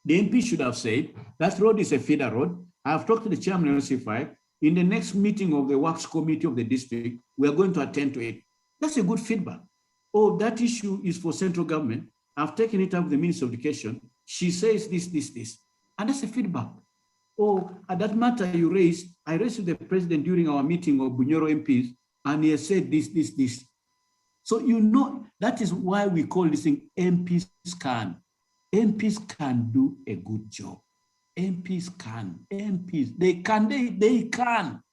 C: The MP should have said, that road is a feeder road. I have talked to the chairman of LC5. In the next meeting of the works committee of the district, we are going to attend to it. That's a good feedback. Oh, that issue is for central government. I've taken it up with the Minister of Education. She says this. And that's a feedback. Oh, at that matter you raised, I raised with the president during our meeting of Bunyoro MPs, and he has said this. So you know, that is why we call this thing MP scan. MPs can do a good job. MPs can. They can.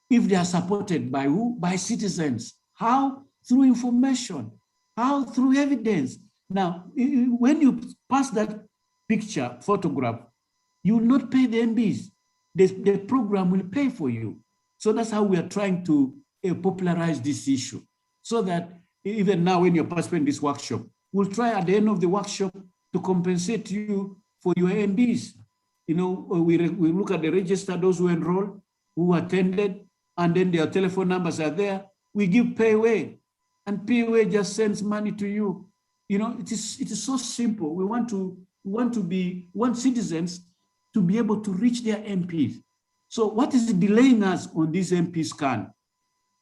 C: If they are supported by who? By citizens. How? Through information. How? Through evidence. Now, when you pass that picture, photograph, you will not pay the MPs. The program will pay for you. So that's how we are trying to popularize this issue. So that even now when you're participating in this workshop, we'll try at the end of the workshop to compensate you for your MPs. You know, we look at the register, those who enrolled, who attended, and then their telephone numbers are there. We give pay away, and pay away just sends money to you. You know, it is so simple. We want citizens to be able to reach their MPs. So what is delaying us on this MP scan?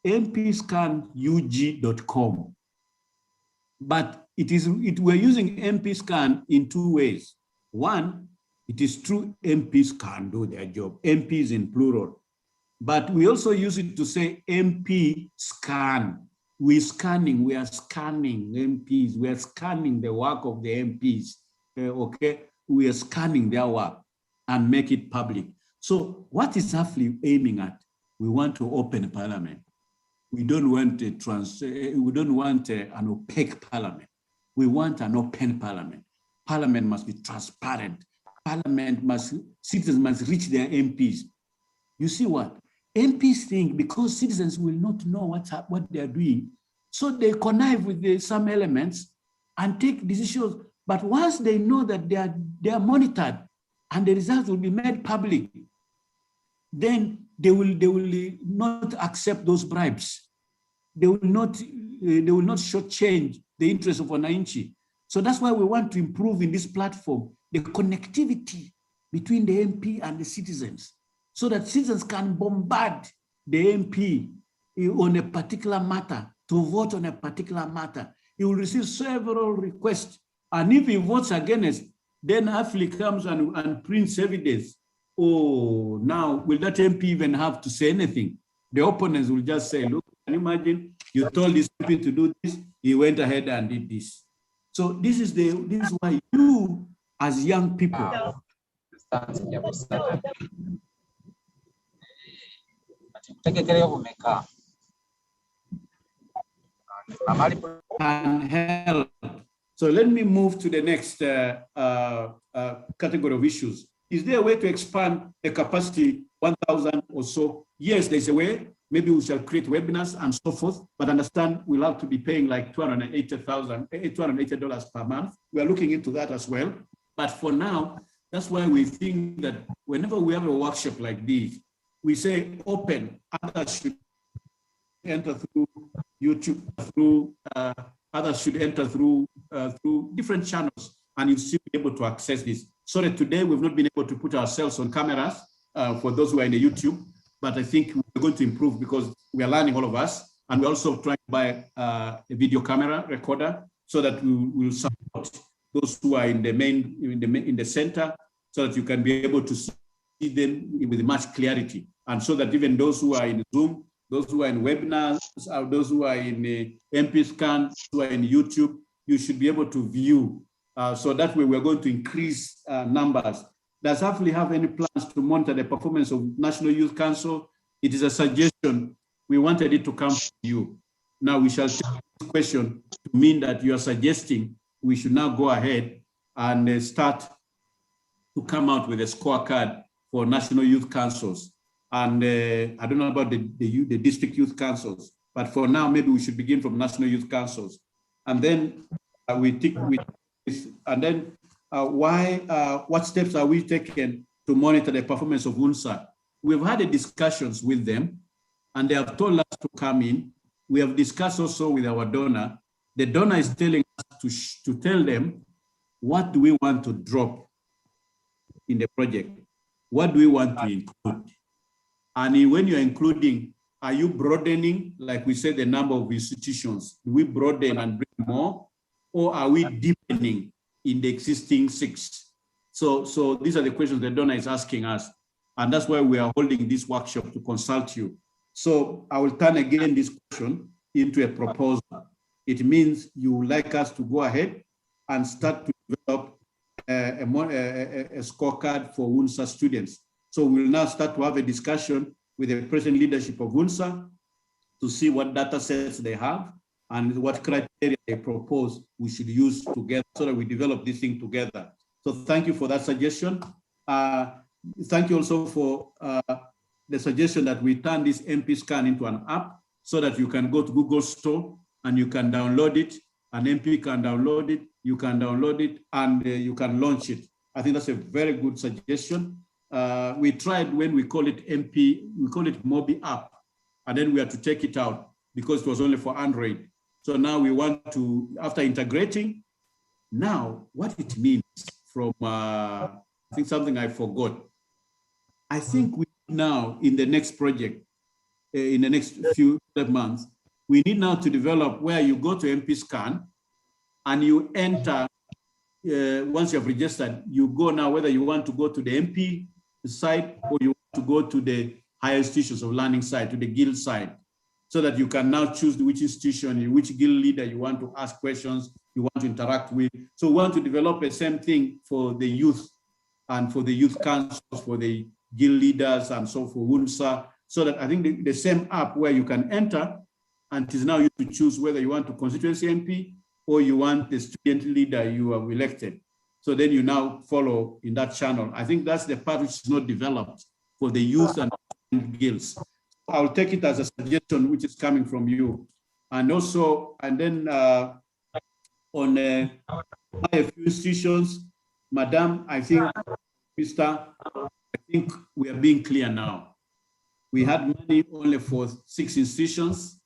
C: mpscanug.com. But we're using MP scan in two ways. One, it is true MPs can do their job. MPs in plural. But we also use it to say MP scan. We are scanning MPs. We are scanning the work of the MPs. Okay, we are scanning their work and make it public. So what is AFLI aiming at? We want to open parliament. We don't want an opaque parliament. We want an open parliament. Parliament must be transparent. Citizens must reach their MPs. You see what? MPs think because citizens will not know what they are doing, so they connive with some elements and take decisions. But once they know that they are monitored and the results will be made public, then they will not accept those bribes. They will not shortchange the interest of wananchi. So that's why we want to improve in this platform the connectivity between the MP and the citizens, so that citizens can bombard the MP on a particular matter, to vote on a particular matter. He will receive several requests. And if he votes against, then AFLI comes and prints evidence. Oh, now will that MP even have to say anything? The opponents will just say, look, can you imagine you told this MP to do this, he went ahead and did this. So this is why you, as young people, can help. So let me move to the next category of issues. Is there a way to expand the capacity 1,000 or so? Yes, there's a way. maybe we shall create webinars and so forth, but understand we'll have to be paying like $280 per month. We are looking into that as well. But for now, that's why we think that whenever we have a workshop like this, we say open, others should enter through YouTube, others should enter through different channels, and you'll still be able to access this. Sorry, today we've not been able to put ourselves on cameras for those who are in the YouTube, but I think we're going to improve because we are learning, all of us, and we're also trying to buy a video camera recorder so that we will support those who are in the center, so that you can be able to see them with much clarity, and so that even those who are in Zoom, those who are in webinars, those who are in MP Scan, who are in YouTube, you should be able to view. So that way we're going to increase numbers. Does Hafley have any plans to monitor the performance of National Youth Council? It is a suggestion. We wanted it to come from you. Now we shall take this question to mean that you are suggesting we should now go ahead and start to come out with a scorecard for National Youth Councils. And I don't know about the district youth councils, but for now, maybe we should begin from National Youth Councils. And then what steps are we taking to monitor the performance of UNSA? We've had discussions with them, and they have told us to come in. We have discussed also with our donor. The donor is telling us to tell them, what do we want to drop in the project? What do we want to include? And when you're including, are you broadening, like we said, the number of institutions? Do we broaden and bring more? Or are we deepening in the existing 6? So these are the questions the donor is asking us. And that's why we are holding this workshop to consult you. So I will turn again this question into a proposal. It means you would like us to go ahead and start to develop a scorecard for UNSA students. So we'll now start to have a discussion with the present leadership of UNSA to see what data sets they have and what criteria they propose we should use together so that we develop this thing together. So thank you for that suggestion. Thank you also for the suggestion that we turn this MP Scan into an app so that you can go to Google Store and you can download it, an MP can download it, you can download it, and you can launch it. I think that's a very good suggestion. We tried when we call it MP, we call it Mobi app, and then we had to take it out because it was only for Android. So now we want to, after integrating, now what it means from, I think something I forgot. I think we now, in the next project, in the next few months, we need now to develop where you go to MP Scan and you enter, once you have registered, you go now, whether you want to go to the MP side or you want to go to the higher institutions of learning side, to the guild side, so that you can now choose which institution, which guild leader you want to ask questions, you want to interact with. So we want to develop the same thing for the youth and for the youth councils, for the guild leaders and so for UNSA, so that I think the same app where you can enter, and it is now you to choose whether you want to constituency MP or you want the student leader you have elected. So then you now follow in that channel. I think that's the part which is not developed for the youth and guilds. I'll take it as a suggestion which is coming from you. And also, and then on a few institutions, Madam, I think, Mr., I think we are being clear now. We had money only for 6 institutions.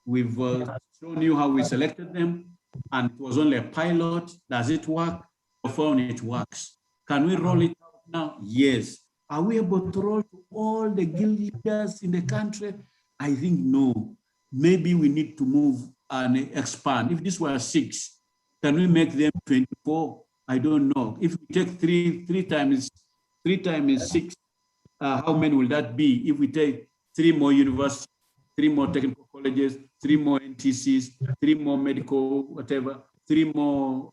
C: We've shown you how we selected them, and it was only a pilot. Does it work? We found it works. Can we roll it out now? Yes. Are we able to roll to all the guild leaders in the country? I think no. Maybe we need to move and expand. If this were 6, can we make them 24? I don't know. If we take 3 times 6, how many will that be? If we take 3 more universities, 3 more technical colleges, 3 more NTCs, 3 more medical, whatever, 3 more,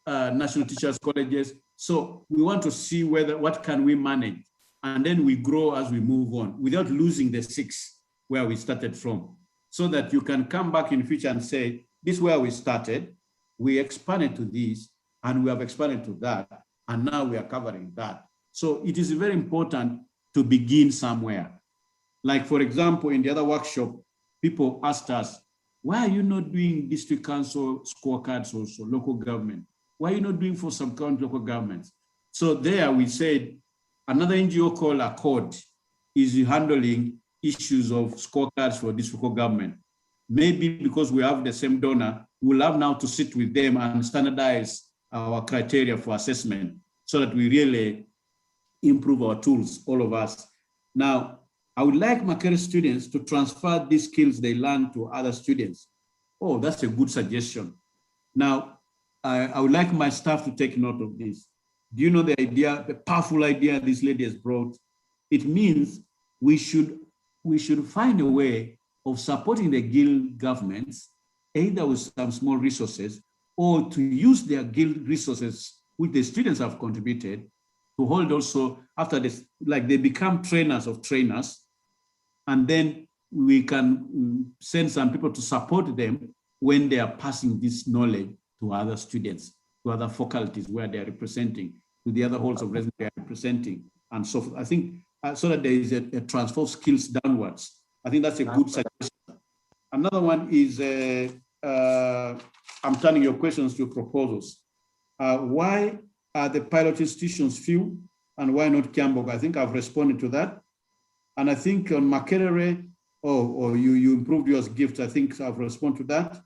C: national teachers colleges. So we want to see what can we manage, and then we grow as we move on without losing the 6 where we started from, so that you can come back in the future and say, this is where we started, we expanded to this, and we have expanded to that, and now we are covering that. So it is very important to begin somewhere. Like, for example, in the other workshop, people asked us, why are you not doing district council scorecards also, local government? Why are you not doing for sub-county local governments? So there we said, another NGO called Accord is handling issues of scorecards for this local government. Maybe because we have the same donor, we'll have now to sit with them and standardize our criteria for assessment so that we really improve our tools, all of us. Now, I would like Makerere students to transfer these skills they learn to other students. Oh, that's a good suggestion. Now, I would like my staff to take note of this. Do you know the idea, the powerful idea this lady has brought? It means we should find a way of supporting the guild governments, either with some small resources or to use their guild resources, which the students have contributed, to hold also after this, like they become trainers of trainers, and then we can send some people to support them when they are passing this knowledge to other students, to other faculties where they are representing, to the other halls of residence they are representing, and so forth. I think so that there is a transfer of skills downwards. I think that's a good suggestion. Another one is, I'm turning your questions to proposals. Why are the pilot institutions few and why not Kiambogo? I think I've responded to that. And I think on Makerere, you improved your gift. I think I've responded to that.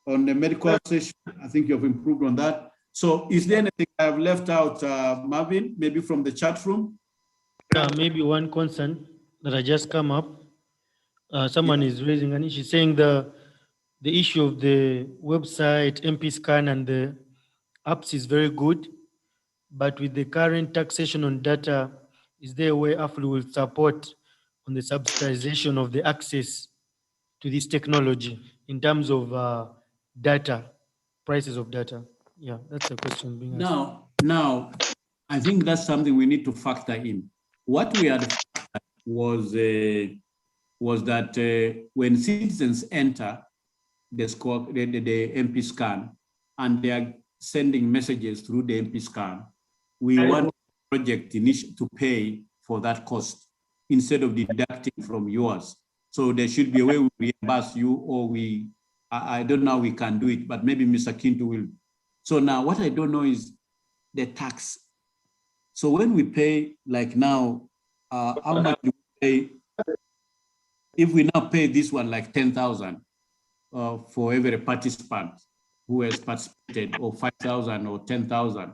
C: On the medical session, I think you've improved on that. So is there anything I've left out, Marvin, maybe from the chat room?
B: Maybe one concern that I just come up. Someone is raising an issue saying the issue of the website, MP scan and the apps is very good, but with the current taxation on data, is there a way AFLU will support on the subsidization of the access to this technology in terms of data, prices of data? Yeah, that's the question being asked.
C: Now, I think that's something we need to factor in. What we had was that when citizens enter the MP scan and they are sending messages through the MP scan, we want the project to pay for that cost instead of deducting from yours. So there should be a way we reimburse you, or I don't know how we can do it, but maybe Mr. Kintu will. So now what I don't know is the tax. So when we pay, like now, how much do we pay? If we now pay this one like 10,000 for every participant who has participated, or 5,000 or 10,000,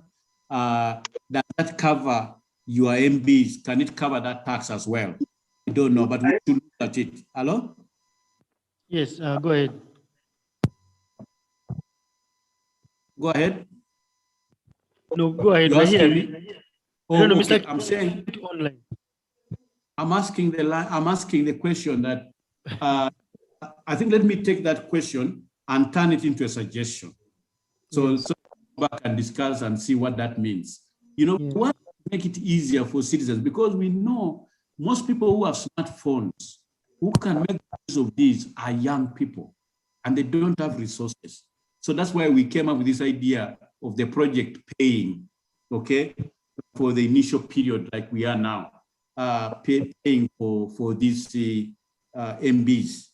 C: does that cover your MBs? Can it cover that tax as well? I don't know, but we should look at it. Hello?
B: Yes, go ahead.
C: Go ahead.
B: No, go ahead.
C: You're asking me?
B: Oh, no,
C: okay.
B: Mr.
C: I'm saying
B: online.
C: I'm asking the question that I think let me take that question and turn it into a suggestion. So,
B: Yes.
C: so go back and discuss and see what that means. You know, we want to make it easier for citizens, because we know most people who have smartphones who can make use of these are young people and they don't have resources. So that's why we came up with this idea of the project paying, okay, for the initial period like we are now, paying for these MBs.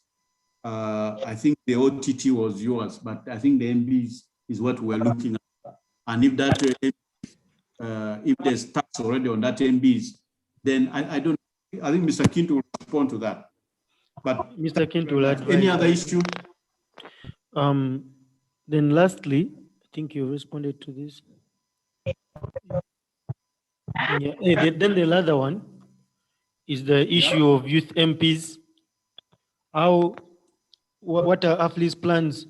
C: I think the OTT was yours, but I think the MBs is what we're looking at. And if that, if there's tax already on that MBs, then I think Mr. Kintu will respond to that. But
B: Mr. Kintu will advise.
C: Any other issue?
B: Then lastly, I think you responded to this. Yeah. Then the other one is the issue of youth MPs. What are AFLI's plans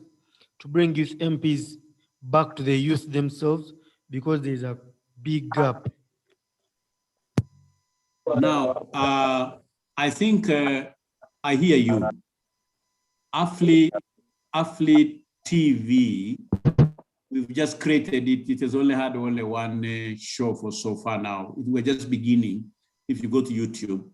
B: to bring youth MPs back to the youth themselves, because there's a big gap?
C: Now, I think I hear you. AFLI TV, we've just created it. It has only had one show for so far now. We're just beginning. If you go to YouTube,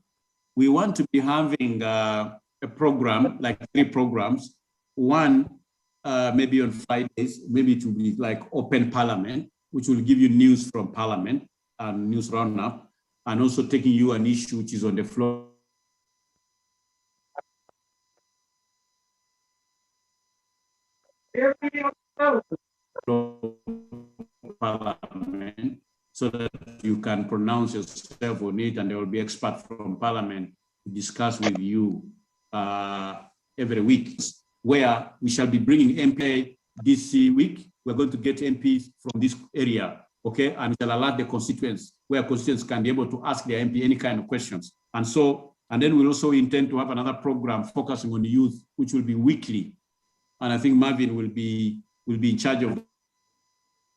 C: we want to be having a program, like 3 programs. One, maybe on Fridays, maybe it will be like open parliament, which will give you news from parliament and news roundup, and also taking you an issue which is on the floor Parliament so that you can pronounce yourself on it, and there will be experts from Parliament to discuss with you every week, where we shall be bringing MP this week. We're going to get MPs from this area, okay? And we shall alert the constituents, where constituents can be able to ask their MP any kind of questions. And then we'll also intend to have another program focusing on youth, which will be weekly. And I think Marvin will be in charge of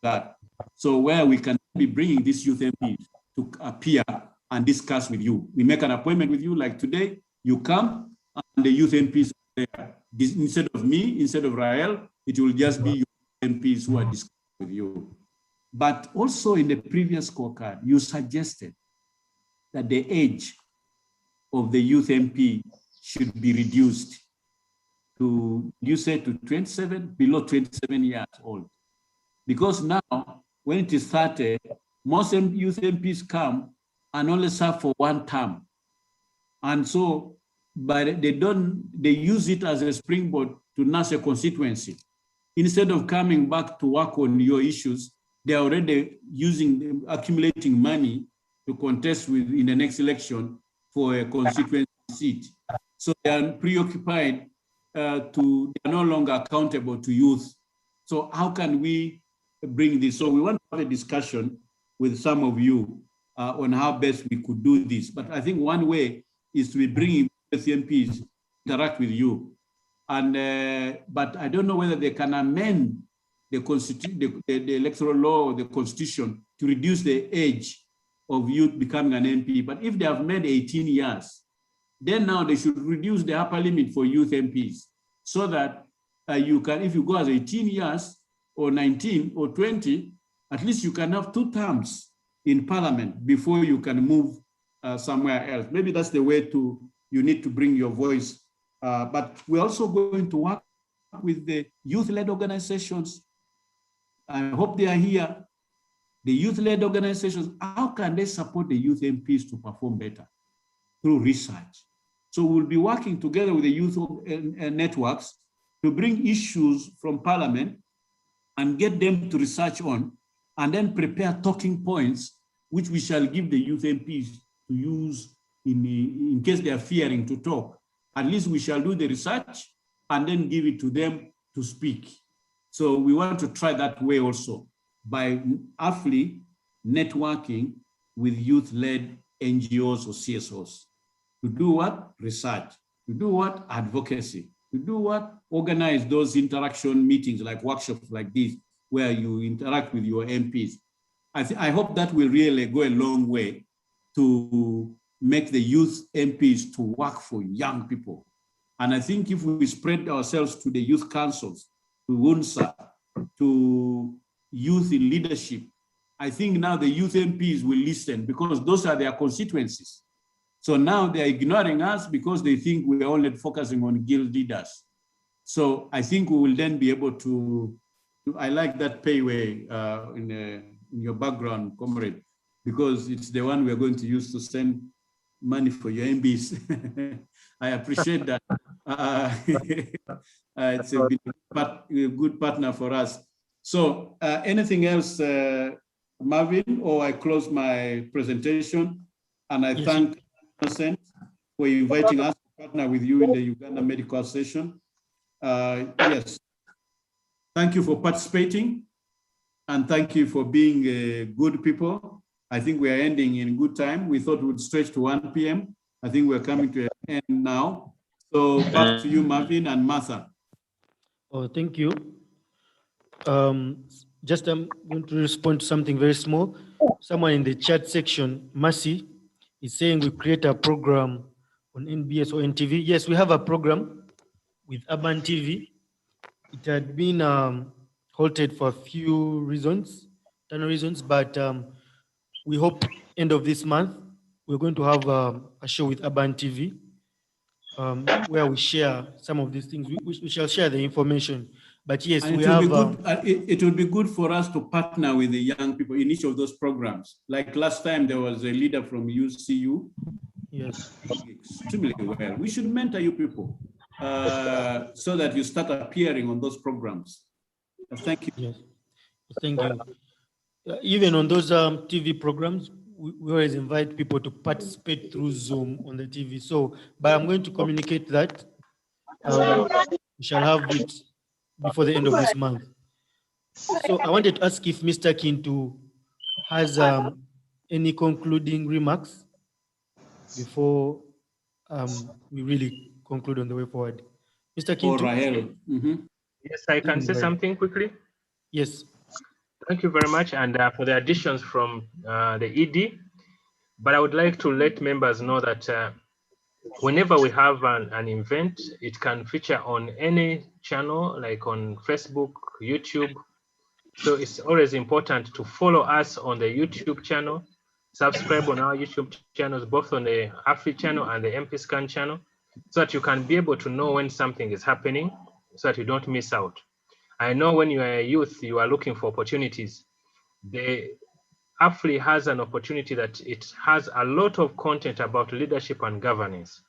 C: that. So where we can be bringing these youth MPs to appear and discuss with you. We make an appointment with you, like today, you come and the youth MPs are there. Instead of me, instead of Rael, it will just be your MPs who are discussing with you. But also in the previous scorecard, you suggested that the age of the youth MP should be reduced to, you said to 27, below 27 years old. Because now, when it is 30, most youth MPs come and only serve for one term. And so, but they use it as a springboard to nurse a constituency. Instead of coming back to work on your issues, they're already accumulating money to contest with in the next election for a constituency seat. So they are preoccupied they are no longer accountable to youth. So how can we bring this? So we want to have a discussion with some of you on how best we could do this. But I think one way is to be bringing MPs to interact with you. And but I don't know whether they can amend the electoral law or the constitution to reduce the age of youth becoming an MP. But if they have made 18 years, then now they should reduce the upper limit for youth MPs so that you can, if you go as 18 years or 19 or 20, at least you can have 2 terms in Parliament before you can move somewhere else. Maybe that's the way you need to bring your voice. But we're also going to work with the youth-led organizations. I hope they are here. The youth-led organizations, how can they support the youth MPs to perform better? Through research. So we'll be working together with the youth networks to bring issues from Parliament and get them to research on, and then prepare talking points, which we shall give the youth MPs to use in case they are fearing to talk. At least we shall do the research and then give it to them to speak. So we want to try that way also by aptly networking with youth-led NGOs or CSOs. To do what? Research. To do what? Advocacy. To do what? Organize those interaction meetings like workshops like this, where you interact with your MPs. I hope that will really go a long way to make the youth MPs to work for young people. And I think if we spread ourselves to the youth councils, to UNSA, to youth in leadership, I think now the youth MPs will listen because those are their constituencies. So now they're ignoring us because they think we're only focusing on guild leaders. So I think we will then be able to I like that payway in your background, comrade, because it's the one we're going to use to send money for your MBs. I appreciate that. It's a good partner for us. So anything else, Marvin, or I close my presentation, and I thank Innocent for inviting us to partner with you in the Uganda Medical Session. Yes, thank you for participating, and thank you for being good people. I think we are ending in good time. We thought we would stretch to 1 p.m. I think we're coming to an end now. So back to you, Marvin and Martha.
B: Oh, thank you. Just I'm going to respond to something very small. Someone in the chat section, Mercy, is saying we create a program on NBS or NTV. Yes, we have a program with Urban TV. It had been halted for a few reasons, but we hope end of this month, we're going to have a show with Urban TV where we share some of these things. We shall share the information. But yes,
C: and
B: we have.
C: It would be good for us to partner with the young people in each of those programs. Like last time, there was a leader from UCU.
B: Yes.
C: Extremely well. We should mentor you people so that you start appearing on those programs. Thank you.
B: Yes. Thank you. Even on those TV programs, we always invite people to participate through Zoom on the TV. So, but I'm going to communicate that we shall have it before the end of this month. So I wanted to ask if Mr. Kintu has any concluding remarks before we really conclude on the way forward. Mr. Kintu?
C: Rahel.
K: Yes, I can say something quickly.
B: Yes.
K: Thank you very much, and for the additions from the ED. But I would like to let members know that whenever we have an event, it can feature on any channel, like on Facebook, YouTube. So it's always important to follow us on the YouTube channel, subscribe on our YouTube channels, both on the AFRI channel and the MP-Scan channel, so that you can be able to know when something is happening, so that you don't miss out. I know when you are a youth, you are looking for opportunities. The AFRI has an opportunity that it has a lot of content about leadership and governance.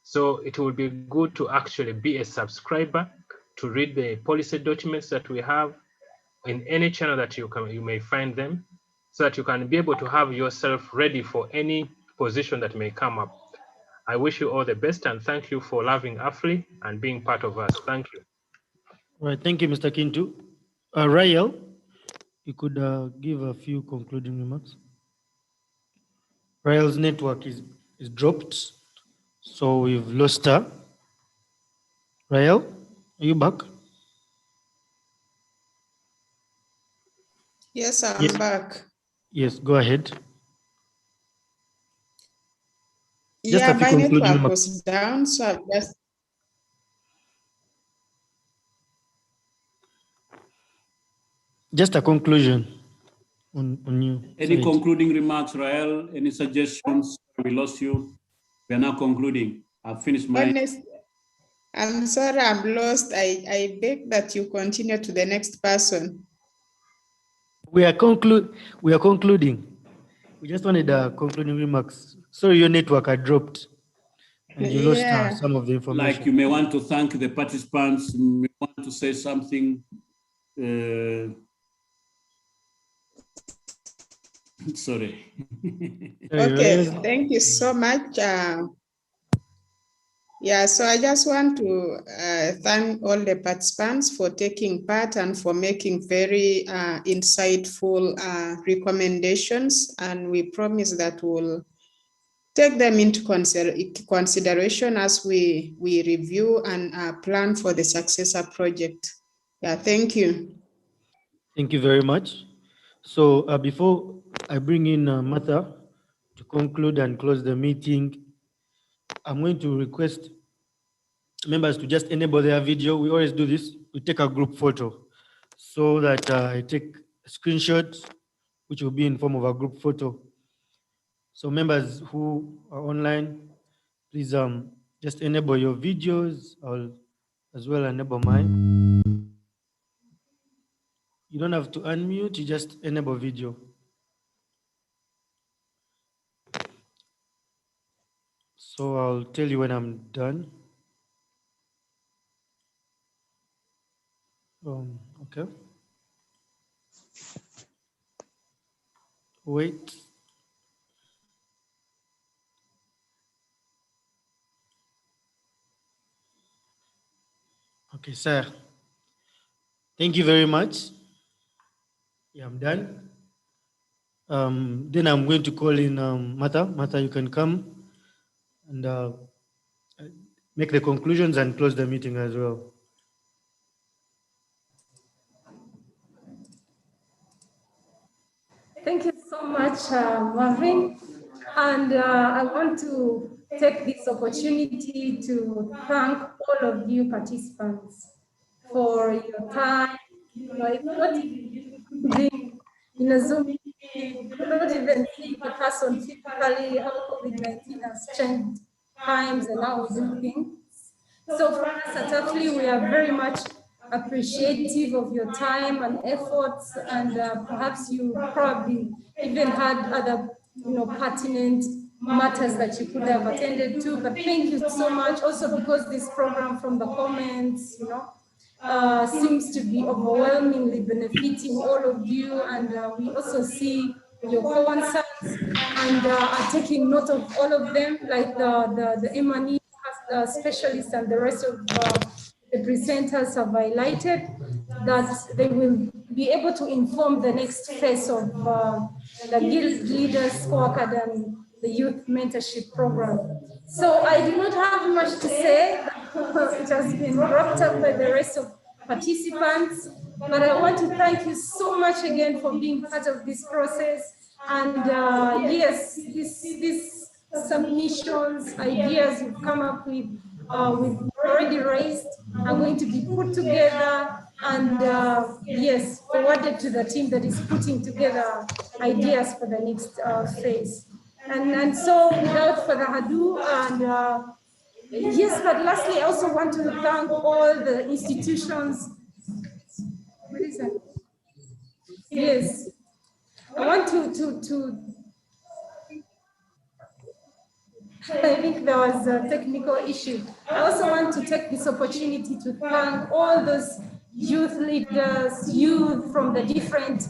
K: So it will be good to actually be a subscriber to read the policy documents that we have in any channel that you may find them, so that you can be able to have yourself ready for any position that may come up. I wish you all the best, and thank you for loving AFRI and being part of us. Thank you.
B: All right, thank you, Mr. Kintu. Rael, you could give a few concluding remarks. Rael's network is dropped, so we've lost her. Rael, are you back?
F: Yes, I'm back.
B: Yes, go ahead.
F: Yeah, my network was down, so I've just...
B: Just a conclusion on you.
C: Any concluding remarks, Rael? Any suggestions? We lost you. We are now concluding. I've finished my...
F: I'm sorry, I'm lost. I beg that you continue to the next person.
B: We are concluding. We just wanted concluding remarks. Sorry, your network had dropped and you lost some of the information.
C: Like you may want to thank the participants, you may want to say something. Sorry.
F: Okay, thank you so much. Yeah, so I just want to thank all the participants for taking part and for making very insightful recommendations. And we promise that we'll take them into consideration as we review and plan for the successor project. Yeah, thank you.
B: Thank you very much. So before I bring in Martha to conclude and close the meeting, I'm going to request members to just enable their video. We always do this. We take a group photo so that I take a screenshot, which will be in form of a group photo. So members who are online, please just enable your videos. I'll as well enable mine. You don't have to unmute, you just enable video. So I'll tell you when I'm done. Okay. Wait. Okay, sir. Thank you very much. Yeah, I'm done. Then I'm going to call in Martha. Martha, you can come and make the conclusions and close the meeting as well.
A: Thank you so much, Marvin. And I want to take this opportunity to thank all of you participants for your time. You know, it's not even in a Zoom meeting, not even seeing the person physically, how COVID-19 has changed times and how we do things. So for us at AFRI, we are very much appreciative of your time and efforts, and perhaps you probably even had other, pertinent matters that you could have attended to. But thank you so much, also because this program, from the comments, seems to be overwhelmingly benefiting all of you, and we also see your concerns and are taking note of all of them, like the M&E specialists and the rest of the presenters have highlighted, that they will be able to inform the next phase of the Guild Leaders Scorecard and the Youth Mentorship Program. So I do not have much to say. It has been wrapped up by the rest of participants, but I want to thank you so much again for being part of this process. And yes, these submissions, ideas you've come up with, we've already raised, are going to be put together and yes, forwarded to the team that is putting together ideas for the next phase. And so without further ado, and yes, but lastly, I also want to thank all the institutions. What is that? Yes, I want to I think there was a technical issue. I also want to take this opportunity to thank all those youth leaders, youth from the different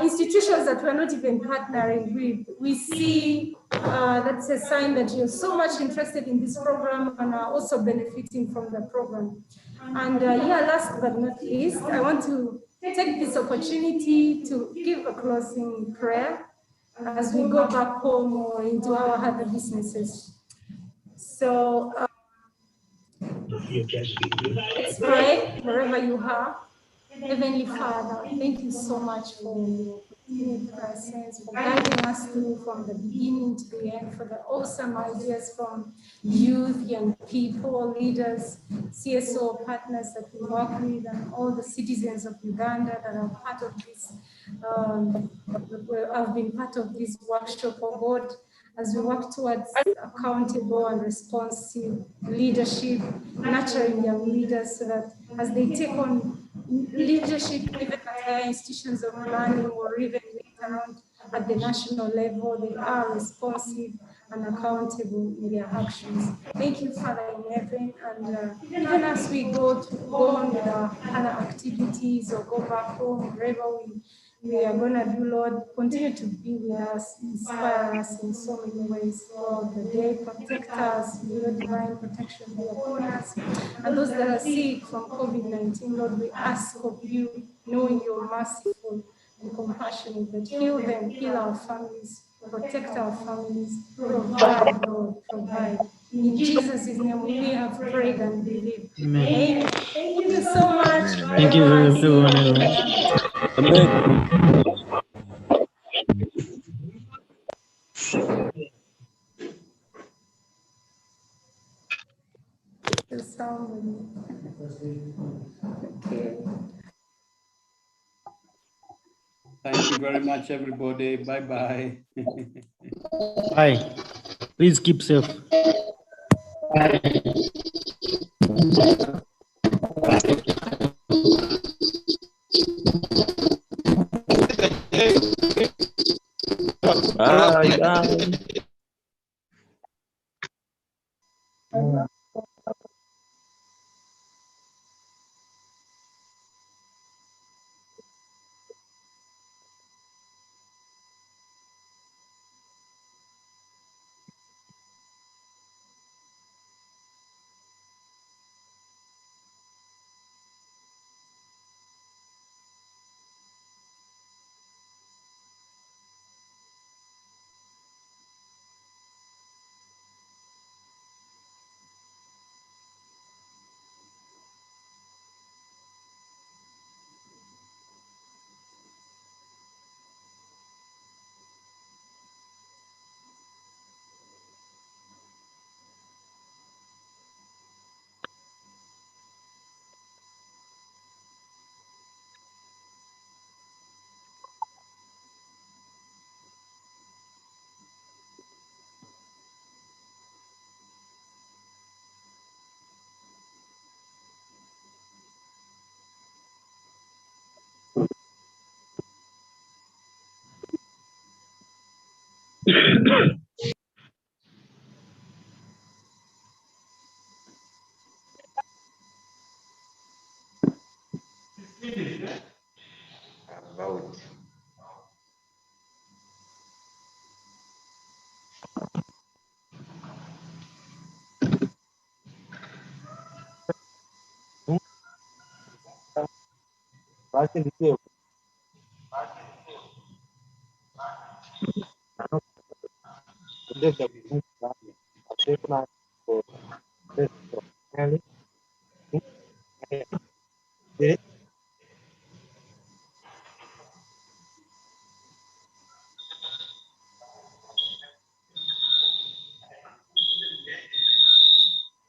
A: institutions that we're not even partnering with. We see that's a sign that you're so much interested in this program and are also benefiting from the program. And yeah, last but not least, I want to take this opportunity to give a closing prayer as we go back home or into our other businesses. So let's pray wherever you are. Heavenly Father, thank you so much for your continued presence, for guiding us through from the beginning to the end, for the awesome ideas from youth, young people, leaders, CSO partners that we work with, and all the citizens of Uganda that are part of this, have been part of this workshop, oh God, as we work towards accountable and responsive leadership, nurturing young leaders so that as they take on leadership even at higher institutions of learning or even later on at the national level, they are responsive and accountable in their actions. Thank you, Father in heaven, and even as we go on with our other activities or go back home, wherever we are going to do, Lord, continue to be with us, inspire us in so many ways throughout the day, protect us, with your divine protection be upon us. And those that are sick from COVID-19, Lord, we ask of you, knowing you're merciful and compassionate, that heal them, heal our families, protect our families, provide, Lord, provide. In Jesus' name we have prayed and believed. Amen. Thank you so much.
B: Thank you everyone.
A: Okay.
C: Thank you very much, everybody. Bye-bye.
B: Bye. Please keep safe.
G: Bye.
M: About